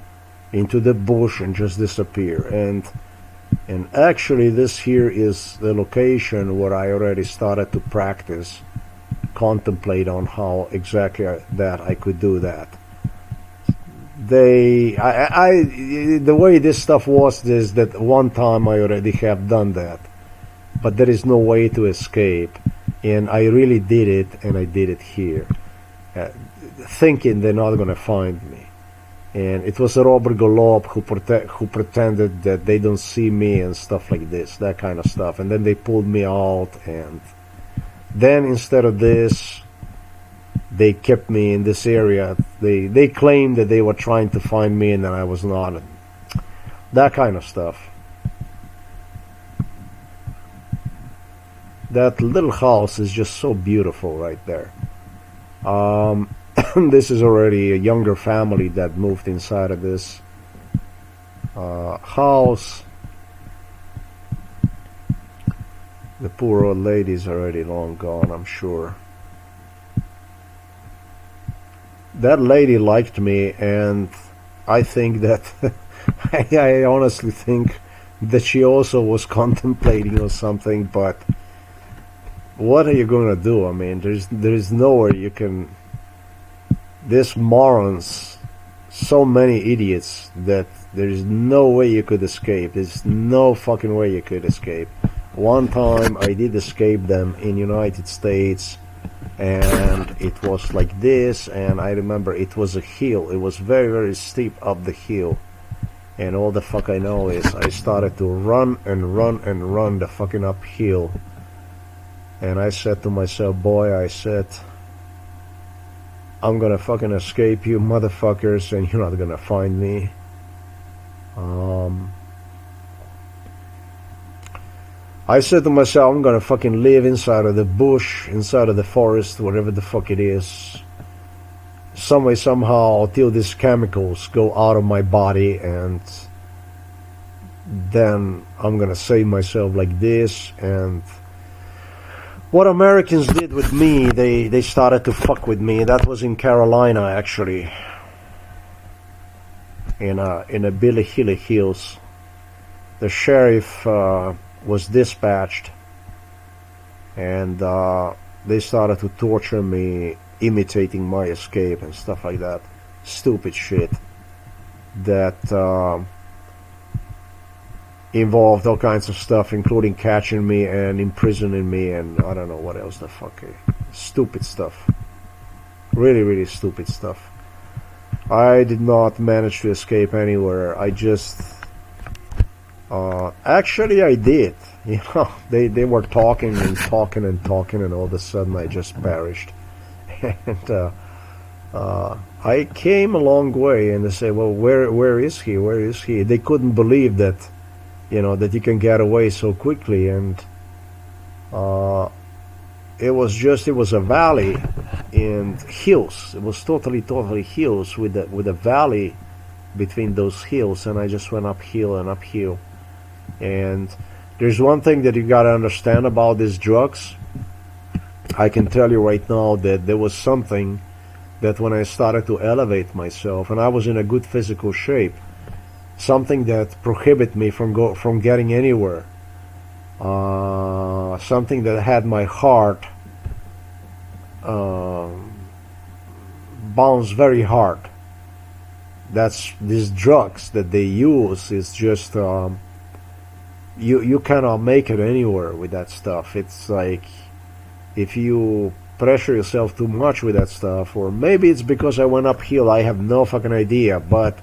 the bush and just disappear. And actually, this here is the location where I already started to practice, contemplate on how exactly that I could do that. The way this stuff was is that one time I already have done that, but there is no way to escape, and I really did it, and I did it here. Thinking they're not going to find me. And it was Robert Golob who pretended that they don't see me and stuff like this, that kind of stuff. And then they pulled me out, and then instead of this, they kept me in this area. They claimed that they were trying to find me and that I was not. That kind of stuff. That little house is just so beautiful right there. This is already a younger family that moved inside of this house. The poor old lady is already long gone, I'm sure. That lady liked me, and I think that I honestly think that she also was contemplating or something, but what are you gonna do? I mean, there's nowhere you can. This morons, so many idiots that there's no way you could escape. There's no fucking way you could escape. One time I did escape them in United States, and it was like this, and I remember it was a hill. It was very, very steep up the hill, and all the fuck I know is I started to run and run and run the fucking uphill, and I said to myself, boy, I said, I'm gonna fucking escape you motherfuckers, and you're not gonna find me. I said to myself, I'm gonna fucking live inside of the bush, inside of the forest, whatever the fuck it is, some way, somehow, till these chemicals go out of my body, and then I'm gonna save myself like this. And what Americans did with me, they started to fuck with me. That was in Carolina, actually, in a Billy Hills. The sheriff was dispatched, and they started to torture me, imitating my escape and stuff like that. Stupid shit that involved all kinds of stuff, including catching me and imprisoning me, and I don't know what else the fuck. Stupid stuff. Really, really stupid stuff. I did not manage to escape anywhere. I just actually I did. You know, they were talking and talking and talking, and all of a sudden I just perished. And I came a long way, and they say, well, where is he? Where is he? They couldn't believe that, you know, that you can get away so quickly. And it was a valley and hills. It was totally hills with a valley between those hills, and I just went uphill and uphill. And there's one thing that you gotta understand about these drugs. I can tell you right now that there was something that when I started to elevate myself, and I was in a good physical shape, something that prohibited me from getting anywhere. Something that had my heart bounce very hard. That's these drugs that they use is just you cannot make it anywhere with that stuff. It's like if you pressure yourself too much with that stuff, or maybe it's because I went uphill, I have no fucking idea, but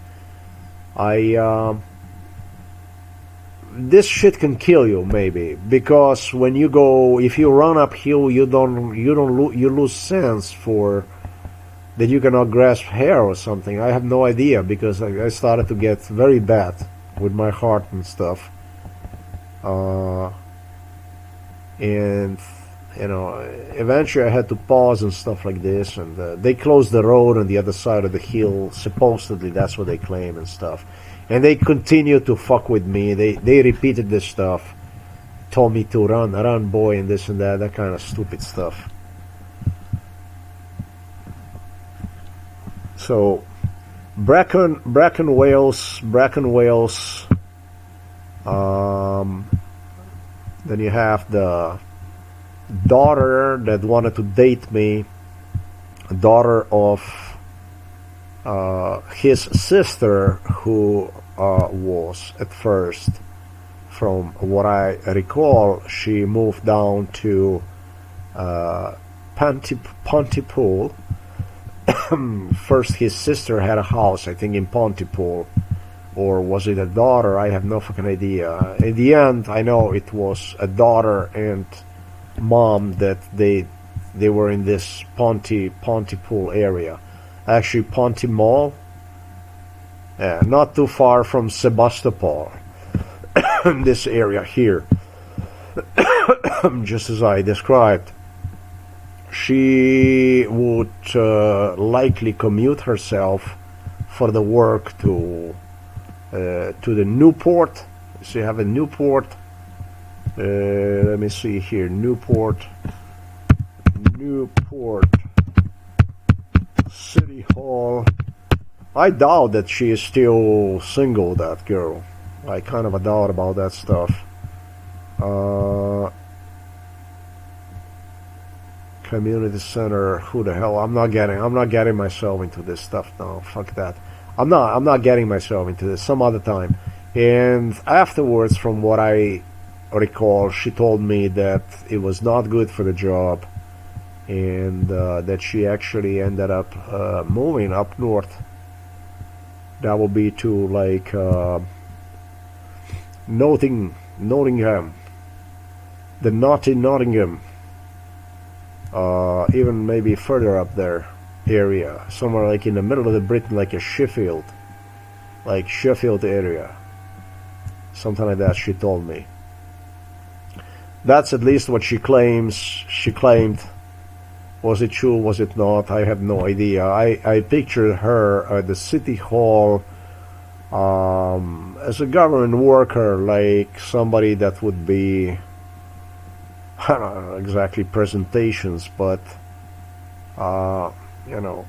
this shit can kill you, maybe, because when you go, if you run uphill, you lose sense for that you cannot grasp hair or something. I have no idea, because I started to get very bad with my heart and stuff, and you know, eventually I had to pause and stuff like this, and they closed the road on the other side of the hill, supposedly, that's what they claim and stuff. And they continued to fuck with me. They repeated this stuff, told me to run boy, and this and that kind of stupid stuff. So Bracken Wales, then you have the daughter that wanted to date me, daughter of his sister, who was at first, from what I recall, she moved down to Pontypool First his sister had a house, I think in Pontypool, or was it a daughter? I have no fucking idea. In the end, I know it was a daughter and mom that they were in this Pontypool area. Actually, Ponty Mall, not too far from Sebastopol, this area here, just as I described. She would likely commute herself for the work to the Newport. So you have a Newport. Let me see here. Newport City Hall. I doubt that she is still single, that girl. I kind of a doubt about that stuff. Community center. Who the hell? I'm not getting myself into this stuff now. Fuck that. I'm not getting myself into this. Some other time. And afterwards, from what I recall, she told me that it was not good for the job, and that she actually ended up moving up north. That would be to like Nottingham, the naughty Nottingham, even maybe further up there area, somewhere like in the middle of the Britain, like a Sheffield area, something like that. She told me. That's at least what she claims. She claimed. Was it true? Was it not? I have no idea. I pictured her at the city hall as a government worker, like somebody that would be, I don't know exactly presentations, but you know,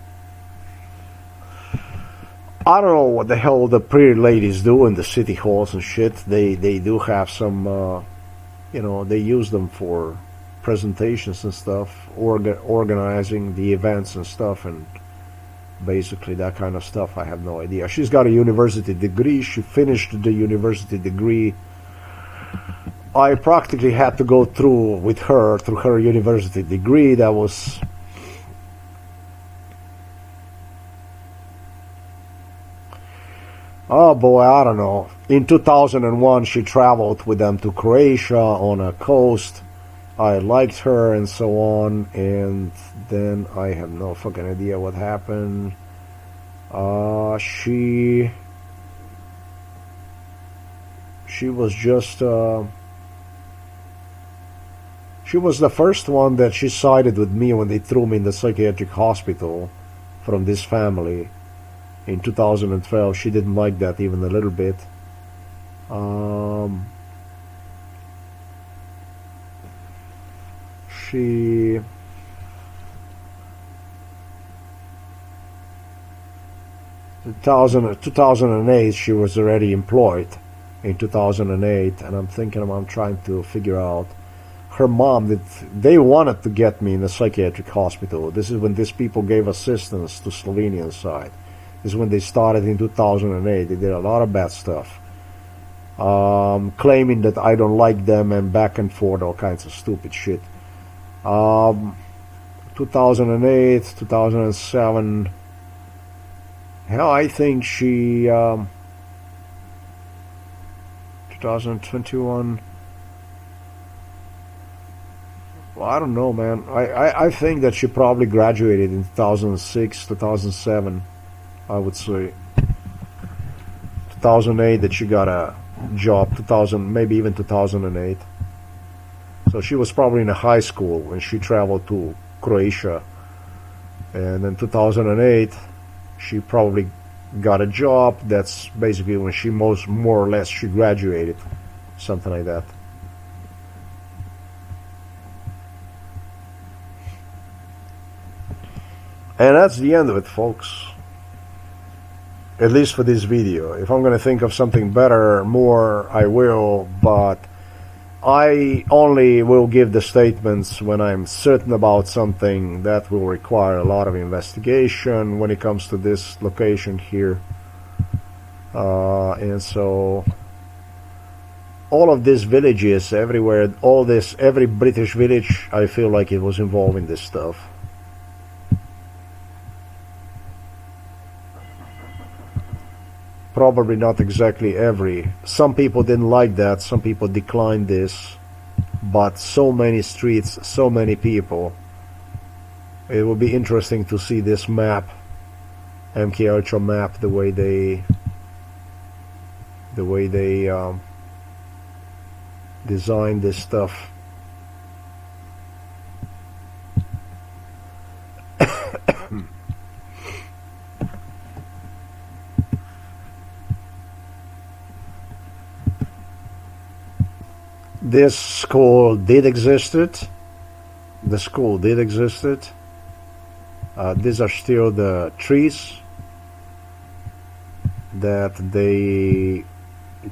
I don't know what the hell the pretty ladies do in the city halls and shit. They do have some, you know, they use them for presentations and stuff, organizing the events and stuff, and basically that kind of stuff. I have no idea. She's got a university degree. She finished the university degree. I practically had to go through her university degree. That was oh boy, I don't know. In 2001 she traveled with them to Croatia on a coast. I liked her and so on, and then I have no fucking idea what happened. She was just she was the first one that she sided with me when they threw me in the psychiatric hospital from this family in 2012. She didn't like that even a little bit. She 2008 she was already employed in 2008, and I'm trying to figure out her mom. They wanted to get me in a psychiatric hospital. This is when these people gave assistance to Slovenian side. This is when they started in 2008. They did a lot of bad stuff, claiming that I don't like them and back and forth, all kinds of stupid shit. 2008, 2007. Hell, I think she 2021. Well, I don't know, man. I think that she probably graduated in 2006, 2007. I would say 2008 that she got a job. 2000, maybe even 2008. So she was probably in a high school when she traveled to Croatia, and in 2008 she probably got a job. That's basically when she more or less she graduated, something like that. And that's the end of it, folks. At least for this video. If I'm going to think of something better, more, I will, but I only will give the statements when I'm certain about something that will require a lot of investigation when it comes to this location here. And so all of these villages everywhere, every British village, I feel like it was involved in this stuff. Probably not exactly every. Some people didn't like that, some people declined this, but so many streets, so many people. It will be interesting to see this map, MK Ultra map, the way they design this stuff. This school did existed. The school did existed. These are still the trees that they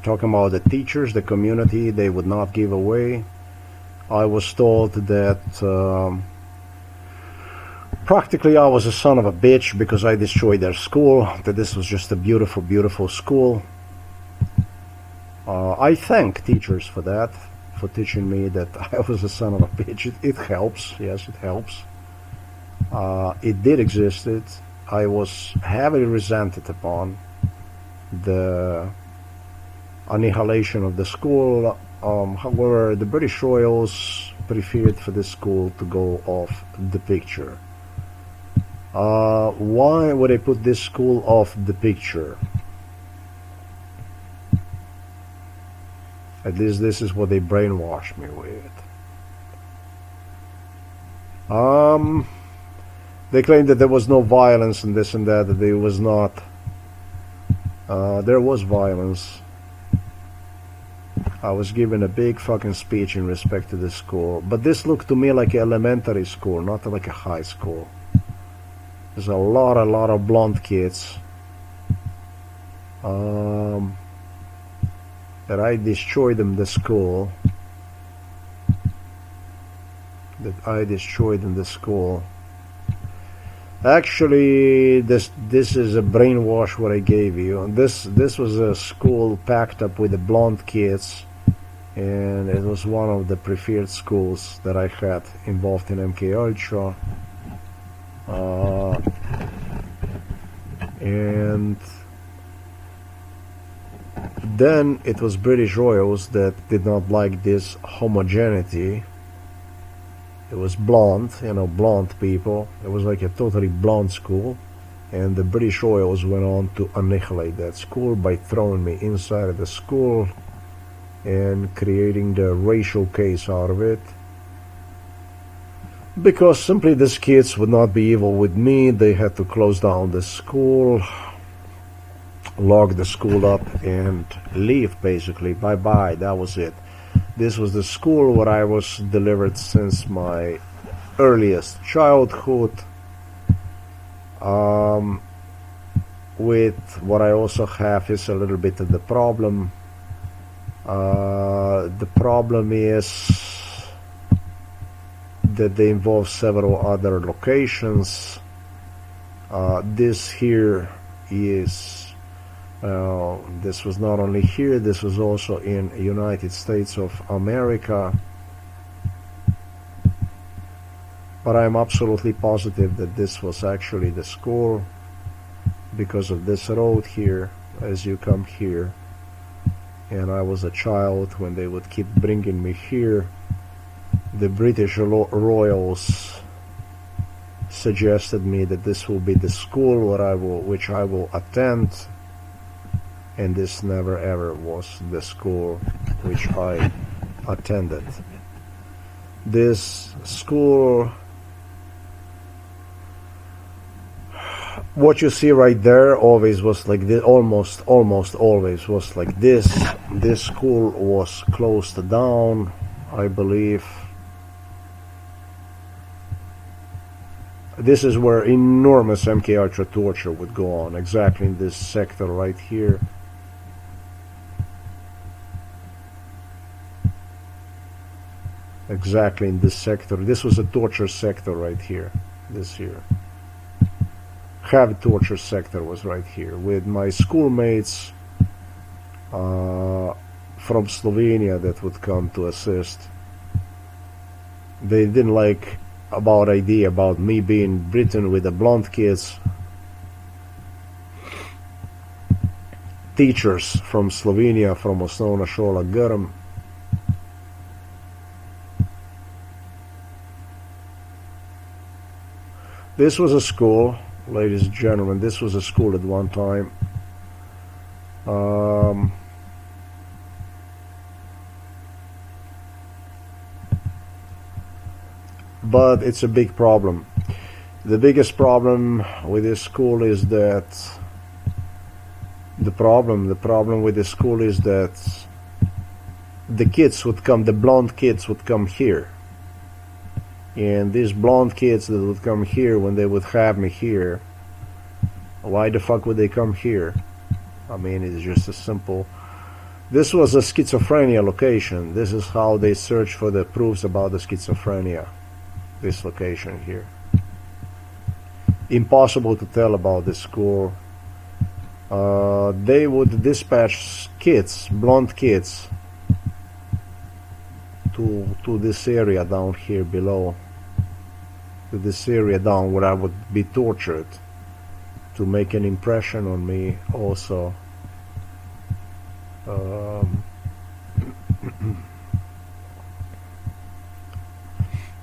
talking about the teachers, the community, they would not give away. I was told that practically I was a son of a bitch because I destroyed their school, that this was just a beautiful, beautiful school. I thank teachers for that, for teaching me that I was a son of a bitch. It helps, yes, it helps. It did exist. I was heavily resented upon the annihilation of the school. However, the British Royals preferred for this school to go off the picture. Why would I put this school off the picture? At least this is what they brainwashed me with. They claimed that there was no violence and this and that there was not. There was violence. I was given a big fucking speech in respect to this school, but this looked to me like an elementary school, not like a high school. There's a lot of blonde kids. That I destroyed them the school. Actually, this is a brainwash what I gave you. This was a school packed up with the blonde kids, and it was one of the preferred schools that I had involved in MK Ultra. And then it was British Royals that did not like this homogeneity. It was blonde, blonde people. It was like a totally blonde school, and the British Royals went on to annihilate that school by throwing me inside of the school and creating the racial case out of it. Because simply these kids would not be evil with me, they had to close down the school, lock the school up, and leave basically. Bye-bye, that was it. This was the school where I was delivered since my earliest childhood. With what I also have is a little bit of the problem. The problem is that they involve several other locations. This here is this was not only here, this was also in United States of America. But I'm absolutely positive that this was actually the school because of this road here as you come here. And I was a child when they would keep bringing me here. The British Royals suggested me that this will be the school which I will attend. And this never ever was the school which I attended. This school, what you see right there always was like this, almost always was like this. This school was closed down, I believe. This is where enormous MK Ultra torture would go on, exactly in this sector right here. Exactly in this sector. This was a torture sector right here. This here. Heavy torture sector was right here with my schoolmates from Slovenia that would come to assist. They didn't like idea about me being Britain with the blonde kids. teachers from Slovenia, from Osnovna šola Grm. This was a school, ladies and gentlemen, this was a school at one time. But it's a big problem. The biggest problem with this school is that the problem with this school is that the kids would come, the blonde kids would come here. And these blonde kids that would come here, when they would have me here, why the fuck would they come here? I mean, it's just a simple... This was a schizophrenia location. This is how they search for the proofs about the schizophrenia. This location here. Impossible to tell about this school. They would dispatch kids, blonde kids, to this area down here below, to this area down where I would be tortured to make an impression on me also.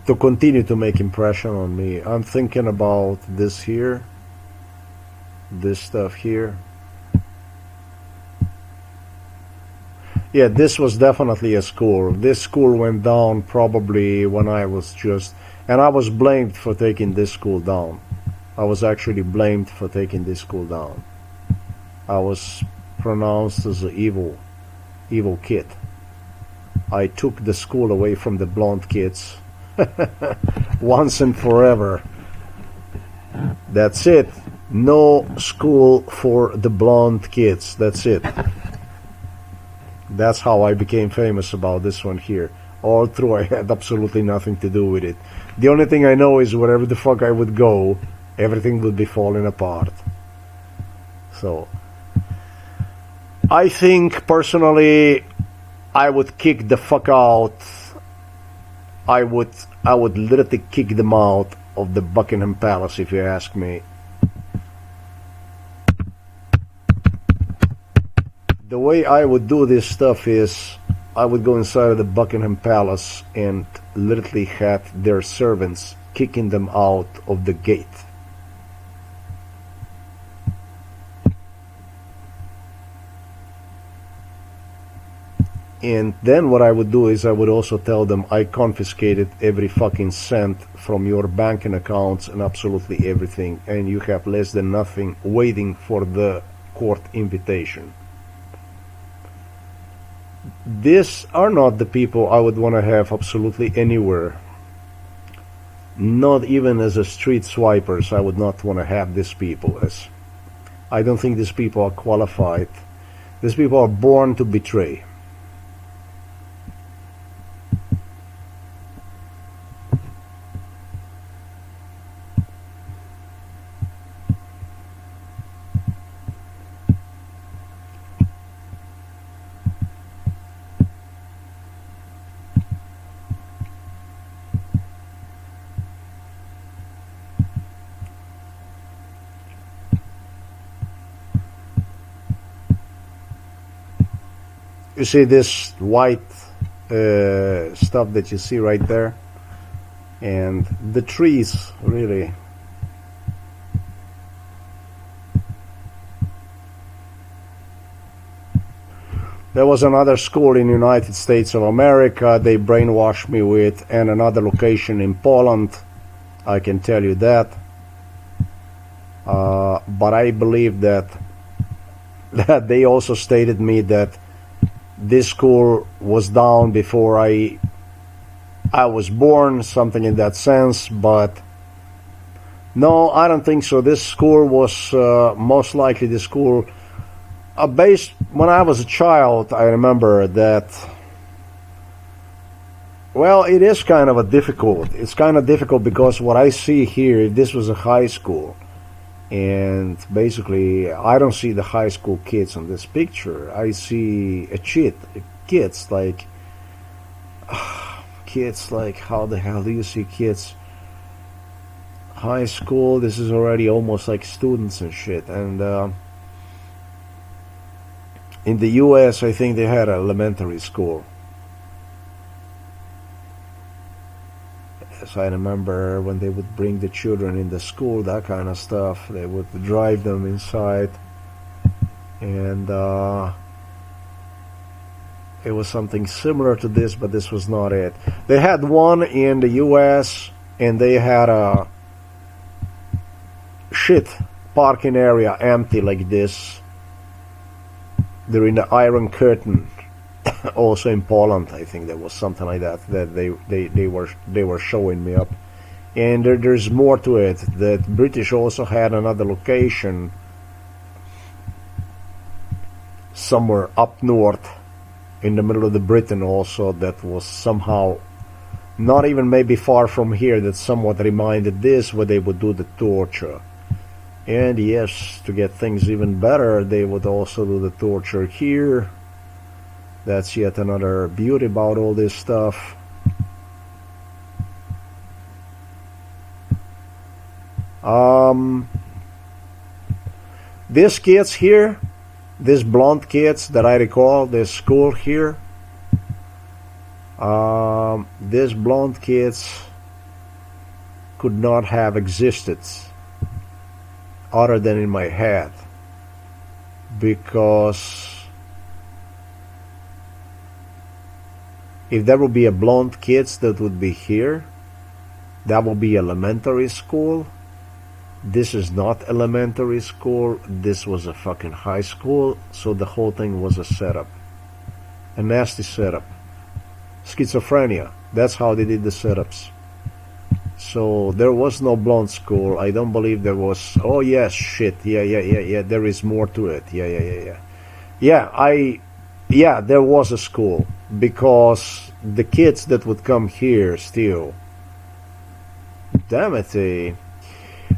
To continue to make impression on me. I'm thinking about this here, this stuff here. Yeah, this was definitely a school. This school went down probably when I was just... And I was blamed for taking this school down. I was actually blamed for taking this school down. I was pronounced as an evil kid. I took the school away from the blonde kids. Once and forever. That's it. No school for the blonde kids. That's it. That's how I became famous about this one here. All through, I had absolutely nothing to do with it. The only thing I know is wherever the fuck I would go, everything would be falling apart. So, I think personally, I would kick the fuck out. I would literally kick them out of the Buckingham Palace, if you ask me. The way I would do this stuff is I would go inside of the Buckingham Palace and literally have their servants kicking them out of the gate. And then what I would do is I would also tell them I confiscated every fucking cent from your banking accounts and absolutely everything, and you have less than nothing waiting for the court invitation. These are not the people I would want to have absolutely anywhere. Not even as a street swipers, I would not want to have these people as. I don't think these people are qualified. These people are born to betray. You see this white stuff that you see right there, and the trees really. There was another school in the United States of America they brainwashed me with, and another location in Poland, I can tell you that. But I believe that they also stated me that this school was down before I was born, something in that sense, but no, I don't think so. This school was most likely the school based when I was a child. I remember that, well, it is kind of a difficult. It's kind of difficult because what I see here, this was a high school. And basically, I don't see the high school kids on this picture. I see kids like, how the hell do you see kids? High school, this is already almost like students and shit. And In the US, I think they had an elementary school. Yes, I remember when they would bring the children in the school, that kind of stuff. They would drive them inside, and it was something similar to this, but this was not it. They had one in the US, and they had a shit parking area empty like this. They're in the Iron Curtain. Also in Poland, I think there was something like that they were showing me up. And there's more to it. That British also had another location somewhere up north in the middle of the Britain also, that was somehow not even maybe far from here, that somewhat reminded this, where they would do the torture. And yes, to get things even better, they would also do the torture here. That's yet another beauty about all this stuff. These kids here, these blonde kids that I recall, this school here, these blonde kids could not have existed other than in my head, because if there would be a blonde kids that would be here, that would be elementary school. This is not elementary school, this was a fucking high school, so the whole thing was a setup. A nasty setup. Schizophrenia, that's how they did the setups. So there was no blonde school. I don't believe there was. Oh yes, shit, yeah, there is more to it. Yeah, there was a school, because the kids that would come here still, damn it,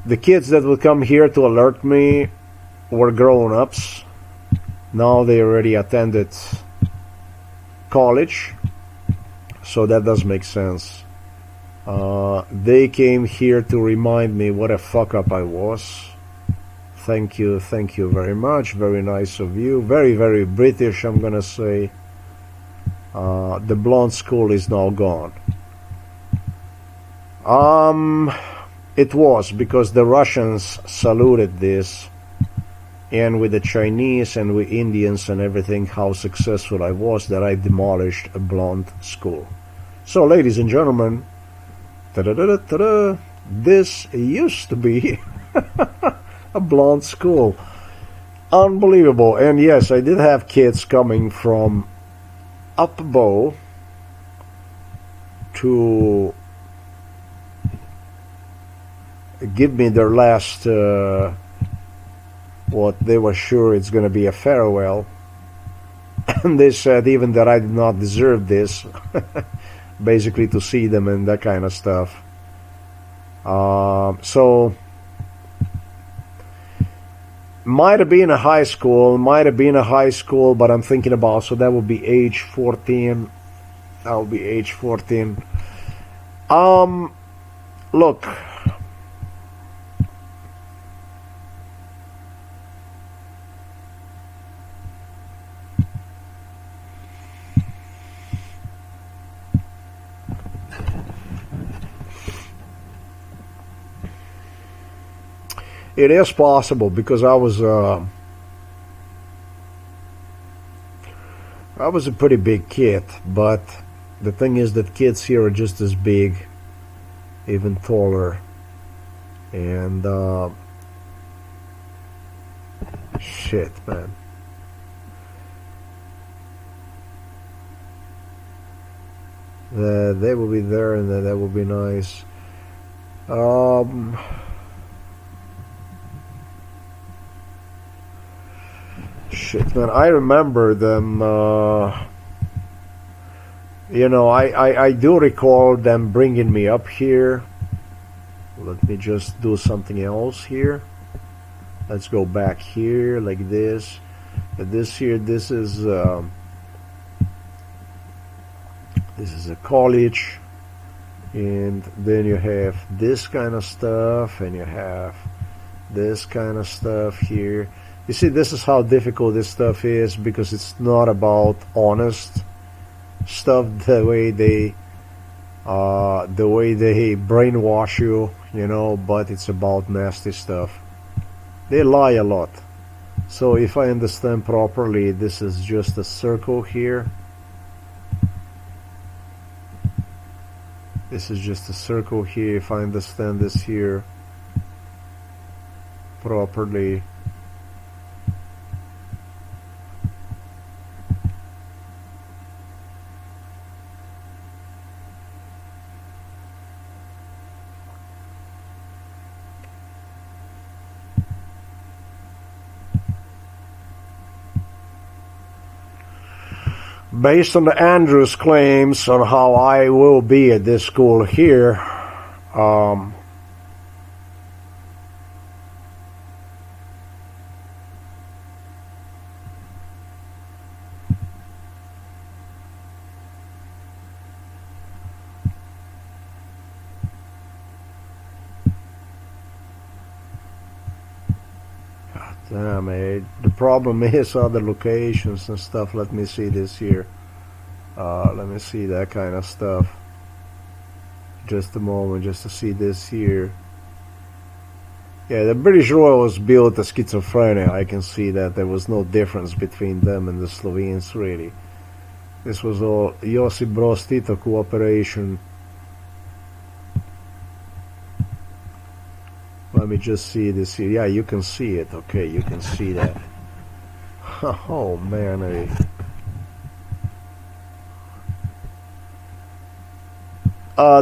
the kids that would come here to alert me were grown-ups. Now they already attended college, so that does make sense. They came here to remind me what a fuck-up I was. Thank you very much. Very nice of you. Very, very British, I'm gonna say. The blonde school is now gone. It was because the Russians saluted this, and with the Chinese and with Indians and everything, how successful I was, that I demolished a blonde school. So, ladies and gentlemen, this used to be a blonde school. Unbelievable. And yes, I did have kids coming from up Bow to give me their last, what they were sure it's going to be a farewell. And they said even that I did not deserve this, basically to see them and that kind of stuff. So might have been a high school, but I'm thinking about, so that would be age 14. That would be age 14. Look, it is possible, because I was a pretty big kid, but the thing is that kids here are just as big, even taller, and shit, man. They will be there, and that will be nice. Shit, man, I remember them, you know, I do recall them bringing me up here. Let me just do something else here. Let's go back here, like this. This here, this is a college. And then you have this kind of stuff, and you have this kind of stuff here. You see, this is how difficult this stuff is, because it's not about honest stuff the way they brainwash you, you know, but it's about nasty stuff. They lie a lot. So if I understand properly, this is just a circle here. This is just a circle here, if I understand this here properly. Based on the Andrews claims on how I will be at this school here, damn it. The problem is other locations and stuff. Let me see this here. Let me see that kind of stuff. Just a moment, just to see this here. Yeah, the British Royal was built as schizophrenia. I can see that there was no difference between them and the Slovenes, really. This was all Josip Broz Tito cooperation. Let me just see this here. Yeah, you can see it. Okay, you can see that. Oh man,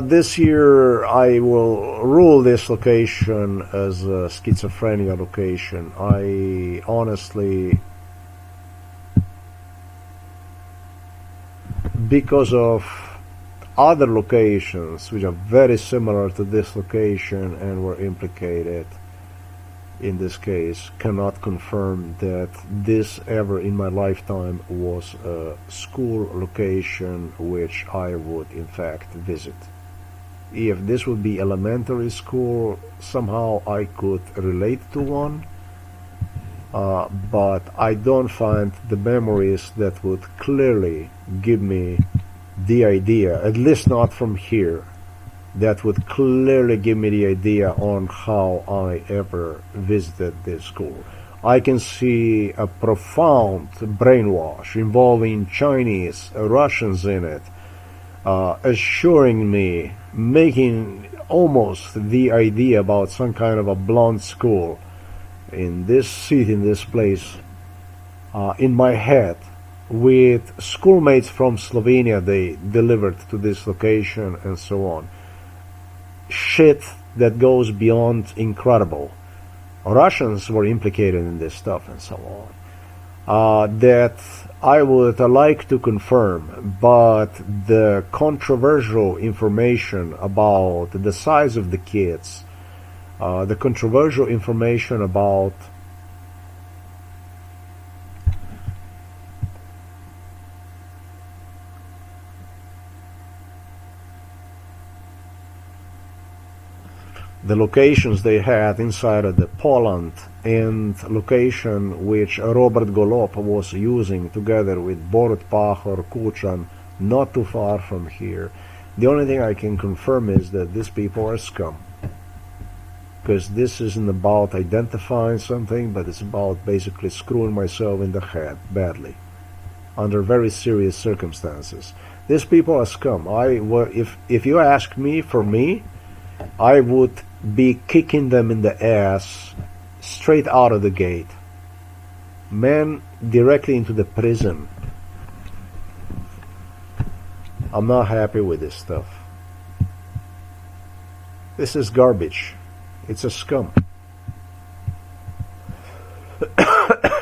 this year I will rule this location as a schizophrenia location. I honestly, because of other locations which are very similar to this location and were implicated in this case, cannot confirm that this ever in my lifetime was a school location which I would in fact visit. If this would be elementary school, somehow I could relate to one, but I don't find the memories that would clearly give me the idea, at least not from here, that would clearly give me the idea on how I ever visited this school. I can see a profound brainwash involving Chinese, Russians in it, assuring me, making almost the idea about some kind of a blonde school in this city, in this place, in my head, with schoolmates from Slovenia they delivered to this location and so on. Shit that goes beyond incredible. Russians were implicated in this stuff and so on. That I would like to confirm, but the controversial information about the size of the kids, the controversial information about the locations they had inside of the Poland and location which Robert Golob was using together with Borut Pahor, Kuchan, not too far from here. The only thing I can confirm is that these people are scum. Because this isn't about identifying something, but it's about basically screwing myself in the head badly, under very serious circumstances. These people are scum. If you ask me, for me, I would be kicking them in the ass straight out of the gate. Man, directly into the prison. I'm not happy with this stuff. This is garbage. It's a scum.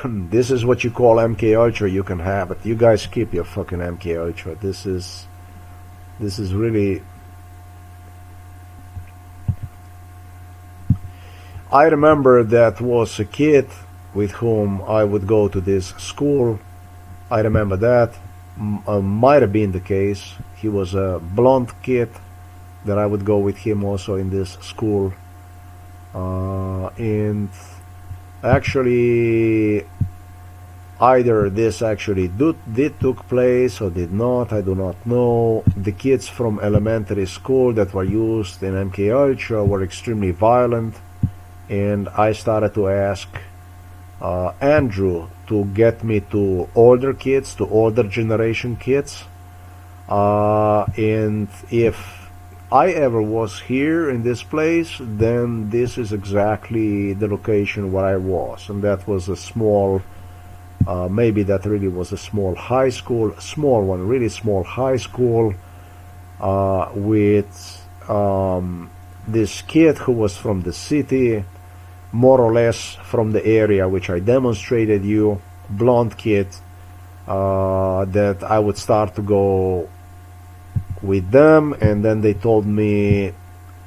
This is what you call MK Ultra, you can have it. You guys keep your fucking MK Ultra. This is really... I remember that was a kid with whom I would go to this school. I remember that. Might have been the case. He was a blonde kid that I would go with him also in this school. And Actually, either this actually did took place or did not, I do not know. The kids from elementary school that were used in MK Ultra were extremely violent, and I started to ask Andrew to get me to older kids, to older generation kids, and if I ever was here in this place, then this is exactly the location where I was, and that was a small, maybe that really was a small high school, a small one, really small high school, with this kid who was from the city, more or less from the area which I demonstrated you, blonde kid, that I would start to go with them, and then they told me,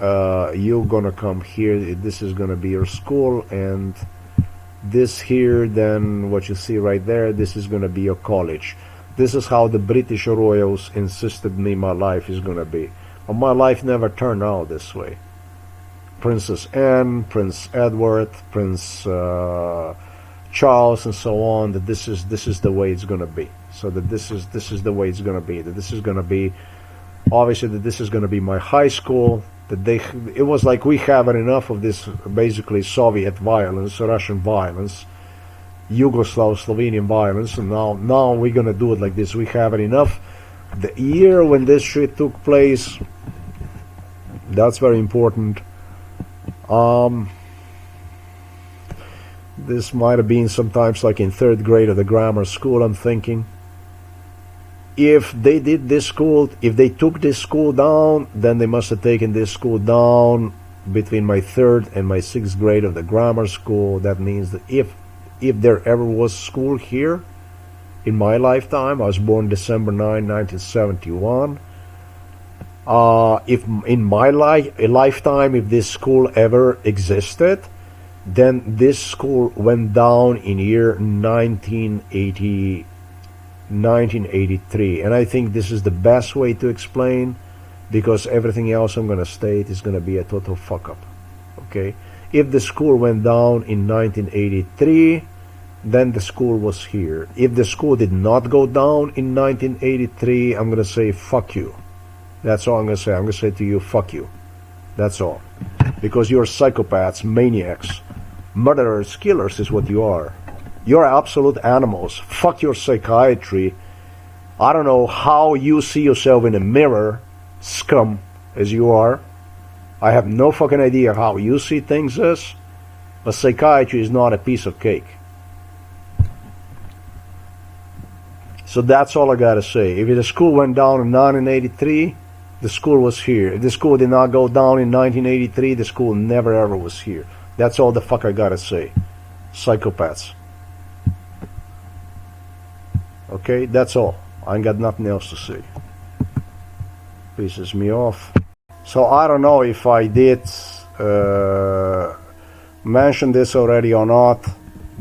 you're gonna come here, this is gonna be your school, and this here, then what you see right there, this is gonna be your college. This is how the British royals insisted me my life is gonna be. But my life never turned out this way. Princess Anne, Prince Edward, Prince Charles, and so on, that this is the way it's gonna be. So that this is the way it's gonna be. That this is gonna be, obviously, that this is gonna be my high school. That it was like we have enough of this basically Soviet violence, Russian violence, Slovenian violence, and now we're gonna do it like this. We have enough. The year when this shit took place, that's very important. This might have been sometimes like in 3rd grade of the grammar school, I'm thinking. If they did this school, if they took this school down, then they must have taken this school down between my 3rd and my 6th grade of the grammar school. That means that if there ever was school here in my lifetime, I was born December 9, 1971. If in my lifetime, if this school ever existed, then this school went down in year 1983, and I think this is the best way to explain, because everything else I'm going to state is going to be a total fuck up. Okay, if the school went down in 1983, then the school was here. If the school did not go down in 1983, I'm going to say fuck you. That's all I'm going to say. I'm going to say to you, fuck you. That's all. Because you're psychopaths, maniacs, murderers, killers is what you are. You're absolute animals. Fuck your psychiatry. I don't know how you see yourself in a mirror, scum as you are. I have no fucking idea how you see things as, but psychiatry is not a piece of cake. So that's all I gotta say. If the school went down in 1983, the school was here. If the school did not go down in 1983, the school never ever was here. That's all the fuck I gotta say. Psychopaths. Okay, that's all. I ain't got nothing else to say. Pisses me off. So I don't know if I did mention this already or not,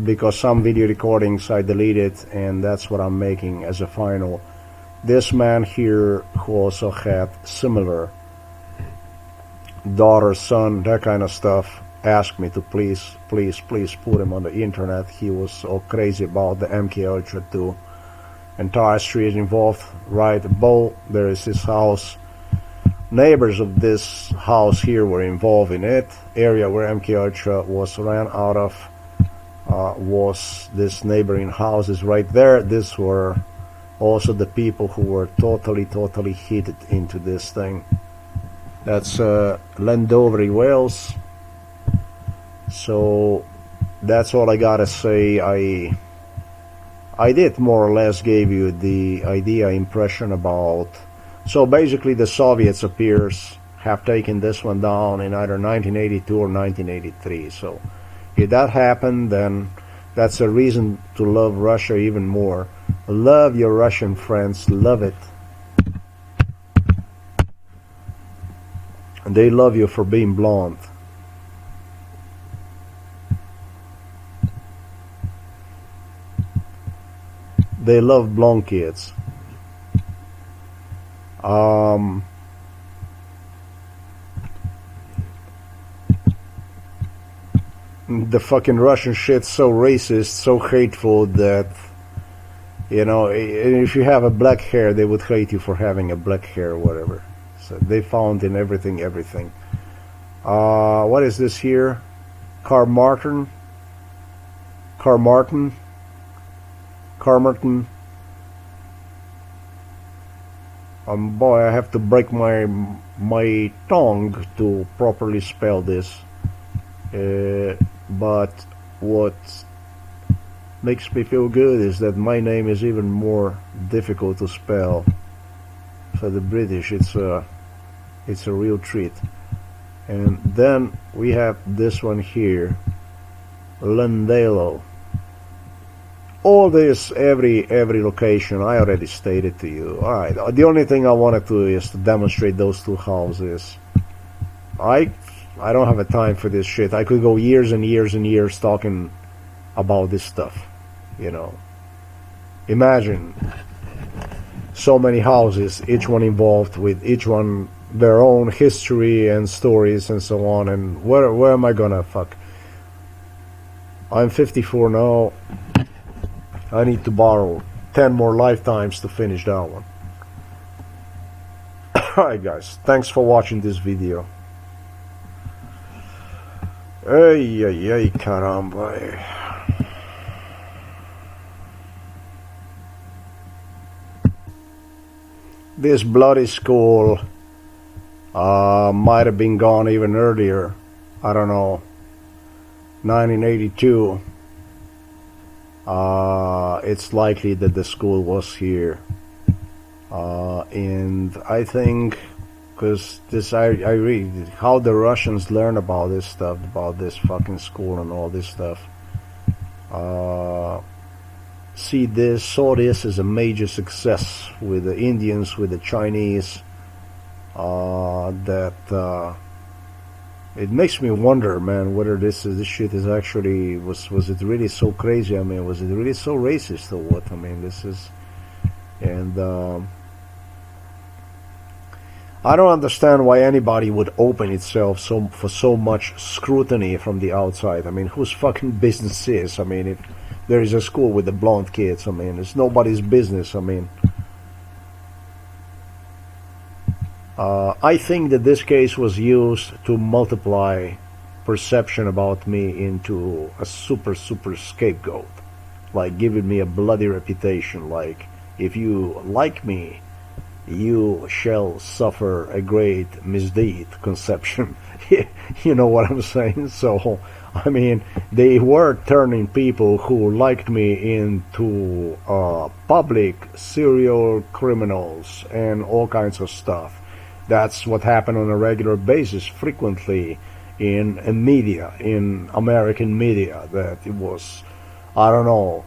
because some video recordings I deleted, and that's what I'm making as a final. This man here, who also had similar daughter, son, that kind of stuff, asked me to please put him on the internet. He was all crazy about the MK Ultra 2. Entire street involved, right above there is his house. Neighbors of this house here were involved in it. Area where MK Ultra was ran out of was this neighboring houses right there. These were also the people who were totally heated into this thing. That's Landovery, Wales. So that's all I gotta say. I did more or less gave you the impression about. So basically the Soviets appears have taken this one down in either 1982 or 1983. So if that happened, then that's a reason to love Russia even more. Love your Russian friends, love it. And they love you for being blonde. They love blonde kids. the fucking Russian shit's so racist, so hateful that, you know, if you have a black hair, they would hate you for having a black hair or whatever. So they found in everything. What is this here? Carmarthen. Boy, I have to break my tongue to properly spell this. But what makes me feel good is that my name is even more difficult to spell. For the British, it's a real treat. And then we have this one here, Lendalo. All this, every location, I already stated to you. Alright, the only thing I wanted to is to demonstrate those two houses. I don't have a time for this shit. I could go years and years and years talking about this stuff, you know. Imagine so many houses, each one involved with each one their own history and stories and so on. And where am I gonna fuck? I'm 54 now. I need to borrow 10 more lifetimes to finish that one. Alright guys, thanks for watching this video. Ay, caramba. This bloody school might have been gone even earlier. I don't know. 1982. It's likely that the school was here. And I think, because this, I read how the Russians learn about this stuff, about this fucking school and all this stuff. Saw this as a major success with the Indians, with the Chinese. It makes me wonder, man, whether this shit is actually was it really so crazy? I mean, was it really so racist or what? I mean, this is, and I don't understand why anybody would open itself for so much scrutiny from the outside. I mean, whose fucking business is? I mean, if there is a school with the blonde kids, I mean, it's nobody's business. I mean, I think that this case was used to multiply perception about me into a super scapegoat, like giving me a bloody reputation, like, if you like me, you shall suffer a great misdeed conception. You know what I'm saying? So, I mean, they were turning people who liked me into public serial criminals and all kinds of stuff. That's what happened on a regular basis, frequently in media, in American media, that it was, I don't know,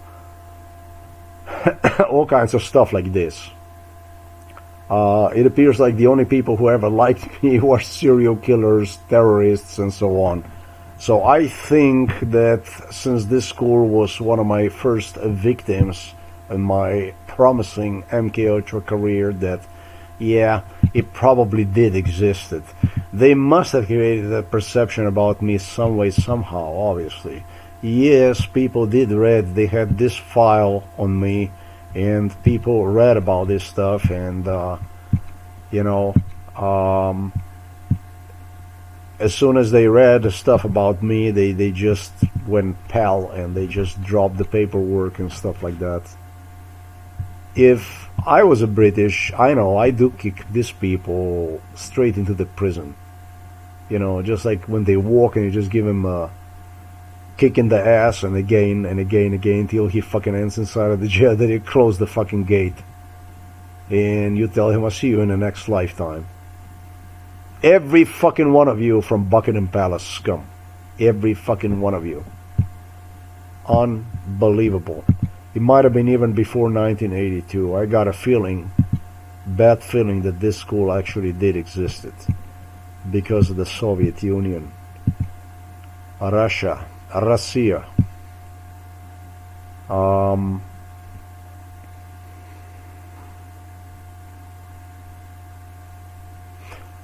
all kinds of stuff like this. It appears like the only people who ever liked me were serial killers, terrorists, and so on. So I think that since this school was one of my first victims in my promising MK Ultra career, that, yeah, it probably did exist. They must have created a perception about me some way, somehow, obviously. Yes, people did read, they had this file on me, and people read about this stuff, and, you know, as soon as they read the stuff about me, they just went pal, and they just dropped the paperwork and stuff like that. If I was a British, I know I do kick these people straight into the prison. You know, just like when they walk and you just give him a kick in the ass, and again and again and again till he fucking ends inside of the jail. Then you close the fucking gate and you tell him, I'll see you in the next lifetime. Every fucking one of you from Buckingham Palace scum. Every fucking one of you. Unbelievable. It might have been even before 1982. I got a feeling, bad feeling, that this school actually did exist because of the Soviet Union. Russia.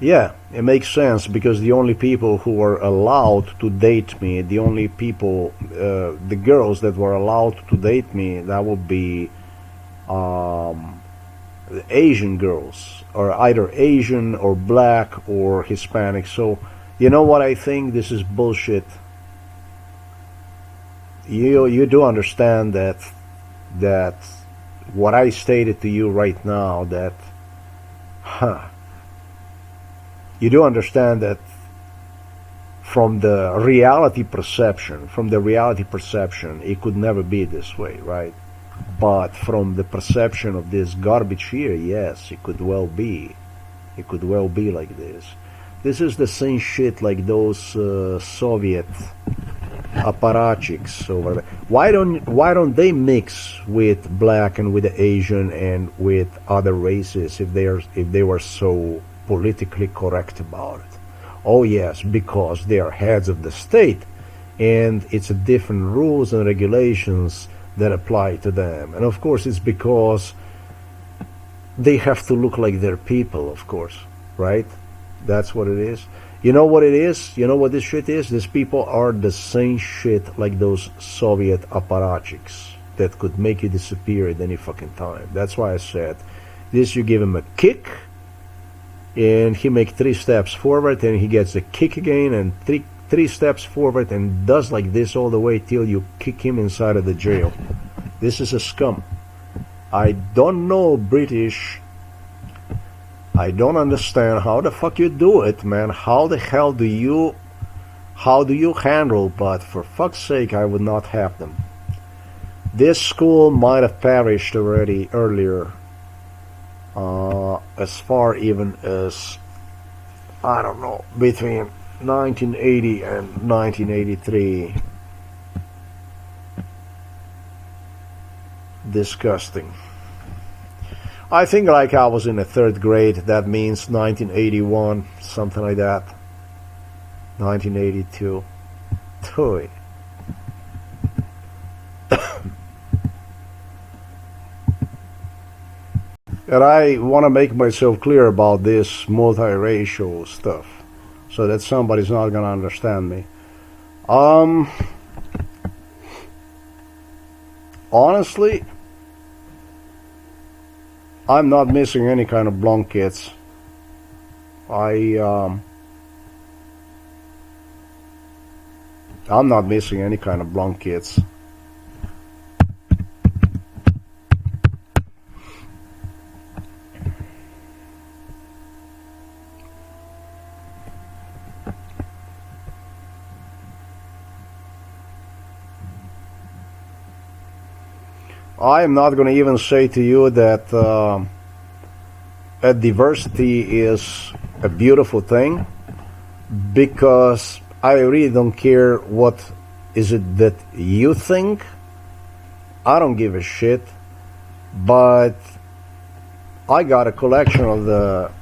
Yeah, it makes sense because the only people who were allowed to date me, the only people, the girls that were allowed to date me, that would be um, Asian girls, or either Asian or black or Hispanic. So, you know what I think? This is bullshit. You do understand that what I stated to you right now, that you do understand that from the reality perception, it could never be this way, right? But from the perception of this garbage here, yes, it could well be. It could well be like this. This is the same shit like those Soviet apparatchiks over there. Why don't they mix with black and with the Asian and with other races if they were so politically correct about it? Oh yes, because they are heads of the state, and it's a different rules and regulations that apply to them. And of course it's because they have to look like their people, of course, right? That's what it is. You know what it is? You know what this shit is? These people are the same shit like those Soviet apparatchiks that could make you disappear at any fucking time. That's why I said this: you give him a kick and he make 3 steps forward, and he gets a kick again, and three steps forward, and does like this all the way till you kick him inside of the jail. This is a scum. I don't know British. I don't understand how the fuck you do it, man. How the hell do you handle? But for fuck's sake, I would not have them. This school might have perished already earlier, as far even as, I don't know, between 1980 and 1983. Disgusting. I think like I was in the 3rd grade. That means 1981, something like that. 1982. Toy. And I want to make myself clear about this multiracial stuff, so that somebody's not gonna understand me. Honestly, I'm not missing any kind of blonde kids. I'm not missing any kind of blonde kids. I am not going to even say to you that diversity is a beautiful thing, because I really don't care what is it that you think. I don't give a shit. But I got a collection of the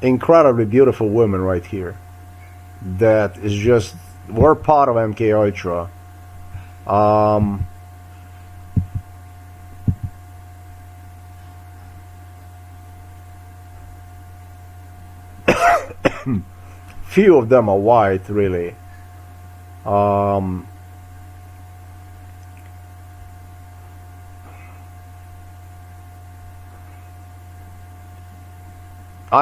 incredibly beautiful women right here that is just, we're part of MK Ultra. Few of them are white, really. I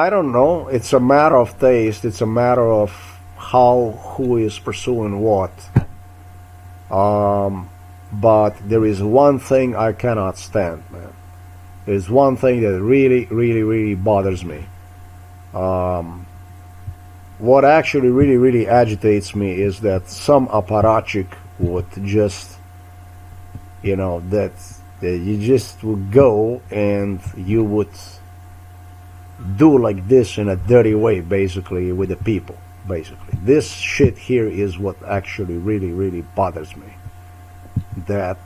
don't know. It's a matter of taste. It's a matter of who is pursuing what. But there is one thing I cannot stand, man. There's one thing that really, really, really bothers me. What actually really, really agitates me is that some apparatchik would just, that you just would go and you would do like this in a dirty way, basically, with the people, basically. This shit here is what actually really, really bothers me. That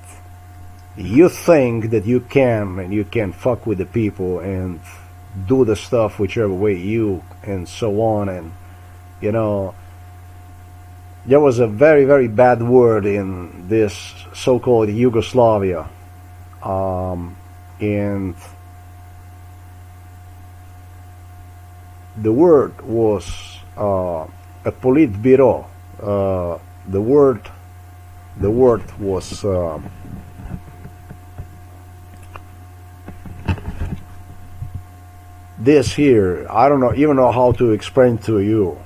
you think that you can fuck with the people and do the stuff whichever way you, and so on, and there was a very, very bad word in this so-called Yugoslavia, and the word was a Politburo. The word was this here. I don't know even know how to explain to you.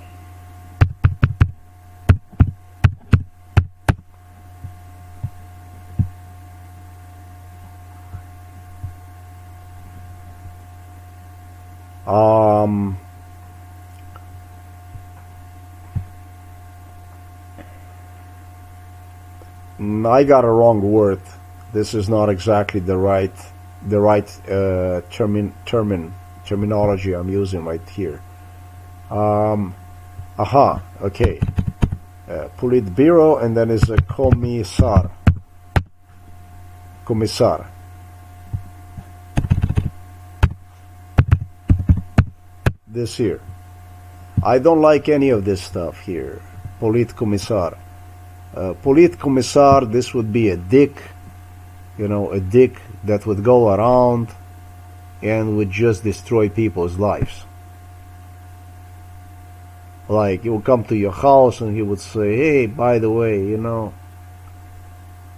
I got a wrong word. This is not exactly the right terminology I'm using right here. Okay. Politburo, and then is a commissar. This here. I don't like any of this stuff here. Politkommissar. Politkommissar, this would be a dick, a dick that would go around and would just destroy people's lives. Like, he would come to your house and he would say, hey, by the way, No,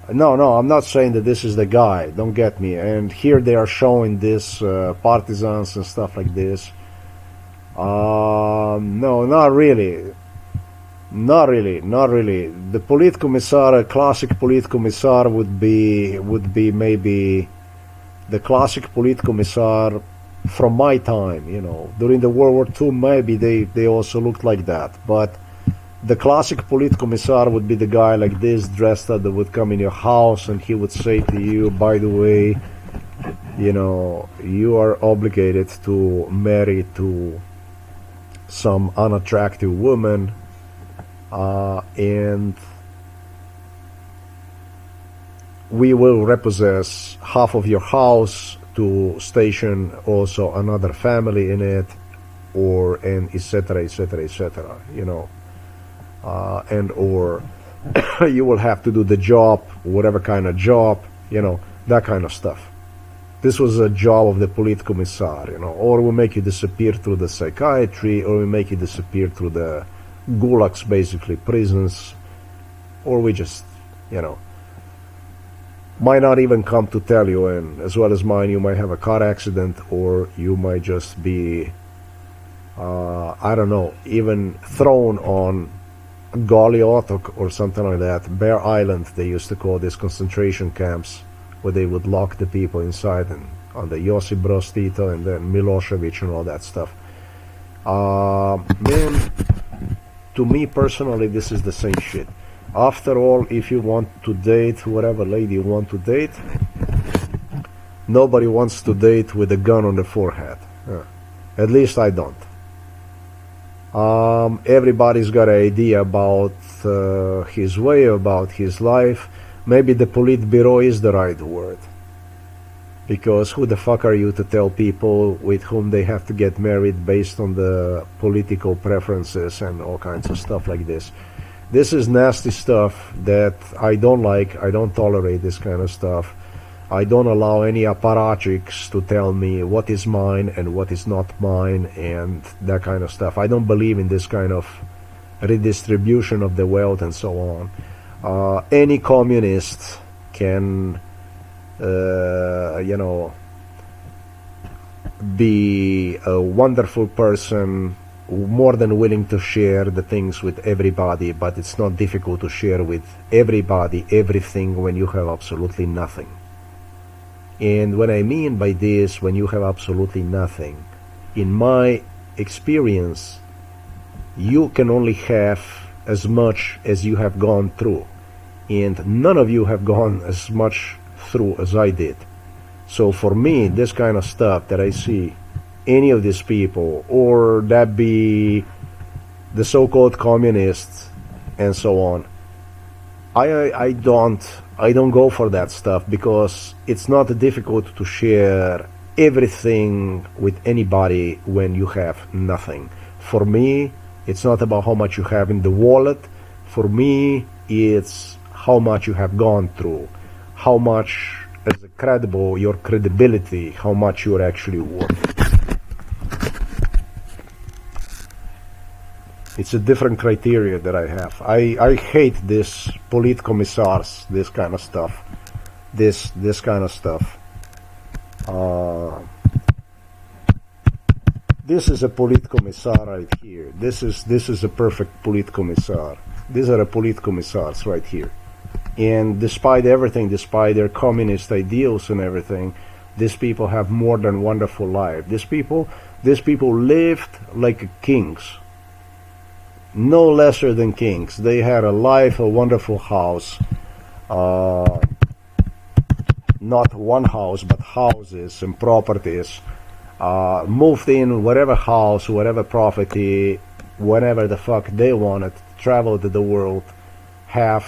I'm not saying that this is the guy, don't get me. And here they are showing this partisans and stuff like this. No, not really. Not really. The Politkommissar, a classic Politkommissar would be maybe the classic Politkommissar from my time, During the World War II, maybe they also looked like that. But the classic Politkommissar would be the guy like this, dressed up, that would come in your house and he would say to you, by the way, you are obligated to marry to some unattractive woman, and we will repossess half of your house to station also another family in it, and etc., and or you will have to do the job, whatever kind of job, that kind of stuff. This was a job of the Politkommissar, or we make you disappear through the psychiatry, or we make you disappear through the gulags, basically prisons, or we just, might not even come to tell you, and as well as mine, you might have a car accident, or you might just be, I don't know, even thrown on Goli Otok or something like that. Bear Island, they used to call these concentration camps, where they would lock the people inside, and on the Josip Broz Tito and then Milosevic and all that stuff. Man, to me personally, this is the same shit. After all, if you want to date whatever lady you want to date, nobody wants to date with a gun on the forehead. At least I don't. Everybody's got an idea about his way, about his life. Maybe the Politburo is the right word. Because who the fuck are you to tell people with whom they have to get married based on the political preferences and all kinds of stuff like this? This is nasty stuff that I don't like. I don't tolerate this kind of stuff. I don't allow any apparatchiks to tell me what is mine and what is not mine and that kind of stuff. I don't believe in this kind of redistribution of the wealth and so on. Any communist can be a wonderful person, more than willing to share the things with everybody, but it's not difficult to share with everybody everything when you have absolutely nothing. And what I mean by this, when you have absolutely nothing, in my experience, you can only have as much as you have gone through, and none of you have gone as much through as I did. So for me, this kind of stuff that I see, any of these people, or that be the so-called communists and so on, I don't go for that stuff, because it's not difficult to share everything with anybody when you have nothing. For me, it's not about how much you have in the wallet. For me, it's how much you have gone through, how much as a credible, your credibility, how much you're actually worth. It's a different criteria that I have. I hate this politcommissars, this kind of stuff. This kind of stuff. This is a politcommissar right here. This is a perfect politcommissar. These are the politcommissars right here. And despite everything, despite their communist ideals and everything, these people have more than wonderful life. These people lived like kings. No lesser than kings. They had a life, a wonderful house. Not one house, but houses and properties. Moved in whatever house, whatever property, whatever the fuck they wanted. Traveled the world. Have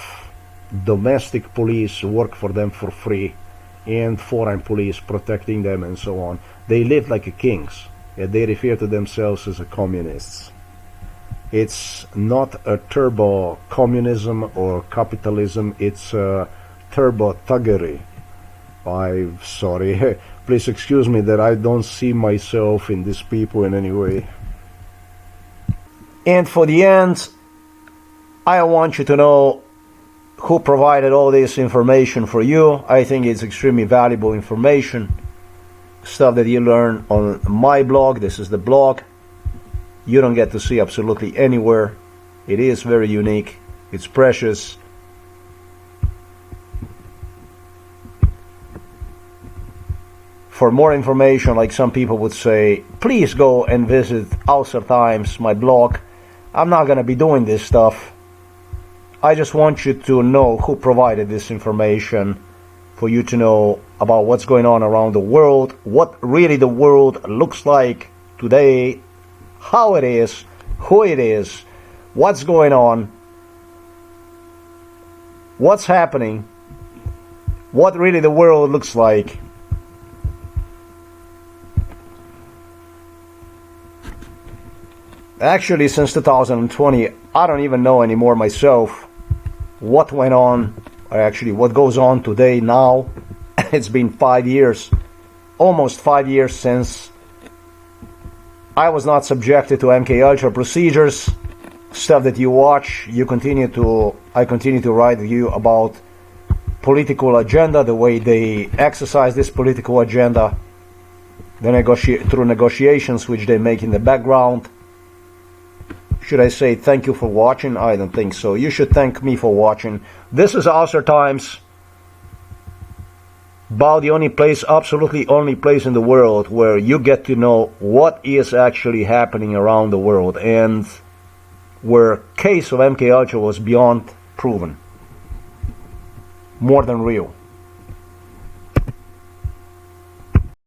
domestic police work for them for free, and foreign police protecting them and so on. They lived like kings. And they refer to themselves as communists. It's not a turbo communism or capitalism, it's a turbo thuggery. I'm sorry, please excuse me that I don't see myself in these people in any way. And for the end, I want you to know who provided all this information for you. I think it's extremely valuable information. Stuff that you learn on my blog. This is the blog. You don't get to see absolutely anywhere. It is very unique. It's precious. For more information, like some people would say, please go and visit Außer Times, my blog. I'm not going to be doing this stuff. I just want you to know who provided this information, for you to know about what's going on around the world, what really the world looks like today, how it is, who it is, what's going on, what's happening, what really the world looks like. Actually, since 2020, I don't even know anymore myself what went on, or actually what goes on today now. It's been 5 years, almost 5 years since I was not subjected to MK Ultra procedures. Stuff that you watch, I continue to write with you about political agenda, the way they exercise this political agenda, through negotiations which they make in the background. Should I say thank you for watching? I don't think so. You should thank me for watching. This is Außer Times. About the only place, absolutely only place in the world where you get to know what is actually happening around the world, and where case of MK Ultra was beyond proven. More than real.